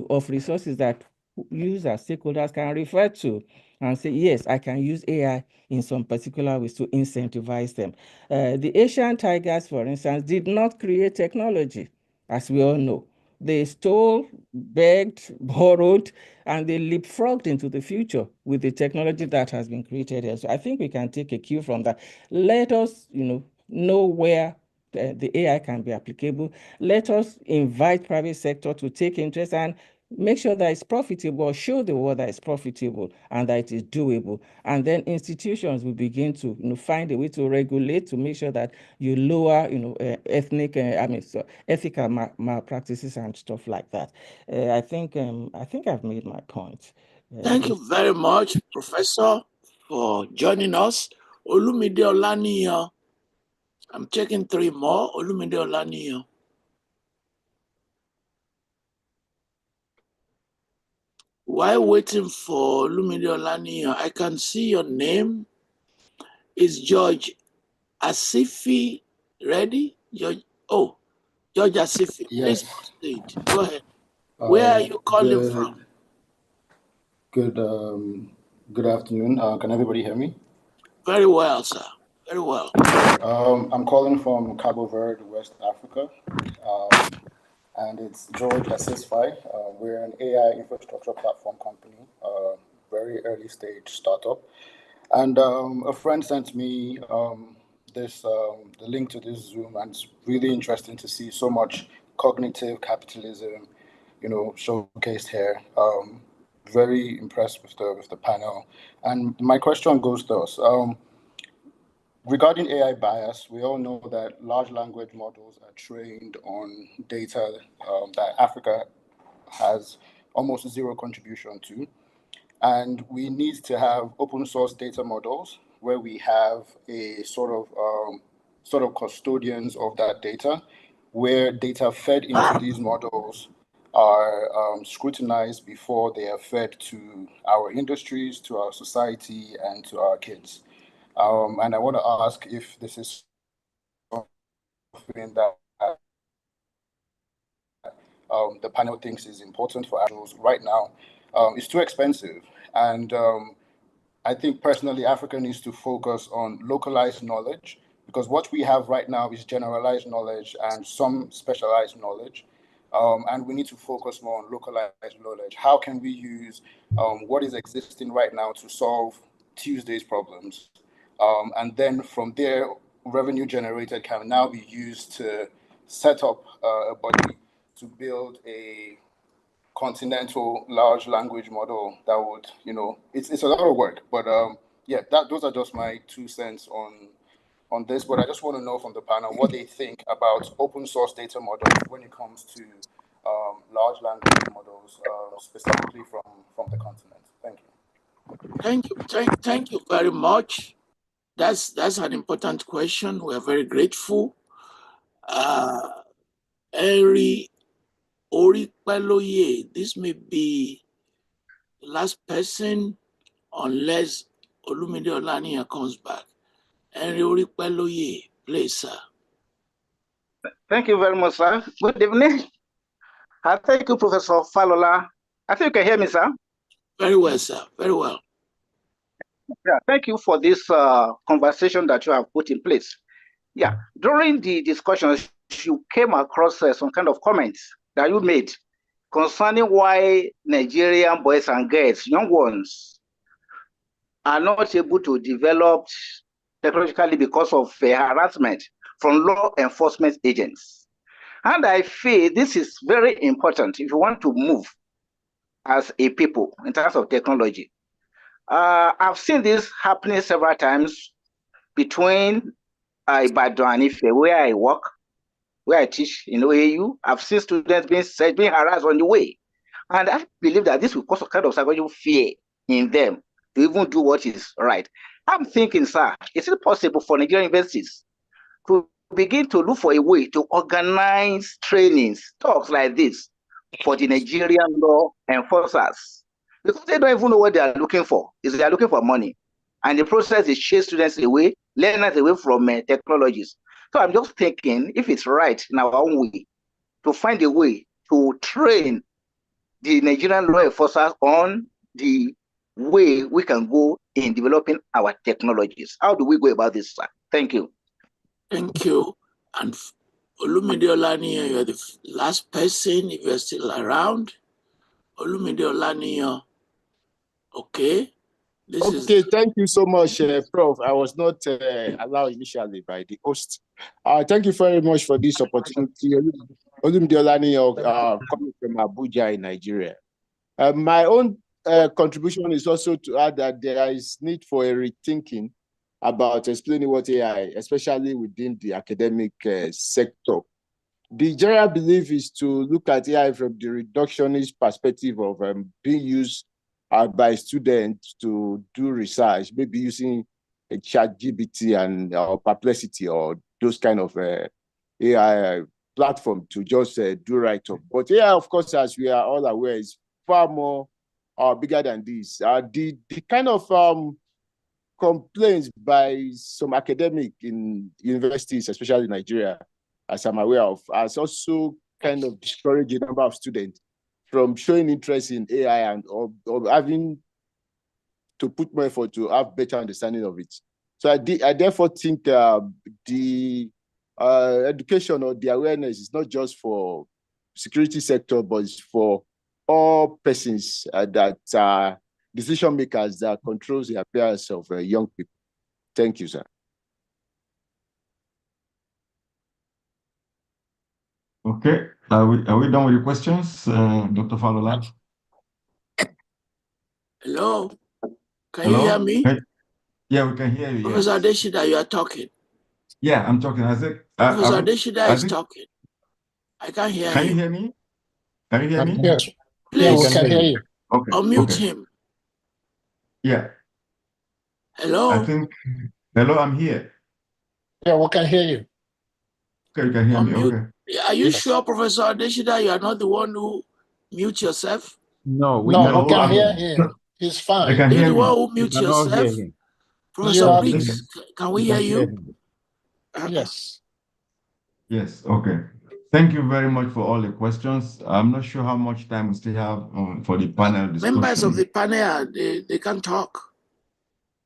of resources that users, stakeholders can refer to and say, yes, I can use AI in some particular ways to incentivize them. The Asian tigers, for instance, did not create technology, as we all know. They stole, begged, borrowed, and they leapfrogged into the future with the technology that has been created here. So I think we can take a cue from that. Let us, know where the AI can be applicable. Let us invite private sector to take interest and make sure that it's profitable, show the world that it's profitable and that it is doable. And then institutions will begin to find a way to regulate, to make sure that you lower ethical malpractices and stuff like that. I think I've made my point. Thank you very much, Professor, for joining us. Olumide Olaniyan. I'm checking 3 more. Olumide Olaniyan. While waiting for Olumide Olaniyan, I can see your name is George Asifi. Ready? George Asifi. Yes. Please proceed. Go ahead. Where are you calling from? Good afternoon. Can everybody hear me? Very well, sir. Very well. I'm calling from Cabo Verde, West Africa, and it's George Asisfi. We're an AI infrastructure platform company, very early stage startup. And a friend sent me the link to this Zoom, and it's really interesting to see so much cognitive capitalism, showcased here. Very impressed with the panel. And my question goes thus. Regarding AI bias, we all know that large language models are trained on data that Africa has almost zero contribution to. And we need to have open source data models where we have a sort of custodians of that data, where data fed into these models are scrutinized before they are fed to our industries, to our society, and to our kids. And I want to ask if this is something that the panel thinks is important for adults right now. It's too expensive. And I think personally, Africa needs to focus on localized knowledge because what we have right now is generalized knowledge and some specialized knowledge. And we need to focus more on localized knowledge. How can we use what is existing right now to solve Tuesday's problems? And then from there, revenue generated can now be used to set up a body to build a continental large language model that would, it's a lot of work, but yeah, those are just my 2 cents on this. But I just want to know from the panel what they think about open source data models when it comes to large language models, specifically from the continent. Thank you. Thank you very much. That's an important question. We're very grateful. Henry Oripeloye, this may be the last person unless Olumide Olaniyan comes back. Henry Oripeloye, please, sir. Thank you very much, sir. Good evening. Thank you, Professor Falola. I think you can hear me, sir. Very well, sir. Very well. Yeah, thank you for this conversation that you have put in place. Yeah, during the discussions, you came across some kind of comments that you made concerning why Nigerian boys and girls, young ones, are not able to develop technologically because of harassment from law enforcement agents. And I feel this is very important if you want to move as a people in terms of technology. I've seen this happening several times between Ibadan and Ife, where I work, where I teach in OAU. I've seen students being harassed on the way. And I believe that this will cause a kind of psychological fear in them to even do what is right. I'm thinking, sir, is it possible for Nigerian universities to begin to look for a way to organize trainings, talks like this for the Nigerian law enforcers? Because they don't even know what they are looking for. They are looking for money. And the process is chase students away, learners away from technologies. So I'm just thinking if it's right in our own way to find a way to train the Nigerian law enforcers on the way we can go in developing our technologies. How do we go about this, sir? Thank you. Thank you. And Olumide Olaniyan, you're the last person, if you're still around. Olumide Olaniyan, okay. Thank you so much, Prof. I was not allowed initially by the host. Thank you very much for this opportunity. Olumide Olaniyan, coming from Abuja in Nigeria. My own contribution is also to add that there is need for a rethinking about explaining what AI, especially within the academic sector. The general belief is to look at AI from the reductionist perspective of being used by students to do research, maybe using a ChatGPT and Perplexity or those kind of AI platform to just do write-up. But AI, of course, as we are all aware, is far more bigger than this. The kind of complaints by some academic in universities, especially in Nigeria, as I'm aware of, has also kind of discouraged a number of students from showing interest in AI and or having to put more effort to have better understanding of it. So I therefore think the education or the awareness is not just for security sector, but it's for all persons that are decision makers that controls the appearance of young people. Thank you, sir. Okay, are we done with the questions, Dr. Falola? Hello, can you hear me? Hey. Yeah, we can hear you. Professor Yes. Adeshida, you are talking. Yeah, I'm talking. I think Professor Adeshida is talking. I can't hear him. Can you hear me? Can you hear me? Yes. Please, yeah, we can hear you. Okay. Unmute him. Yeah. Hello. I think. Hello, I'm here. Yeah, we can hear you. Okay, you can hear me. Unmute. Okay. Are you sure, Professor Adeshida, you are not the one who mute yourself? No, we can hear him. He's fine. I can You're hear the one you. who mute yourself. Professor Briggs, can we hear you? Yes. Yes. Okay. Thank you very much for all the questions. I'm not sure how much time we still have for the panel discussion. Members of the panel, they can talk.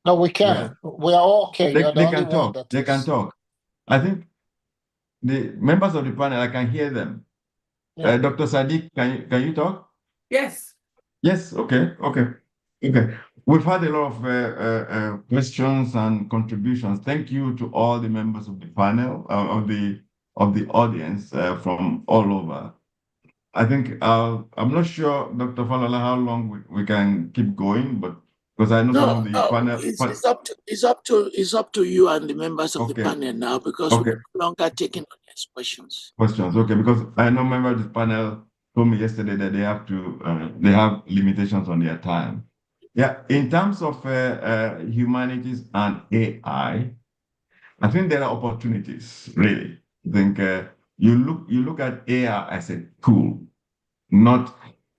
No, we can. Yeah. We are all okay. They You're the only can one talk. that They can talk. I think the members of the panel, I can hear them. Yeah. Dr. Sadik, can you talk? Yes. Yes, okay. We've had a lot of questions and contributions. Thank you to all the members of the panel, of the audience from all over. I think I'm not sure, Dr. Falola, how long we can keep going, but because I know some of the panel. It's up to you and the members of the panel now, because we're no longer taking questions. Okay, because I know members of the panel told me yesterday that they have limitations on their time. Yeah, in terms of humanities and AI, I think there are opportunities, really. I think you look at AI as a tool, not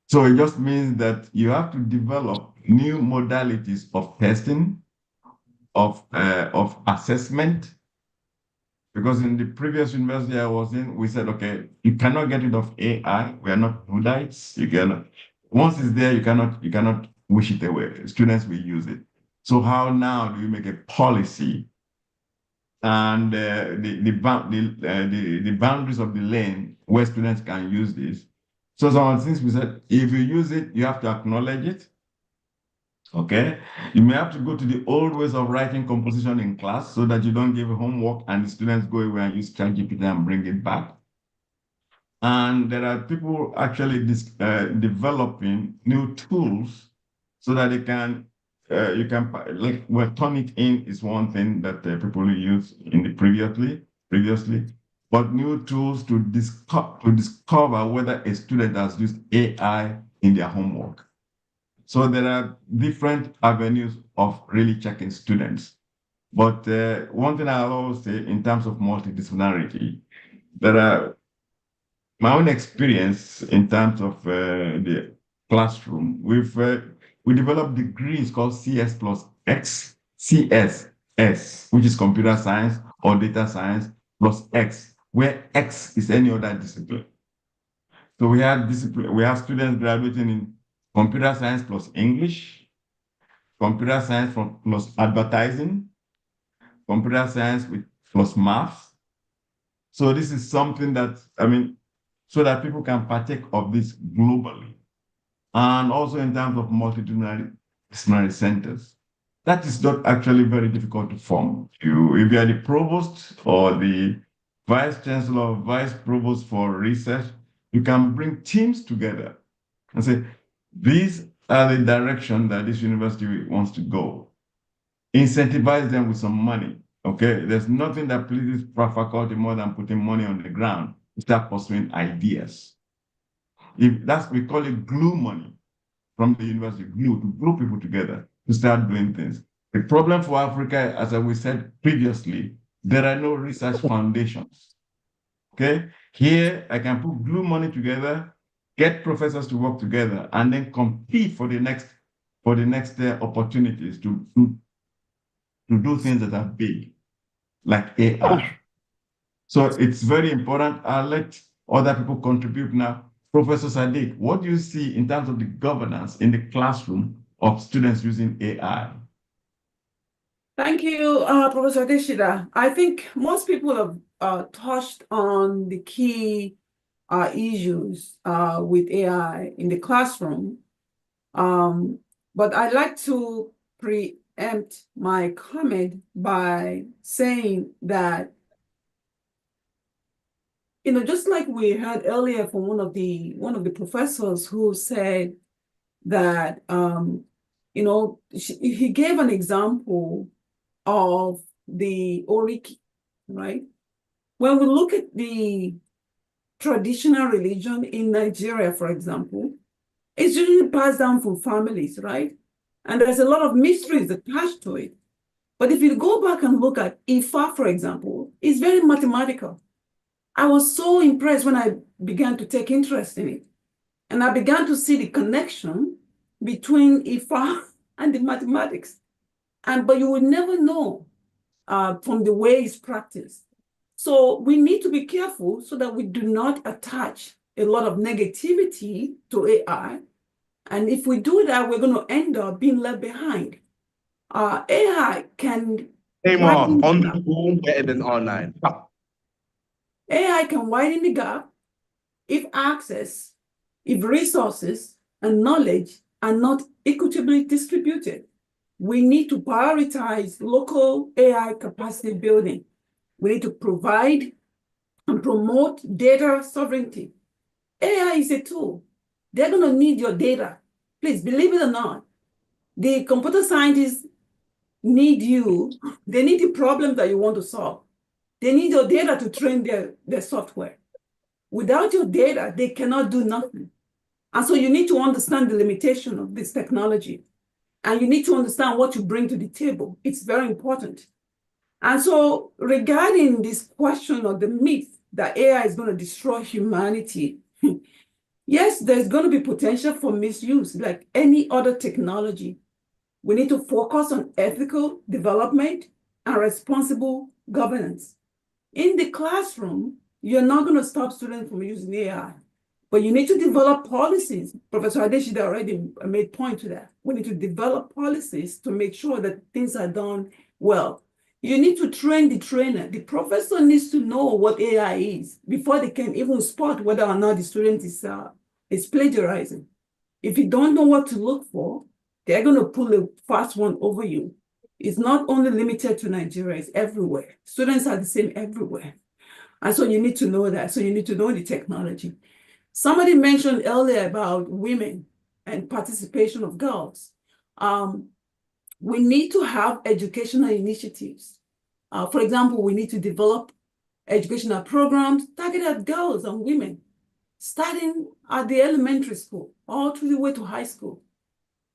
so it just means that you have to develop new modalities of testing, of assessment. Because in the previous university I was in, we said, okay, you cannot get rid of AI. We are not Luddites. You cannot. Once it's there, you cannot wish it away. Students will use it. So how now do you make a policy and the boundaries of the lane where students can use this? So some of the things we said, if you use it, you have to acknowledge it. Okay, you may have to go to the old ways of writing composition in class so that you don't give homework and the students go away and use ChatGPT and bring it back. And there are people actually developing new tools so that they can, you can, like, well, Turnitin is one thing that people use in the previously, but new tools to discover whether a student has used AI in their homework. So there are different avenues of really checking students. But one thing I'll always say in terms of multidisciplinarity, there are my own experience in terms of the classroom. We developed degrees called CS plus X, CSS, which is computer science or data science plus X, where X is any other discipline. So we have students graduating in computer science plus English, computer science plus advertising, computer science plus math. So this is something that, so that people can partake of this globally. And also in terms of multidisciplinary centers. That is not actually very difficult to form. If you are the provost or the vice chancellor or vice provost for research, you can bring teams together and say, these are the direction that this university wants to go. Incentivize them with some money, okay? There's nothing that pleases faculty more than putting money on the ground to start pursuing ideas. We call it glue money from the university, to glue people together to start doing things. The problem for Africa, as we said previously, there are no research foundations, okay? Here, I can put glue money together, get professors to work together, and then compete for the next opportunities to do things that are big, like AI. So it's very important. I'll let other people contribute now. Professor Sadik, what do you see in terms of the governance in the classroom of students using AI? Thank you, Professor Adeshida. I think most people have touched on the key issues with AI in the classroom. But I'd like to preempt my comment by saying that, just like we heard earlier from one of the professors who said that, he gave an example of the Oriki, right? When we look at the traditional religion in Nigeria, for example, it's usually passed down from families, right? And there's a lot of mysteries attached to it. But if you go back and look at Ifa, for example, it's very mathematical. I was so impressed when I began to take interest in it. And I began to see the connection between Ifa and the mathematics. But you would never know from the way it's practiced. So we need to be careful so that we do not attach a lot of negativity to AI. And if we do that, we're going to end up being left behind. AI can widen the on gap. home and then online. AI can widen the gap if access, if resources and knowledge are not equitably distributed. We need to prioritize local AI capacity building. We need to provide and promote data sovereignty. AI is a tool. They're going to need your data. Please, believe it or not, the computer scientists need you. They need the problem that you want to solve. They need your data to train their software. Without your data, they cannot do nothing. And so you need to understand the limitation of this technology. And you need to understand what you bring to the table. It's very important. And so regarding this question of the myth that AI is going to destroy humanity, yes, there's going to be potential for misuse like any other technology. We need to focus on ethical development and responsible governance. In the classroom, you're not going to stop students from using AI, but you need to develop policies. Professor Adeshide already made point to that. We need to develop policies to make sure that things are done well. You need to train the trainer. The professor needs to know what AI is before they can even spot whether or not the student is plagiarizing. If you don't know what to look for, they're going to pull a fast one over you. It's not only limited to Nigeria, it's everywhere. Students are the same everywhere. And so you need to know that. So you need to know the technology. Somebody mentioned earlier about women and participation of girls. We need to have educational initiatives. For example, we need to develop educational programs targeted at girls and women, starting at the elementary school all through the way to high school.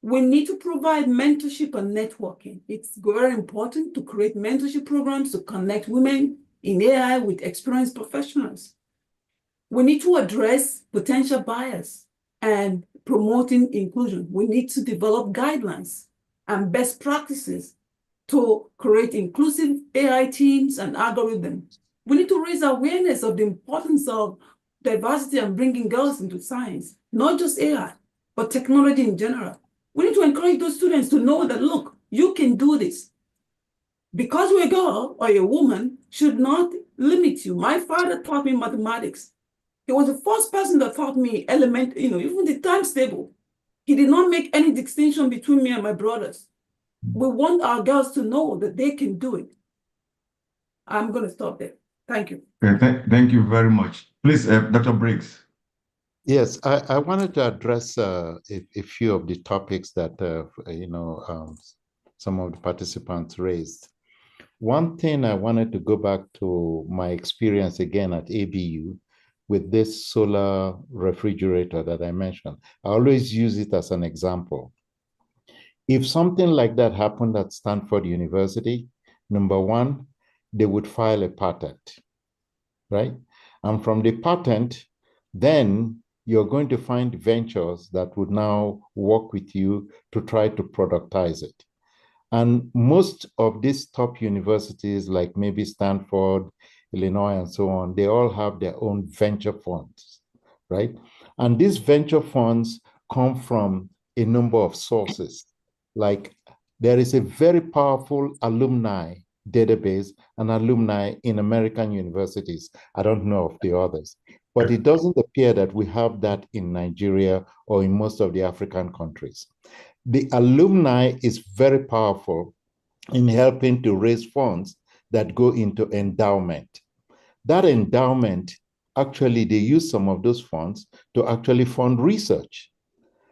We need to provide mentorship and networking. It's very important to create mentorship programs to connect women in AI with experienced professionals. We need to address potential bias and promoting inclusion. We need to develop guidelines and best practices to create inclusive AI teams and algorithms. We need to raise awareness of the importance of diversity and bringing girls into science, not just AI, but technology in general. We need to encourage those students to know that, look, you can do this. Because you're a girl or a woman should not limit you. My father taught me mathematics. He was the first person that taught me even the times table. He did not make any distinction between me and my brothers. We want our girls to know that they can do it. I'm going to stop there. Thank you. Thank you very much. Please, Dr. Briggs. Yes, I wanted to address a few of the topics that some of the participants raised. One thing I wanted to go back to my experience again at ABU with this solar refrigerator that I mentioned. I always use it as an example. If something like that happened at Stanford University, number one, they would file a patent, right? And from the patent, then you're going to find ventures that would now work with you to try to productize it. And most of these top universities, like maybe Stanford, Illinois, and so on, they all have their own venture funds, right? And these venture funds come from a number of sources. Like there is a very powerful alumni database and alumni in American universities. I don't know of the others, but it doesn't appear that we have that in Nigeria or in most of the African countries. The alumni is very powerful in helping to raise funds that go into endowment. That endowment, actually, they use some of those funds to actually fund research.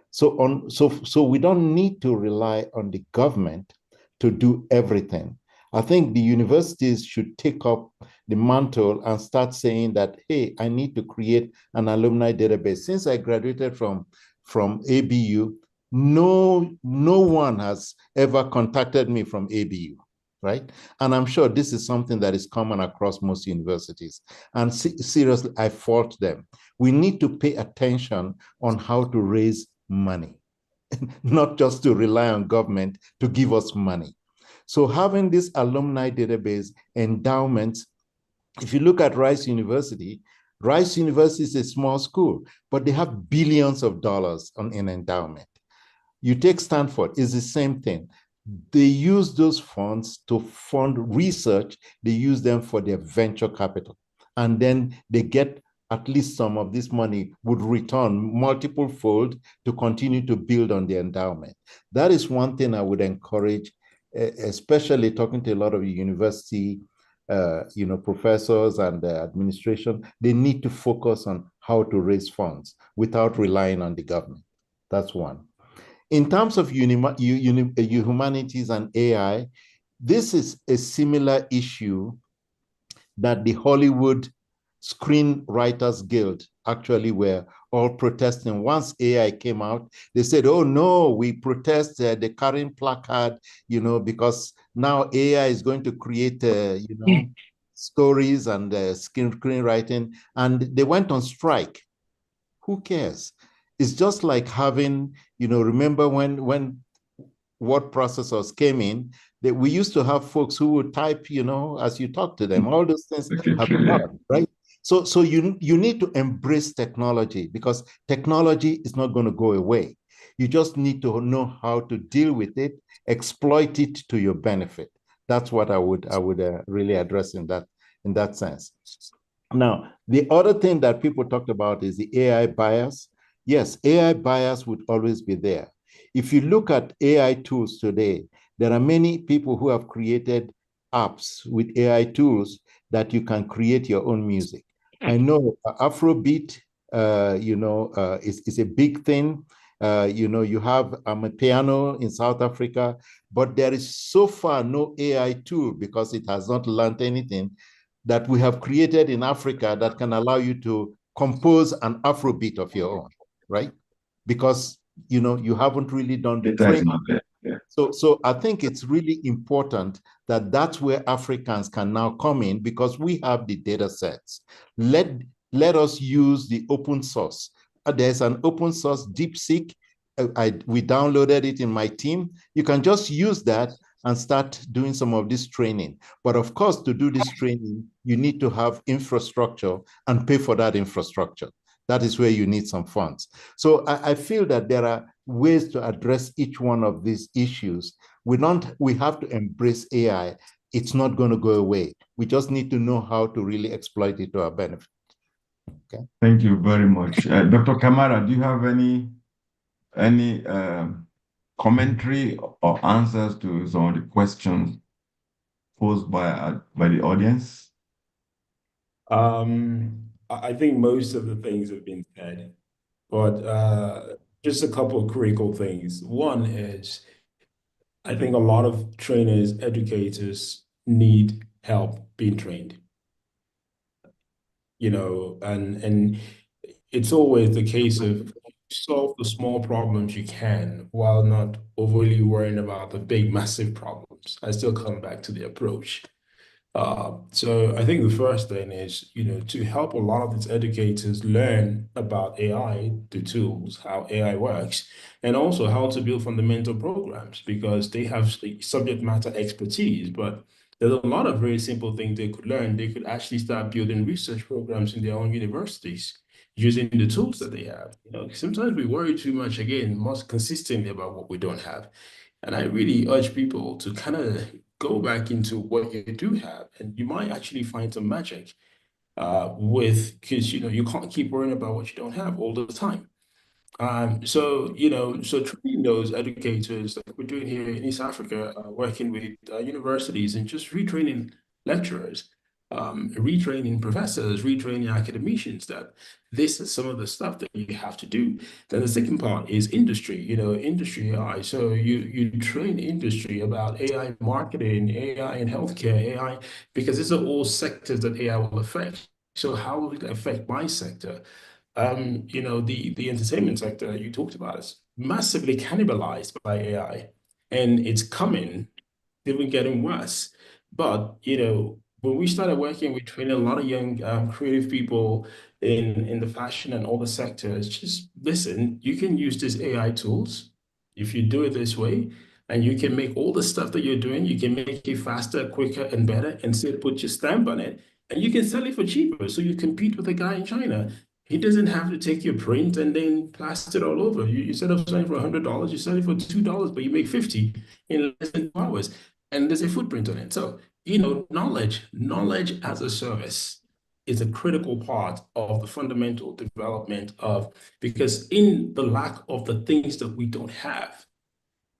So we don't need to rely on the government to do everything. I think the universities should take up the mantle and start saying that, hey, I need to create an alumni database. Since I graduated from ABU, no one has ever contacted me from ABU, right? And I'm sure this is something that is common across most universities. And seriously, I fault them. We need to pay attention on how to raise money, not just to rely on government to give us money. So having this alumni database, endowments, if you look at Rice University is a small school, but they have billions of dollars in endowment. You take Stanford, it's the same thing. they use those funds to fund research. They use them for their venture capital. And then they get at least some of this money would return multiple fold to continue to build on the endowment. That is one thing I would encourage, especially talking to a lot of university professors and administration. They need to focus on how to raise funds without relying on the government. That's one. In terms of humanities and AI, this is a similar issue that the Hollywood Screenwriters Guild actually were all protesting. Once AI came out, they said, oh no, we protest the current placard, because now AI is going to create, stories and screenwriting, and they went on strike. Who cares? It's just like having, remember when word processors came in, that we used to have folks who would type, as you talk to them, all those things have gone, right? So you need to embrace technology, because technology is not going to go away. You just need to know how to deal with it, exploit it to your benefit. That's what I would really address in that sense. Now, the other thing that people talked about is the AI bias. Yes, AI bias would always be there. If you look at AI tools today, there are many people who have created apps with AI tools that you can create your own music. I know Afrobeat, is a big thing. You have a piano in South Africa, but there is so far no AI tool, because it has not learned anything, that we have created in Africa that can allow you to compose an Afrobeat of your own, right? Because you haven't really done the training. So I think it's really important that that's where Africans can now come in, because we have the data sets. Let us use the open source. There's an open source DeepSeek. We downloaded it in my team. You can just use that and start doing some of this training. But of course, to do this training, you need to have infrastructure and pay for that infrastructure. That is where you need some funds. So I feel that there are ways to address each one of these issues. We have to embrace AI. It's not going to go away. We just need to know how to really exploit it to our benefit. Okay. Thank you very much. Dr. Kamara, do you have any commentary or answers to some of the questions posed by the audience? I think most of the things have been said, but just a couple of critical things. One is, I think a lot of trainers, educators need help being trained. And it's always the case of solve the small problems you can while not overly worrying about the big, massive problems. I still come back to the approach. So I think the first thing is, to help a lot of these educators learn about AI, the tools, how AI works, and also how to build fundamental programs, because they have subject matter expertise, but there's a lot of very simple things they could learn. They could actually start building research programs in their own universities using the tools that they have. Sometimes we worry too much, again, most consistently about what we don't have. And I really urge people to kind of go back into what you do have, and you might actually find some magic because you can't keep worrying about what you don't have all the time. So training those educators like we're doing here in East Africa, working with universities and just retraining lecturers, retraining professors, retraining academicians, that this is some of the stuff that you have to do. Then the second part is industry, industry AI. So you train industry about AI marketing, AI in healthcare, AI, because these are all sectors that AI will affect. So how will it affect my sector? The entertainment sector you talked about is massively cannibalized by AI, and it's coming, even getting worse. But when we started working, we trained a lot of young creative people in the fashion and all the sectors. Just listen, you can use these AI tools if you do it this way, and you can make all the stuff that you're doing, you can make it faster, quicker, and better, and still put your stamp on it, and you can sell it for cheaper. So you compete with the guy in China. He doesn't have to take your print and then plaster it all over. You set up something for $100, you sell it for $2, but you make 50 in less than 2 hours. And there's a footprint on it. So, knowledge as a service is a critical part of the fundamental development of, because in the lack of the things that we don't have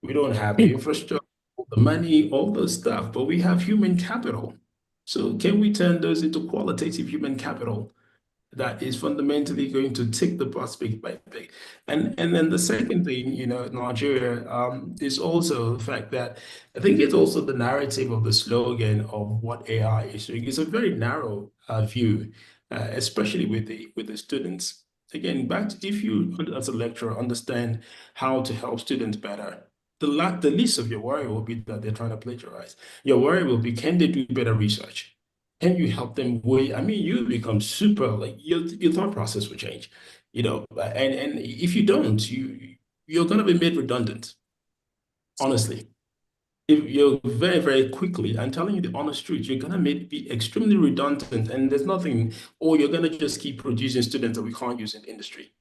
the infrastructure, the money, all those stuff, but we have human capital. So can we turn those into qualitative human capital that is fundamentally going to tick the box big by big? And then the second thing, Nigeria, is also the fact that I think it's also the narrative of the slogan of what AI is doing. It's a very narrow view, especially with the students. Again, back to, if you, as a lecturer, understand how to help students better, the least of your worry will be that they're trying to plagiarize. Your worry will be, can they do better research? Can you help them you become super, like your thought process will change, and if you don't, you're gonna be made redundant. Honestly, if you're very, very quickly, I'm telling you the honest truth, you're gonna be extremely redundant, and there's nothing, or you're gonna just keep producing students that we can't use in industry.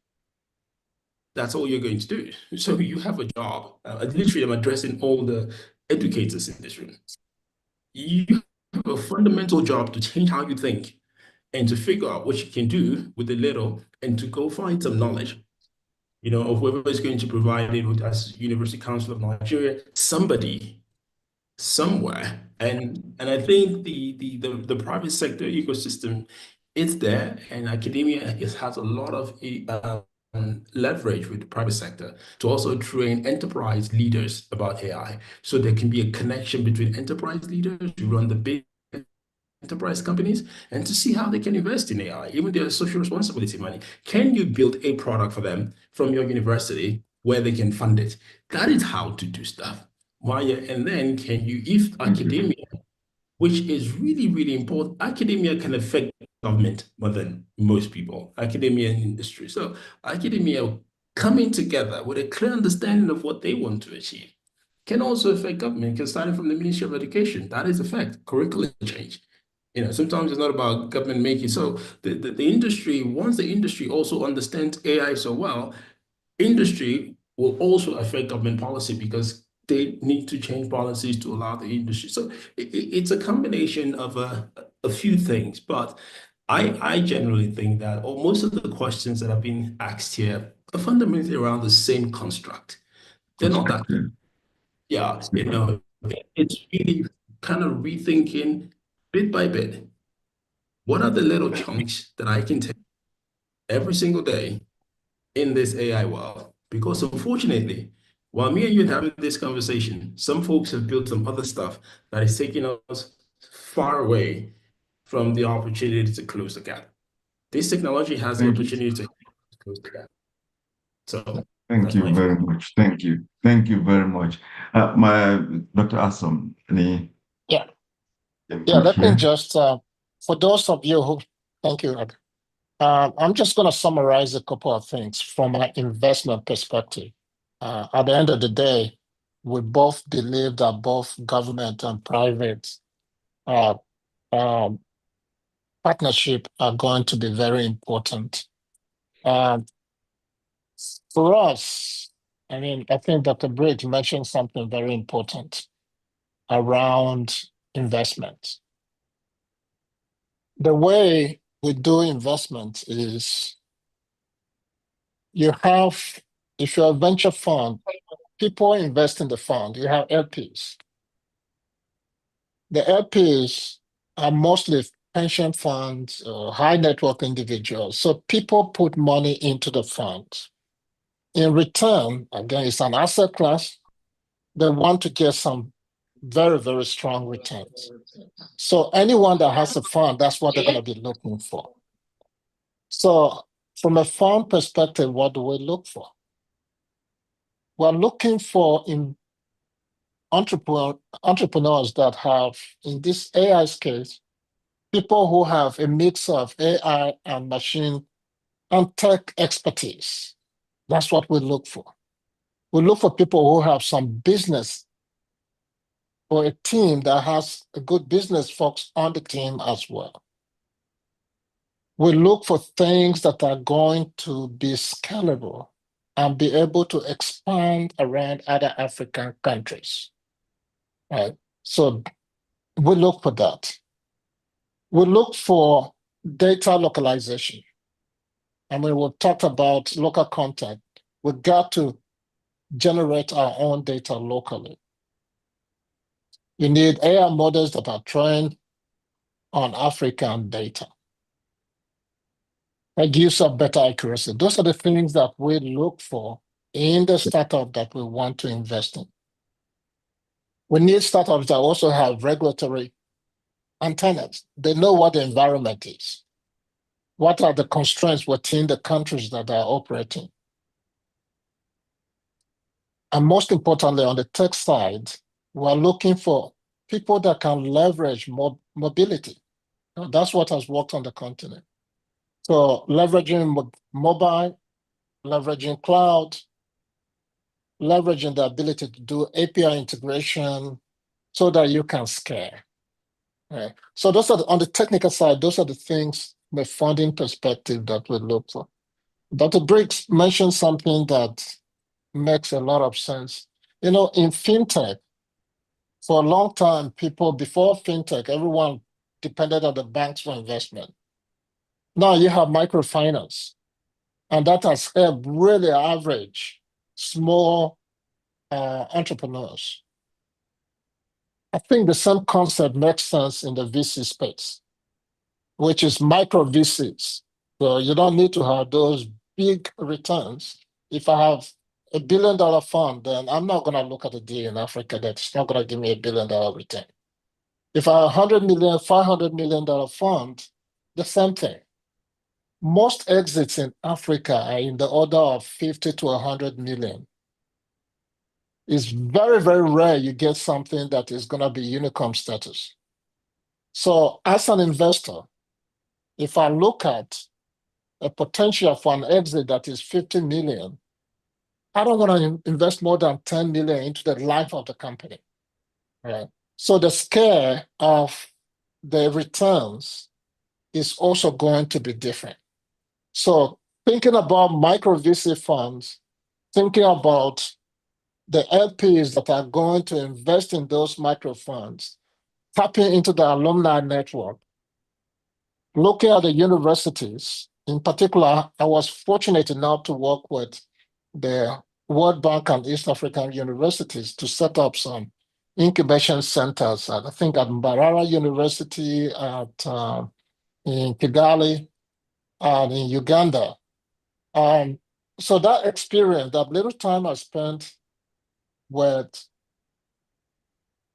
That's all you're going to do. So you have a job. Literally, I'm addressing all the educators in this room. You have a fundamental job to change how you think and to figure out what you can do with a little and to go find some knowledge, of whoever is going to provide it with us, University Council of Nigeria, somebody, somewhere. And I think the private sector ecosystem is there, and academia has a lot of leverage with the private sector to also train enterprise leaders about AI. So there can be a connection between enterprise leaders who run the big enterprise companies and to see how they can invest in AI, even their social responsibility money. Can you build a product for them from your university where they can fund it? That is how to do stuff. And then can you, if academia, which is really, really important, academia can affect government more than most people, academia and industry. So academia coming together with a clear understanding of what they want to achieve can also affect government, because starting from the Ministry of Education, that is affect curriculum change. Sometimes it's not about government making. So the industry, once the industry also understands AI so well, industry will also affect government policy because they need to change policies to allow the industry. So it's a combination of a few things, but I generally think that most of the questions that have been asked here are fundamentally around the same construct. They're not that. Yeah, it's really kind of rethinking bit by bit. What are the little chunks that I can take every single day in this AI world? Because unfortunately, while me and you are having this conversation, some folks have built some other stuff that is taking us far away from the opportunity to close the gap. This technology has the opportunity to close the gap. So thank you very much. Thank you. Thank you very much. Dr. Asom, any? Yeah, let me just, for those of you who, thank you, I'm just going to summarize a couple of things from an investment perspective. At the end of the day, we both believe that both government and private partnership are going to be very important. For us, I think Dr. Briggs mentioned something very important around investment. The way we do investment is if you're a venture fund, people invest in the fund, you have LPs. The LPs are mostly pension funds or high net worth individuals. So people put money into the fund. In return, again, it's an asset class. They want to get some very, very strong returns. So anyone that has a fund, that's what they're going to be looking for. So from a fund perspective, what do we look for? We're looking for entrepreneurs that have, in this AI case, people who have a mix of AI and machine and tech expertise. That's what we look for. We look for people who have some business, or a team that has a good business folks on the team as well. We look for things that are going to be scalable and be able to expand around other African countries. Right? So we look for that. We look for data localization. And when we talk about local content, we got to generate our own data locally. You need AI models that are trained on African data. That gives us better accuracy. Those are the things that we look for in the startup that we want to invest in. We need startups that also have regulatory antennas. They know what the environment is. What are the constraints within the countries that are operating? And most importantly, on the tech side, we're looking for people that can leverage mobility. That's what has worked on the continent. So leveraging mobile, leveraging cloud, leveraging the ability to do API integration so that you can scale. Right? So those are on the technical side, those are the things from a funding perspective that we look for. Dr. Briggs mentioned something that makes a lot of sense. You know, in fintech, for a long time, people before fintech, everyone depended on the banks for investment. Now you have microfinance, and that has helped really average small entrepreneurs. I think the same concept makes sense in the VC space, which is micro VCs. So you don't need to have those big returns. If I have $1 billion fund, then I'm not going to look at a deal in Africa that's not going to give me $1 billion return. If I have $100 million, $500 million fund, the same thing. Most exits in Africa are in the order of 50 to 100 million. It's very, very rare you get something that is going to be unicorn status. So as an investor, if I look at a potential for an exit that is 50 million, I don't want to invest more than 10 million into the life of the company. Right? So the scale of the returns is also going to be different. So thinking about micro VC funds, thinking about the LPs that are going to invest in those micro funds, tapping into the alumni network, looking at the universities. In particular, I was fortunate enough to work with the World Bank and East African universities to set up some incubation centers. I think at Mbarara University, in Kigali, and in Uganda. So that experience, that little time I spent with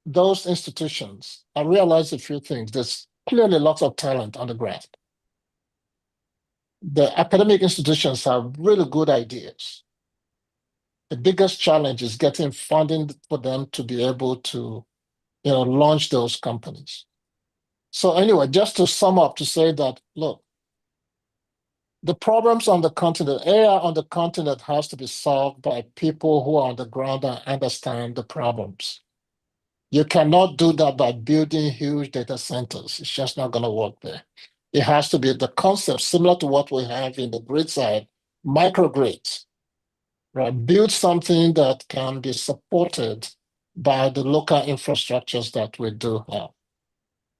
those institutions, I realized a few things. There's clearly lots of talent on the ground. The academic institutions have really good ideas. The biggest challenge is getting funding for them to be able to, launch those companies. So anyway, just to sum up, to say that, look, the problems on the continent, AI on the continent has to be solved by people who are on the ground and understand the problems. You cannot do that by building huge data centers. It's just not going to work there. It has to be the concept similar to what we have in the grid side, microgrids, right? Build something that can be supported by the local infrastructures that we do have.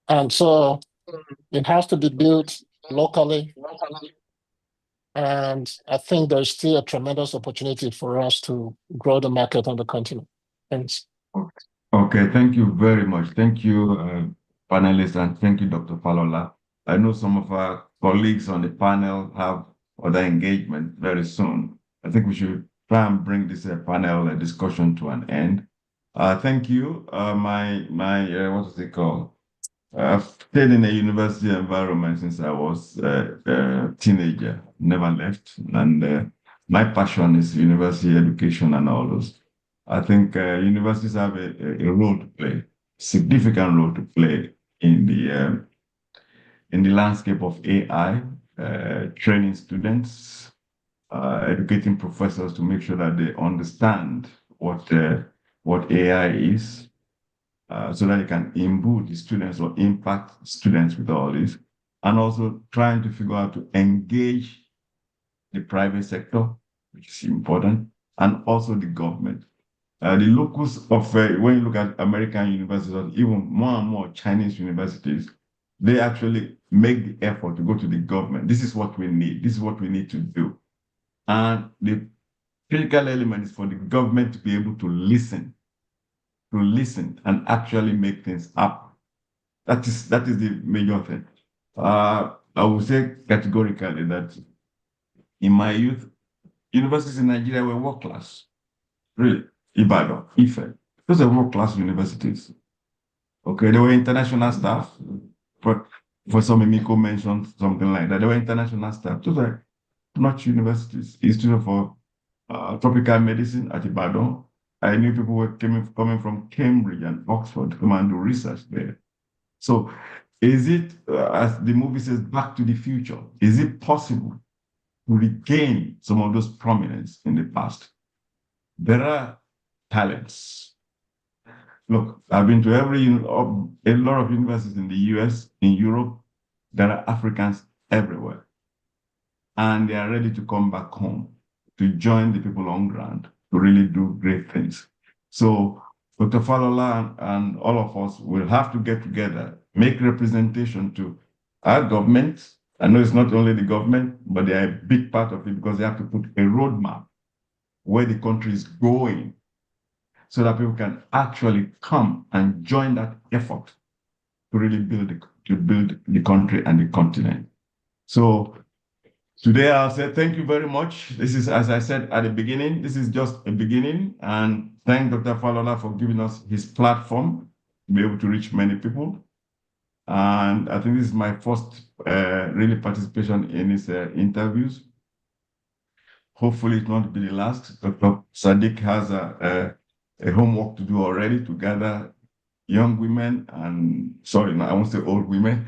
And so it has to be built locally. And I think there's still a tremendous opportunity for us to grow the market on the continent. Thanks. Okay, thank you very much. Thank you, panelists, and thank you, Dr. Falola. I know some of our colleagues on the panel have other engagement very soon. I think we should try and bring this panel discussion to an end. Thank you. What is it called? I've stayed in a university environment since I was a teenager, never left. And my passion is university education and all those. I think universities have a role to play, significant role to play in the landscape of AI, training students, educating professors to make sure that they understand what AI is, so that you can imbue the students or impact students with all this. and also trying to figure out to engage the private sector, which is important, and also the government. The locus of, when you look at American universities, or even more and more Chinese universities, they actually make the effort to go to the government. This is what we need. This is what we need to do. And the critical element is for the government to be able to listen and actually make things happen. That is the major thing. I would say categorically that in my youth, universities in Nigeria were world class. Really, Ibadan, Ife. Those are world class universities. Okay, they were international staff. For some, Emiko mentioned something like that. They were international staff. Those are not universities. Institute for Tropical Medicine at Ibadan. I knew people were coming from Cambridge and Oxford to come and do research there. So is it, as the movie says, Back to the Future, is it possible to regain some of those prominence in the past? There are talents. Look, I've been to a lot of universities in the US, in Europe. There are Africans everywhere. And they are ready to come back home to join the people on ground to really do great things. So Dr. Falola and all of us will have to get together, make representation to our government. I know it's not only the government, but they are a big part of it because they have to put a roadmap where the country is going so that people can actually come and join that effort to really build the country and the continent. So today I'll say thank you very much. This is, as I said at the beginning, this is just a beginning, and thank Dr. Falola for giving us his platform to be able to reach many people. And I think this is my first really participation in his interviews. Hopefully it won't be the last. Dr. Sadik has a homework to do already to gather young women and, sorry, no, I won't say old women,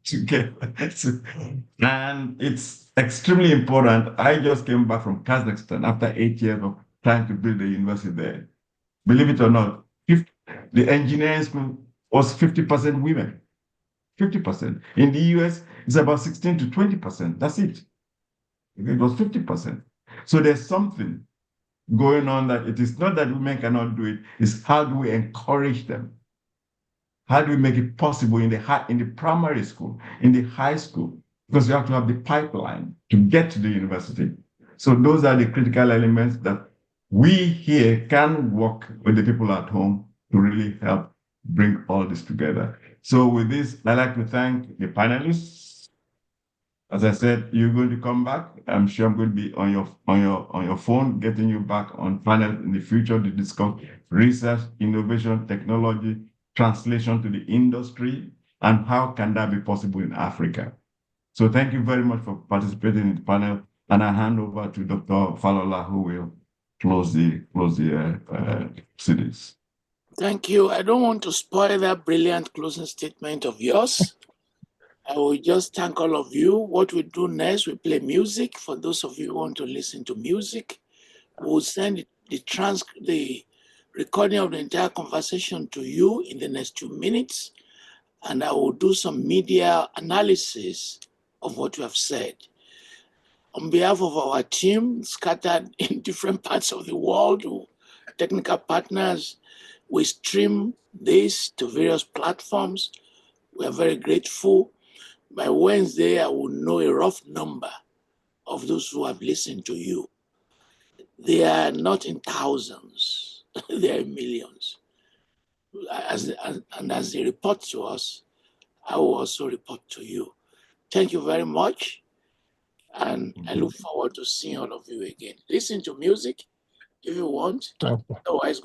together. And it's extremely important. I just came back from Kazakhstan after 8 years of trying to build a university there. Believe it or not, the engineering school was 50% women. 50%. In the US, it's about 16 to 20%. That's it. It was 50%. So there's something going on that it is not that women cannot do it, it's how do we encourage them? How do we make it possible in the primary school, in the high school? Because you have to have the pipeline to get to the university. So those are the critical elements that we here can work with the people at home to really help bring all this together. So with this, I'd like to thank the panelists. As I said, you're going to come back. I'm sure I'm going to be on your phone, getting you back on panel in the future to discuss research, innovation, technology, translation to the industry, and how can that be possible in Africa. So thank you very much for participating in the panel, and I hand over to Dr. Falola, who will close the series. Thank you. I don't want to spoil that brilliant closing statement of yours. I will just thank all of you. What we do next, we play music. For those of you who want to listen to music, we'll send the recording of the entire conversation to you in the next 2 minutes, and I will do some media analysis of what you have said. On behalf of our team, scattered in different parts of the world, technical partners, we stream this to various platforms. We are very grateful. By Wednesday, I will know a rough number of those who have listened to you. They are not in thousands, they are in millions. And as they report to us, I will also report to you. Thank you very much. And I look forward to seeing all of you again. Listen to music if you want. Otherwise,